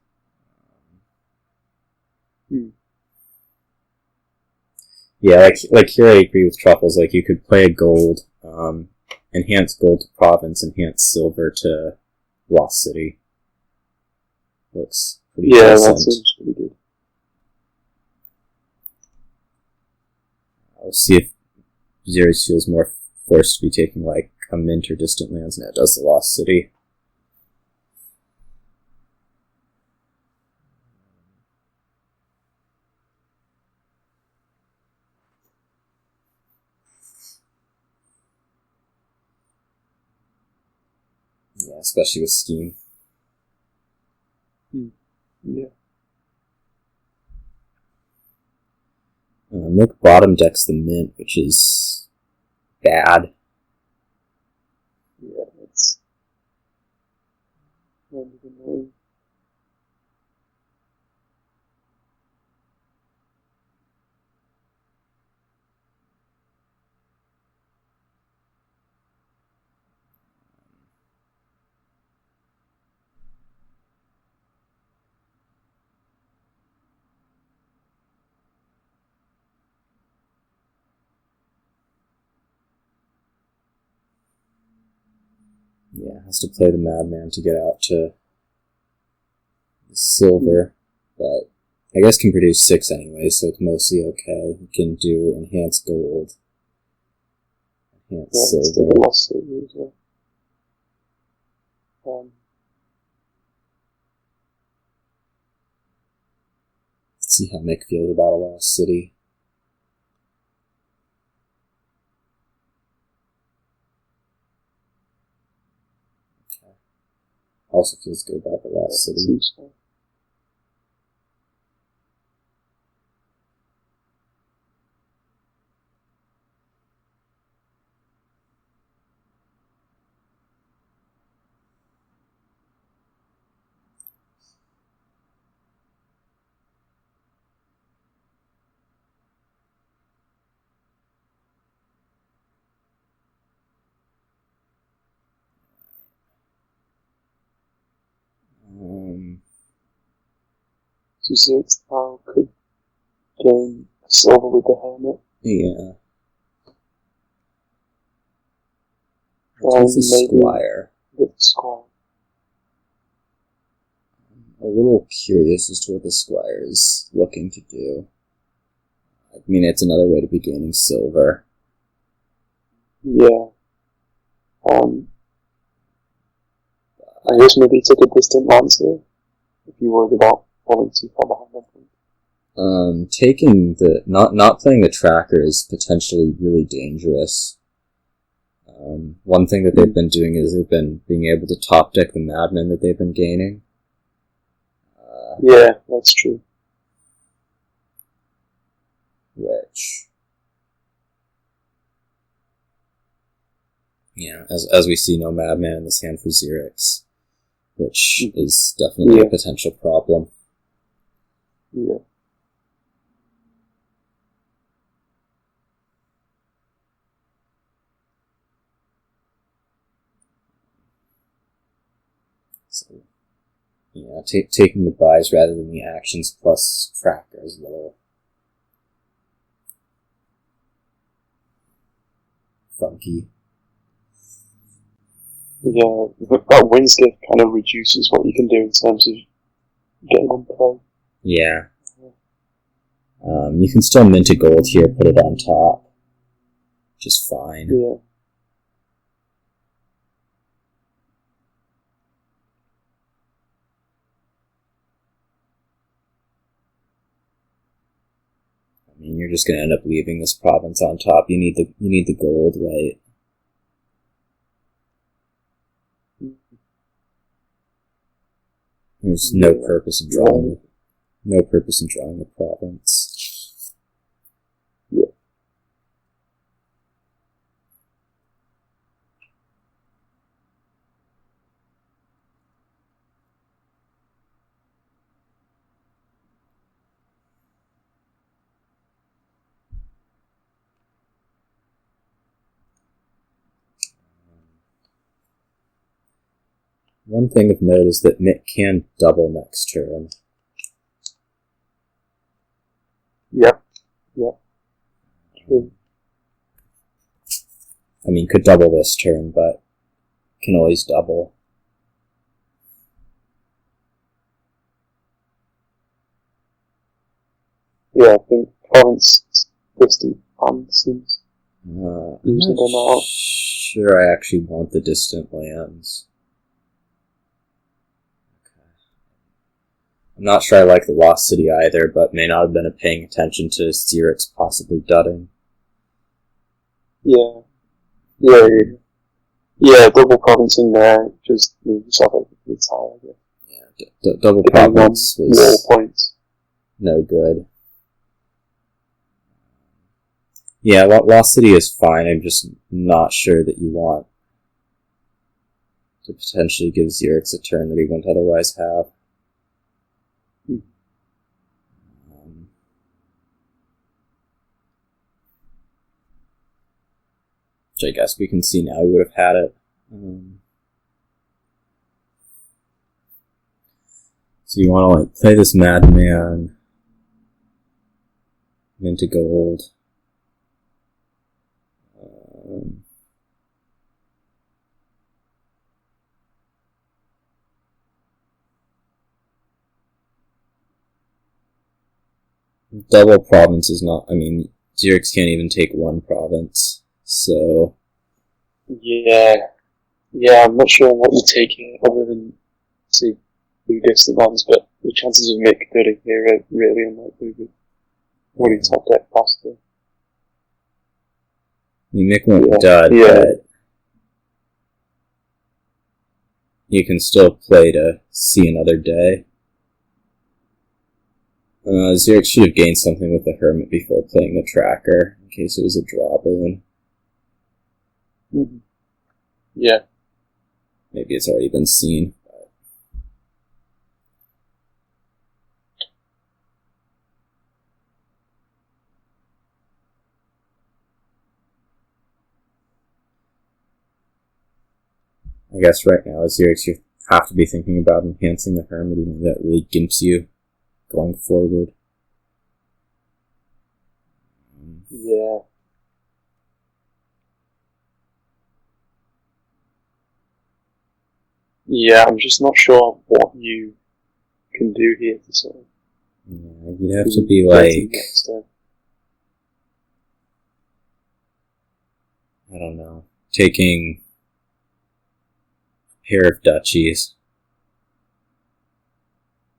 Yeah, like here I agree with Truffles. Like, you could play a gold, enhance gold to province, enhance silver to Lost City. Looks pretty decent. That seems pretty good. I'll see if Xeris feels more forced to be taking like a mint or distant lands. Now it does the Lost City. Yeah, especially with Scheme. Yeah. Nick bottom decks the mint, which is bad. Yeah, that's kind of annoying. Yeah, has to play the Madman to get out to silver, but I guess can produce 6 anyway, so it's mostly okay. You can do enhance gold, Enhance it's silver. the Lost City as well. Let's see how Mick feels about a Lost City. Okay. Also feels good about the Lost City. So Zerix now could gain silver with the helmet. Yeah. And Who's the Squire? With the Squire. I'm a little curious as to what the Squire is looking to do. I mean, it's another way to be gaining silver. Yeah. I guess maybe take a distant lance here, if you're worried about falling too far behind them. Taking the not playing the tracker is potentially really dangerous. One thing that they've been doing is they've been being able to top deck the madmen that they've been gaining. Yeah, that's true. Which, yeah, as we see, no madman in this hand for Xerix, which is definitely a potential problem. Yeah. So, yeah, taking the buys rather than the actions plus tracker is a little funky. Yeah, that wins gift kind of reduces what you can do in terms of getting on play. Yeah. You can still mint a gold here, put it on top. Just fine. Yeah. I mean, you're just going to end up leaving this province on top. You need the gold, right? There's no purpose in drawing the province. Yeah. One thing of note is that Mick can double next turn. Yep. Yep. True. I mean, could double this turn, but can always double. Yeah, I think province 50 seems I'm using them not out. sure I actually want the distant lands. I'm not sure I like the Lost City either, but may not have been paying attention to Xerix possibly dudding. Yeah. Yeah, double provincing there, just leave yourself at the high, I guess. Yeah, double province was more points. No good. Yeah, Lost City is fine, I'm just not sure that you want to potentially give Xerix a turn that he wouldn't otherwise have. Which I guess we can see now he would have had it. So you want to like play this madman into gold. Double province is not. I mean, Xerix can't even take one province, so Yeah, I'm not sure what you're taking other than, say, Buddhist advance, but the chances of Mick getting here are really unlikely with what he top deck past them. I mean, Mick won't dud, but you can still play to see another day. Xerxes should have gained something with the Hermit before playing the Tracker, in case it was a draw boon. Mm-hmm. Yeah. Maybe it's already been seen. I guess right now, as Xerxes, you have to be thinking about enhancing the Hermit, even though that really gimps you going forward. Yeah. Yeah, I'm just not sure what you can do here to sort of... Yeah, you'd have to be like... I don't know. Taking a pair of duchies.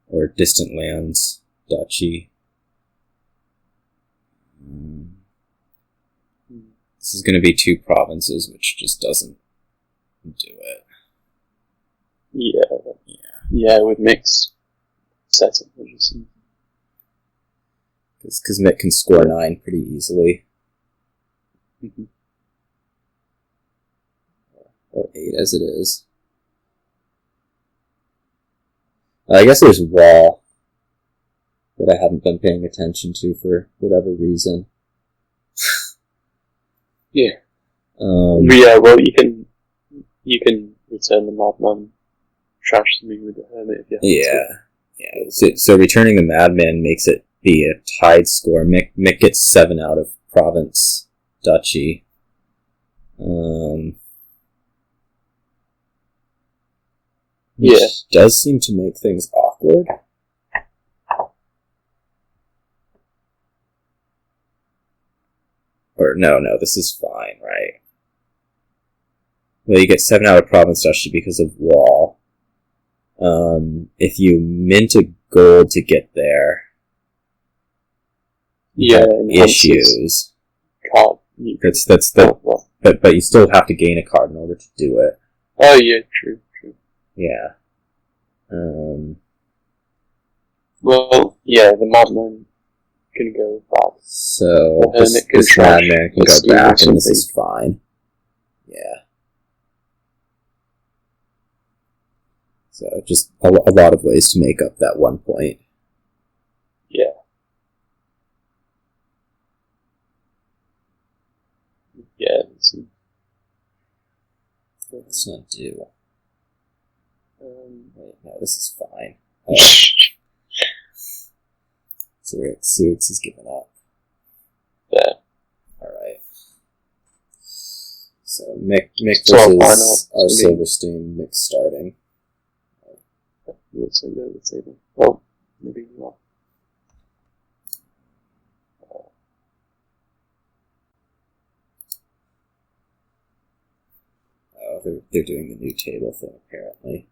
Or distant lands duchy. This is going to be 2 provinces, which just doesn't do it. Yeah, with Mick's setup. Because Mick can score 9 pretty easily. Mm-hmm. Or 8 as it is. I guess there's Wall that I haven't been paying attention to for whatever reason. Yeah. Well, you can return the Madman trash to me with the Hermit if you have to. Yeah. So returning the Madman makes it be a tied score. Mick gets 7 out of Province Duchy. Which does seem to make things awkward. Or, no, this is fine, right? Well, you get 7 out of Province Duchy because of Wall. If you mint a gold to get there, issues. Card. But you still have to gain a card in order to do it. Oh, yeah, true. Yeah. Well, yeah, the Madman can go back. So, this Madman can go back, and this is fine. Yeah. So, just a lot of ways to make up that 1 point. Yeah. Yeah, let's not do. Wait, no, this is fine. Xerxes is giving up. Yeah. Alright. So, Mick versus our Silverstein, Mick starting. Looks like they're the table. Well, maybe not. Oh, they're doing the new table thing, apparently.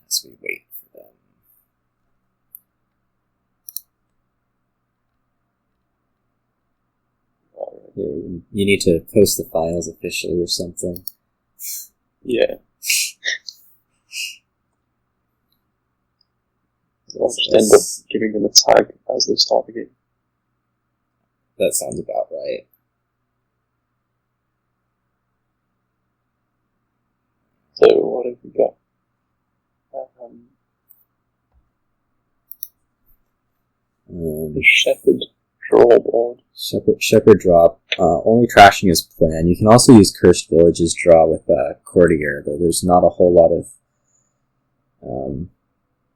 As we wait for them. You need to post the files officially or something. Yeah. I'll just end up giving them a tag as they start the game. That sounds about right. So, what have we got? The Shepherd draw board. Shepherd draw. Only trashing is planned. You can also use Cursed Villages draw with Courtier, though there's not a whole lot of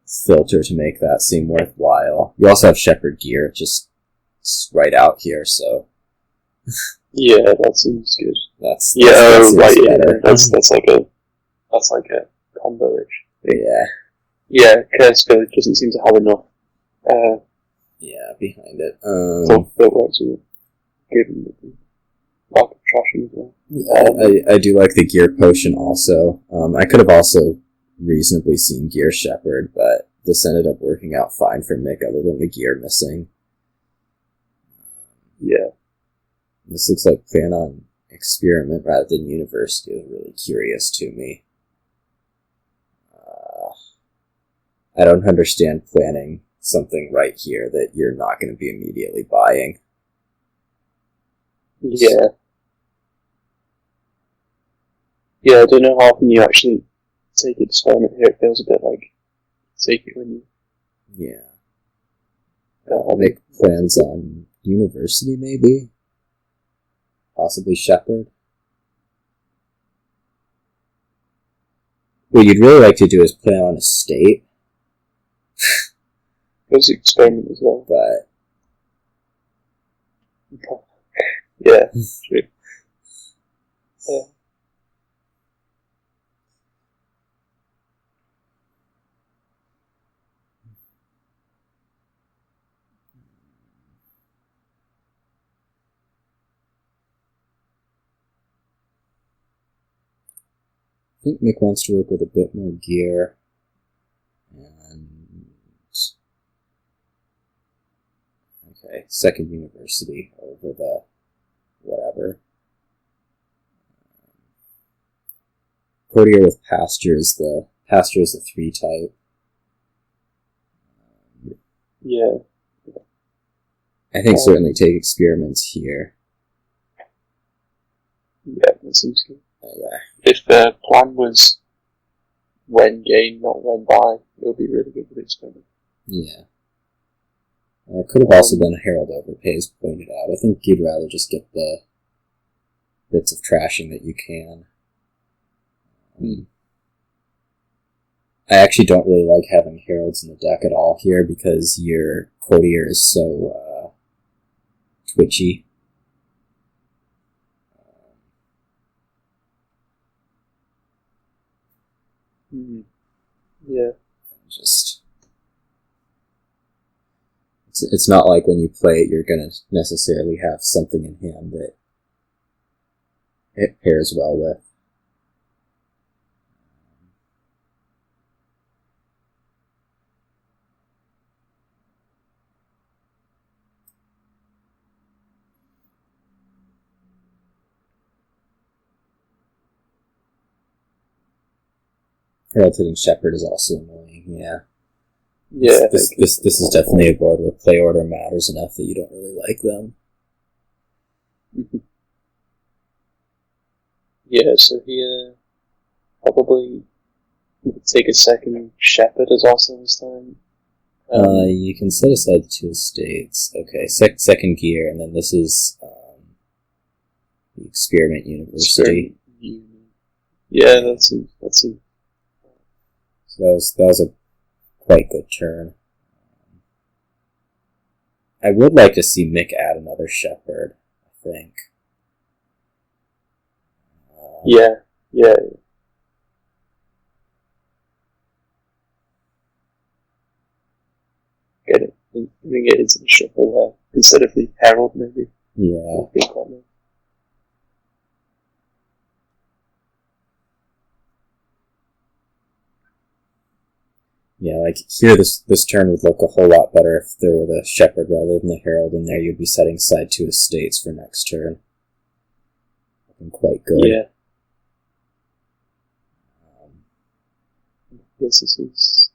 filter to make that seem worthwhile. You also have Shepherd Gear, just right out here, so... Yeah, that seems good. That's right, yeah, that's like a combo-ish thing. Yeah. Yeah, Curse Village doesn't seem to have enough behind it. thought that works with it, given the lack of trashing as well. Yeah, I do like the Gear Potion also. I could have also reasonably seen Gear Shepherd, but this ended up working out fine for Mick other than the gear missing. Yeah. This looks like plan on experiment rather than university is really curious to me. I don't understand planning something right here that you're not going to be immediately buying. Yeah. Yeah, I don't know how often you actually take experiment here. It feels a bit like take it when you... Yeah. Make plans on university, maybe? Possibly Shepherd? What you'd really like to do is plan on estate. There's experiment as well. But... Yeah, true. Yeah. I think Mick wants to work with a bit more gear. And... Okay, second university over the whatever. Courtier with pasture is the 3 type. Yeah. I think certainly take experiments here. Yeah, that seems good. Okay. If the plan was when gain, not when buy, it would be really good with experiment. Yeah. It could have also been a Herald Overpay, as pointed out. I think you'd rather just get the bits of trashing that you can. I actually don't really like having Heralds in the deck at all here because your Courtier is so twitchy. Yeah. Just... It's not like when you play it, you're going to necessarily have something in hand that it pairs well with. Herald hitting Shepherd is also annoying, yeah. Yeah. This is definitely a board where play order matters enough that you don't really like them. Yeah, so here probably take a second Shepherd as also this time. You can set aside the 2 estates. Okay, second gear, and then this is the Experiment University. Yeah, that's it. So that was a quite good turn. I would like to see Mick add another Shepherd, I think. Yeah. Get it. I think it is a shuffle there instead of the Herald, maybe. Yeah. I think quite nice. Yeah, like here, this turn would look a whole lot better if there were the Shepherd rather than the Herald in there. You'd be setting aside 2 estates for next turn. Looking quite good. Yeah. This is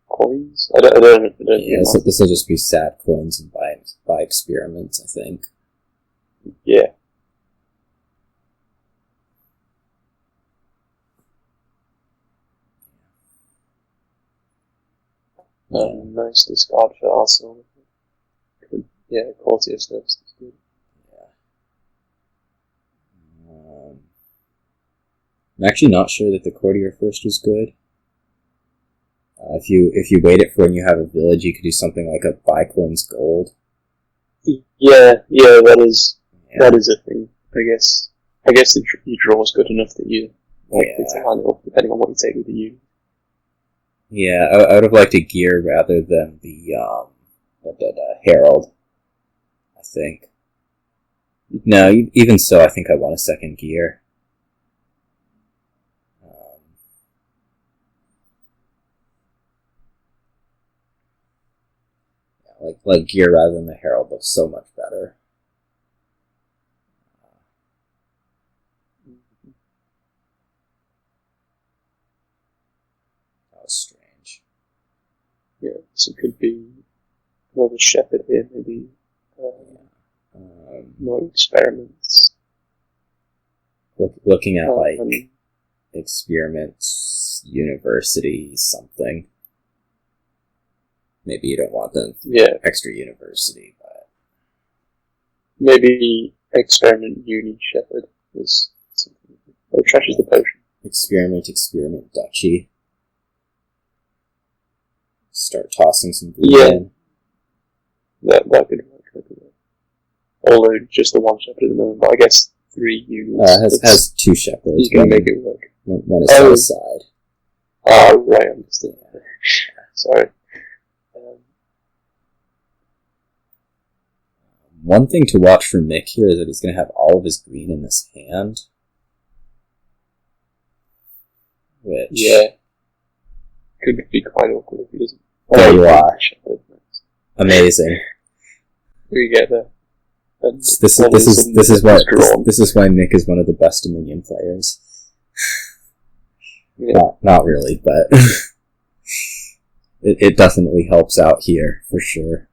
coins. I don't Yeah, so this will just be sad coins and buy experiments, I think. Yeah. Nice discard for Arsenal. Yeah, quality of service is good. Yeah. I'm actually not sure that the Courtier first was good. If you wait it for when you have a village, you could do something like a buy coins gold. Yeah, that is a thing. I guess your draw is good enough that you likely to handle depending on what you take with the unit. Yeah, I would have liked a gear rather than the herald, I think. No, even so, I think I want a second gear. Like gear rather than the herald looks so much better. That was strange. Yeah, so it could be another shepherd here, maybe. More experiments. Looking at experiments, university, something. Maybe you don't want the extra university, but maybe experiment uni shepherd is something. Oh, trash is the potion. Experiment duchy. Start tossing some green in. That could work. Although just the one shepherd at the moment, but I guess 3 unis. Has 2 shepherds. You can make it work. One is on the side. Oh, right, I understand. Sorry. One thing to watch for Mick here is that he's going to have all of his green in this hand. Which... Yeah. Could be quite awkward if he doesn't. There you are. Amazing. We get there. This is why Mick is one of the best Dominion players. Yeah. Not really, but it definitely helps out here for sure.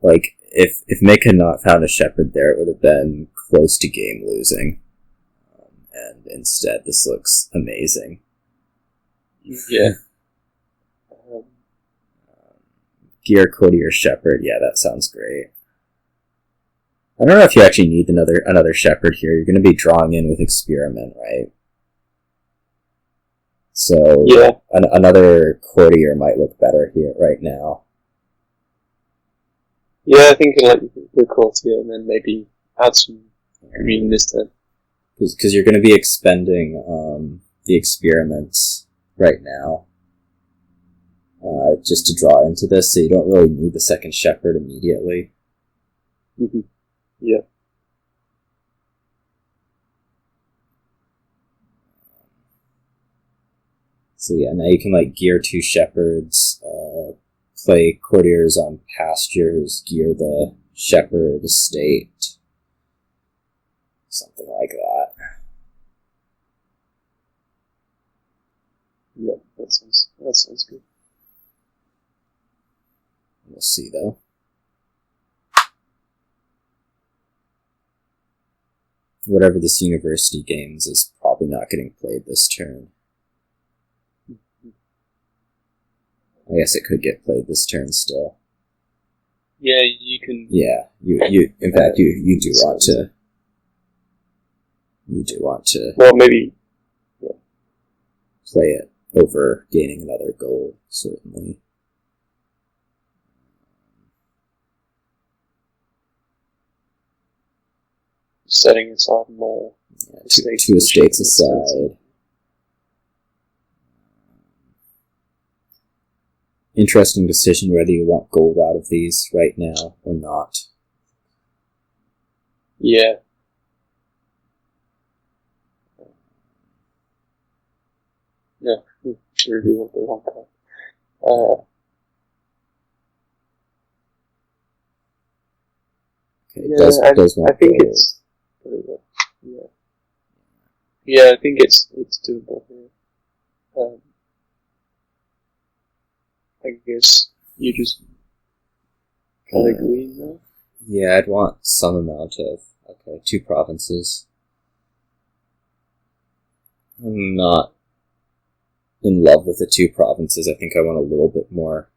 Like, if Mick had not found a shepherd there, it would have been close to game losing. And instead, this looks amazing. Yeah. Gear, courtier, shepherd, yeah, that sounds great. I don't know if you actually need another shepherd here. You're going to be drawing in with experiment, right? So, yeah. Another courtier might look better here right now. Yeah, I think like the courtier and then maybe add some green this turn. Because you're going to be expending the experiments right now just to draw into this, so you don't really need the second shepherd immediately. Mm-hmm. Yeah. So yeah, now you can like gear 2 shepherds, play courtiers on pastures, gear the shepherd estate, something like that. Yeah, that sounds good. We'll see though. Whatever this university games is probably not getting played this turn. I guess it could get played this turn still. Yeah, you can. Yeah, you. In fact, you do want to. You do want to. Well, maybe. Yeah. Play it over gaining another goal, certainly. Setting aside more. Yeah, 2 estates aside. Interesting decision whether you want gold out of these right now or not. Yeah. Yeah, sure do what they want to. Okay, yeah, does I think gold. It's yeah. Yeah, I think it's doable here. I guess you just kind of agree now. Yeah, I'd want some amount of 2 provinces. I'm not in love with the 2 provinces. I think I want a little bit more.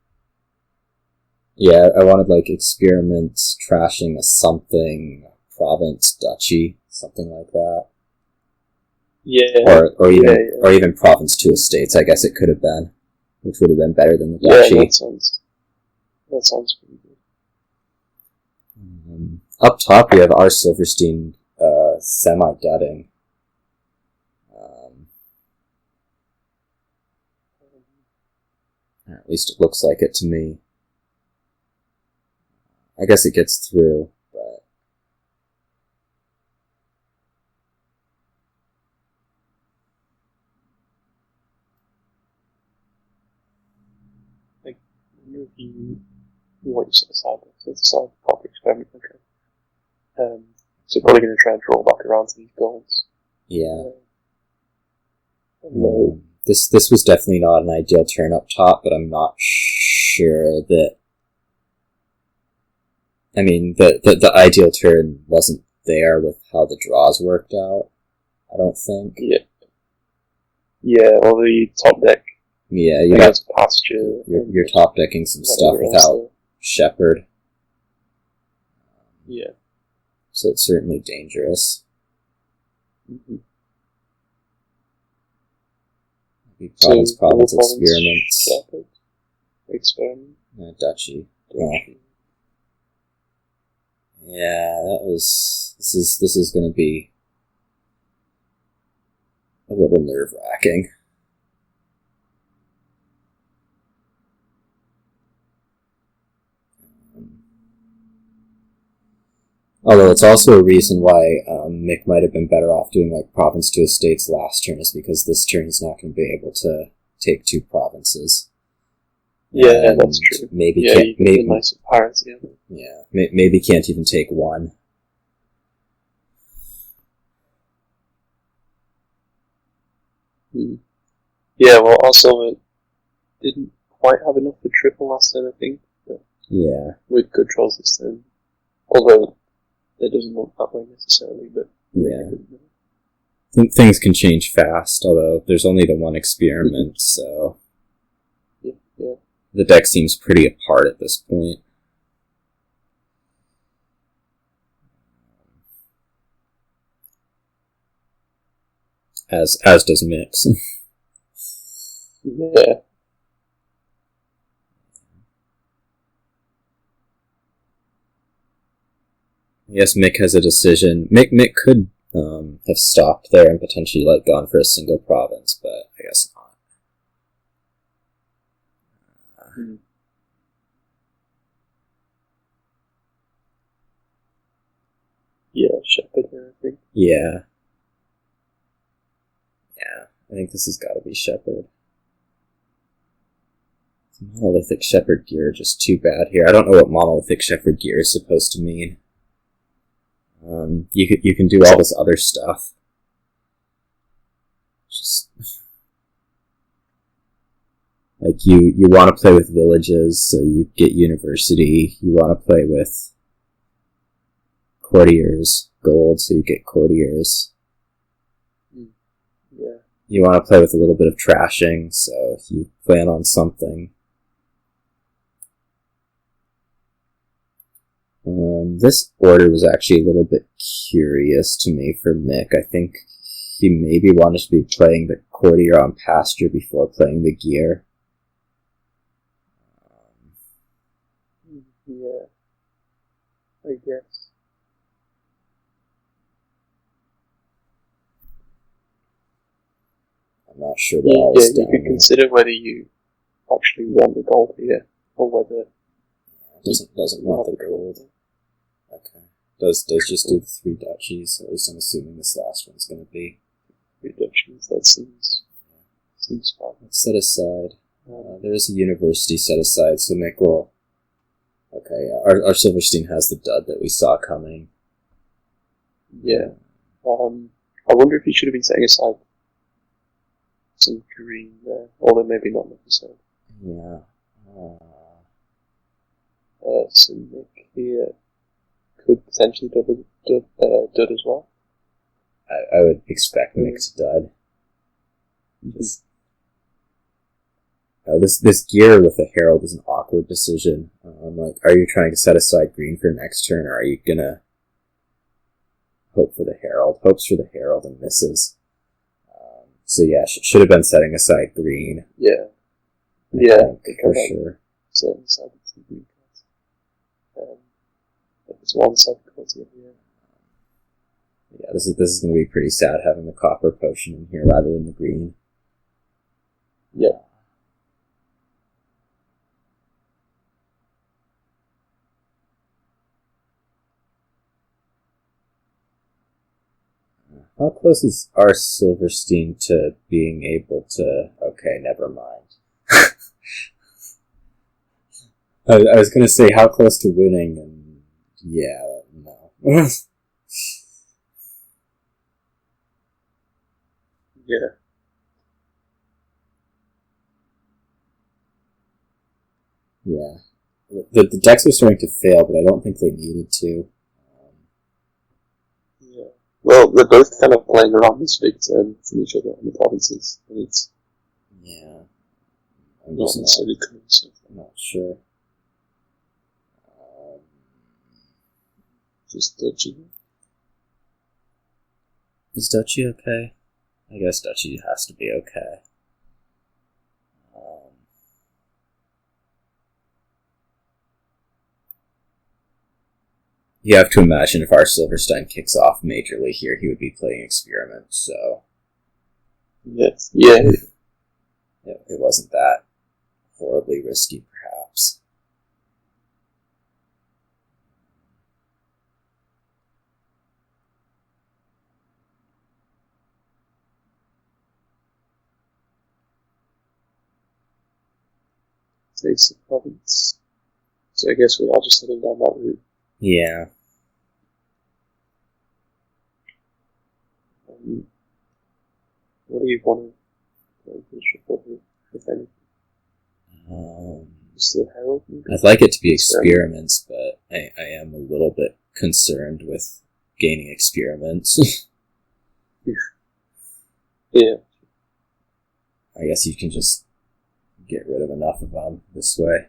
Yeah, I wanted like experiments, trashing a something, province, duchy, something like that. Yeah. Or even province 2 estates, I guess it could have been. Which would have been better than the duchy. Yeah, that sounds pretty good. Up top, we have our Silverstein semi-dudding. At least it looks like it to me. I guess it gets through, but... Like, if you want to set aside the proper experiment, okay. So probably going to try and draw back around to these goals. Yeah. This was definitely not an ideal turn up top, but I'm not sure that... I mean, the ideal turn wasn't there with how the draws worked out, I don't think. Yeah. Yeah, or the top deck. Yeah, pasture. You're top decking some stuff without Shepherd. Yeah. So it's certainly dangerous. Mm-hmm. Maybe province experiments. Shepherd. Experiment. Duchy. Yeah, that was... This is going to be a little nerve-wracking. Although it's also a reason why Mick might have been better off doing like province to estates last turn, is because this turn he's not going to be able to take 2 provinces. Yeah, that's true. Maybe nice pirates, yeah. Yeah, maybe can't even take 1. Yeah, well, also it didn't quite have enough for triple last turn, I think. Yeah. With good draws this turn. Although it doesn't look that way necessarily, but... Yeah. Things can change fast, although there's only the one experiment, so... Yeah. The deck seems pretty apart at this point. As does Mix. Yeah. Yes, Mick has a decision. Mick could have stopped there and potentially like gone for a single province, but I guess not. Yeah, Shepherd here, I think. Yeah. Yeah, I think this has got to be Shepherd. Monolithic Shepherd gear just too bad here. I don't know what monolithic Shepherd gear is supposed to mean. You can do all this other stuff. Just like you want to play with villages, so you get university. You want to play with courtiers, gold, so you get courtiers. Yeah. You want to play with a little bit of trashing, so if you plan on something. This order was actually a little bit curious to me for Mick. I think he maybe wanted to be playing the courtier on pasture before playing the gear. Yeah, I guess. I'm not sure what all is down you could consider whether you actually want the gold here, or whether... Doesn't want the gold. Okay. Does just do the 3 duchies, at least I'm assuming this last one's going to be. 3 duchies, that seems fine. Let's set aside. There's a university set aside, so Mick will... Okay, our Silverstein has the dud that we saw coming. Yeah. I wonder if he should have been setting aside some green there, although maybe not necessarily. Yeah. So Mick here could potentially dud as well. I would expect Mick to dud. This gear with the Herald is an awkward decision. Like, are you trying to set aside green for next turn, or are you gonna hope for the Herald? Hopes for the Herald and misses. So yeah, should have been setting aside green. Yeah. For sure. Setting aside the green cards. It's one side quality every year. Yeah, this is going to be pretty sad having the copper potion in here rather than the green. Yeah. How close is our Silverstein to being able to... Okay, never mind. I was going to say how close to winning, and yeah, no. Yeah. Yeah. The decks are starting to fail, but I don't think they needed to. Yeah. Well, they're both kind of playing around this big turn from each other in the provinces, and it's Yeah. I'm not just necessarily coming so far. not sure. Just dodgy. Is Duchy okay? I guess Duchy has to be okay. You have to imagine if our Silverstein kicks off majorly here, he would be playing Experiment, so... Yes. Yeah. It wasn't that horribly risky, perhaps. Takes the province. So I guess we are just heading down that route. Yeah. What do you want to shuffle here, if anything? Is the Herald? I'd like it to be experiments, but I am a little bit concerned with gaining experiments. Yeah. I guess you can just get rid of enough of them this way.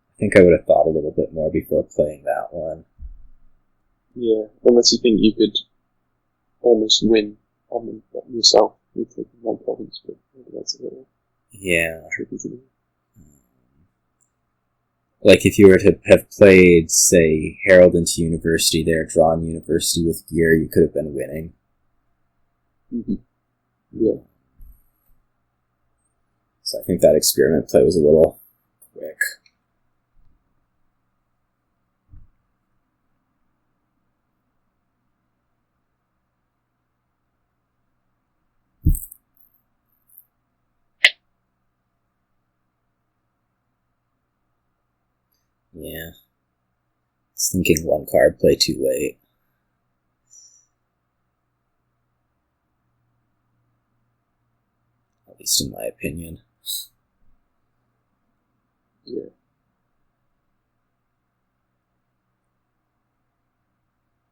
I think I would have thought a little bit more before playing that one. Yeah, unless you think you could almost win on them yourself with taking one province, but maybe that's a little tricky to do. Like if you were to have played, say, Herald into University there, drawn University with gear, you could have been winning. Mm-hmm. Yeah. So I think that experiment play was a little quick. Yeah. I was thinking one card play too late. At least in my opinion. Yeah.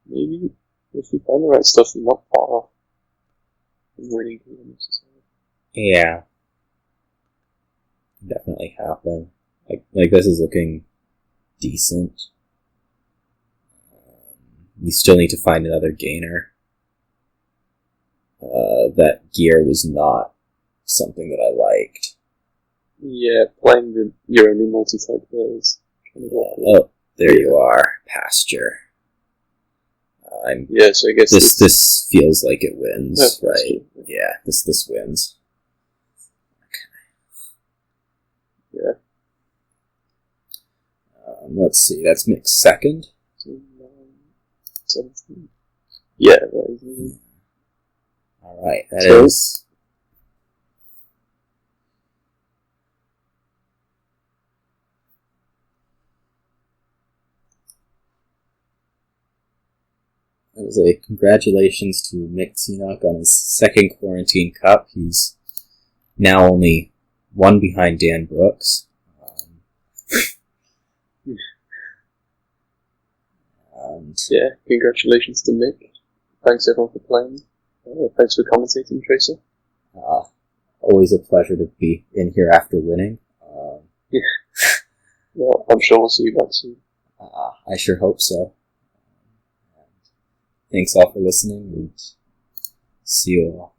Maybe if you find the right stuff, you're not far off from winning necessarily. Yeah. Definitely happen. Like this is looking decent. You still need to find another gainer. That gear was not something that I liked. Yeah, playing your only multi-type there is kind of Oh, there you are. Pasture. Yeah, so I guess this feels like it wins, Yeah, right? Yeah, this wins. Yeah. Let's see, that's mixed second. 17. Yeah, that is. Alright, that So- is. That was a congratulations to Mick Seanock on his second Quarantine Cup. He's now only one behind Dan Brooks. And Yeah, congratulations to Mick. Thanks everyone for playing. Thanks for commentating, Tracer. always a pleasure to be in here after winning. Well, I'm sure we'll see you back soon. I sure hope so. Thanks all for listening, and see you all.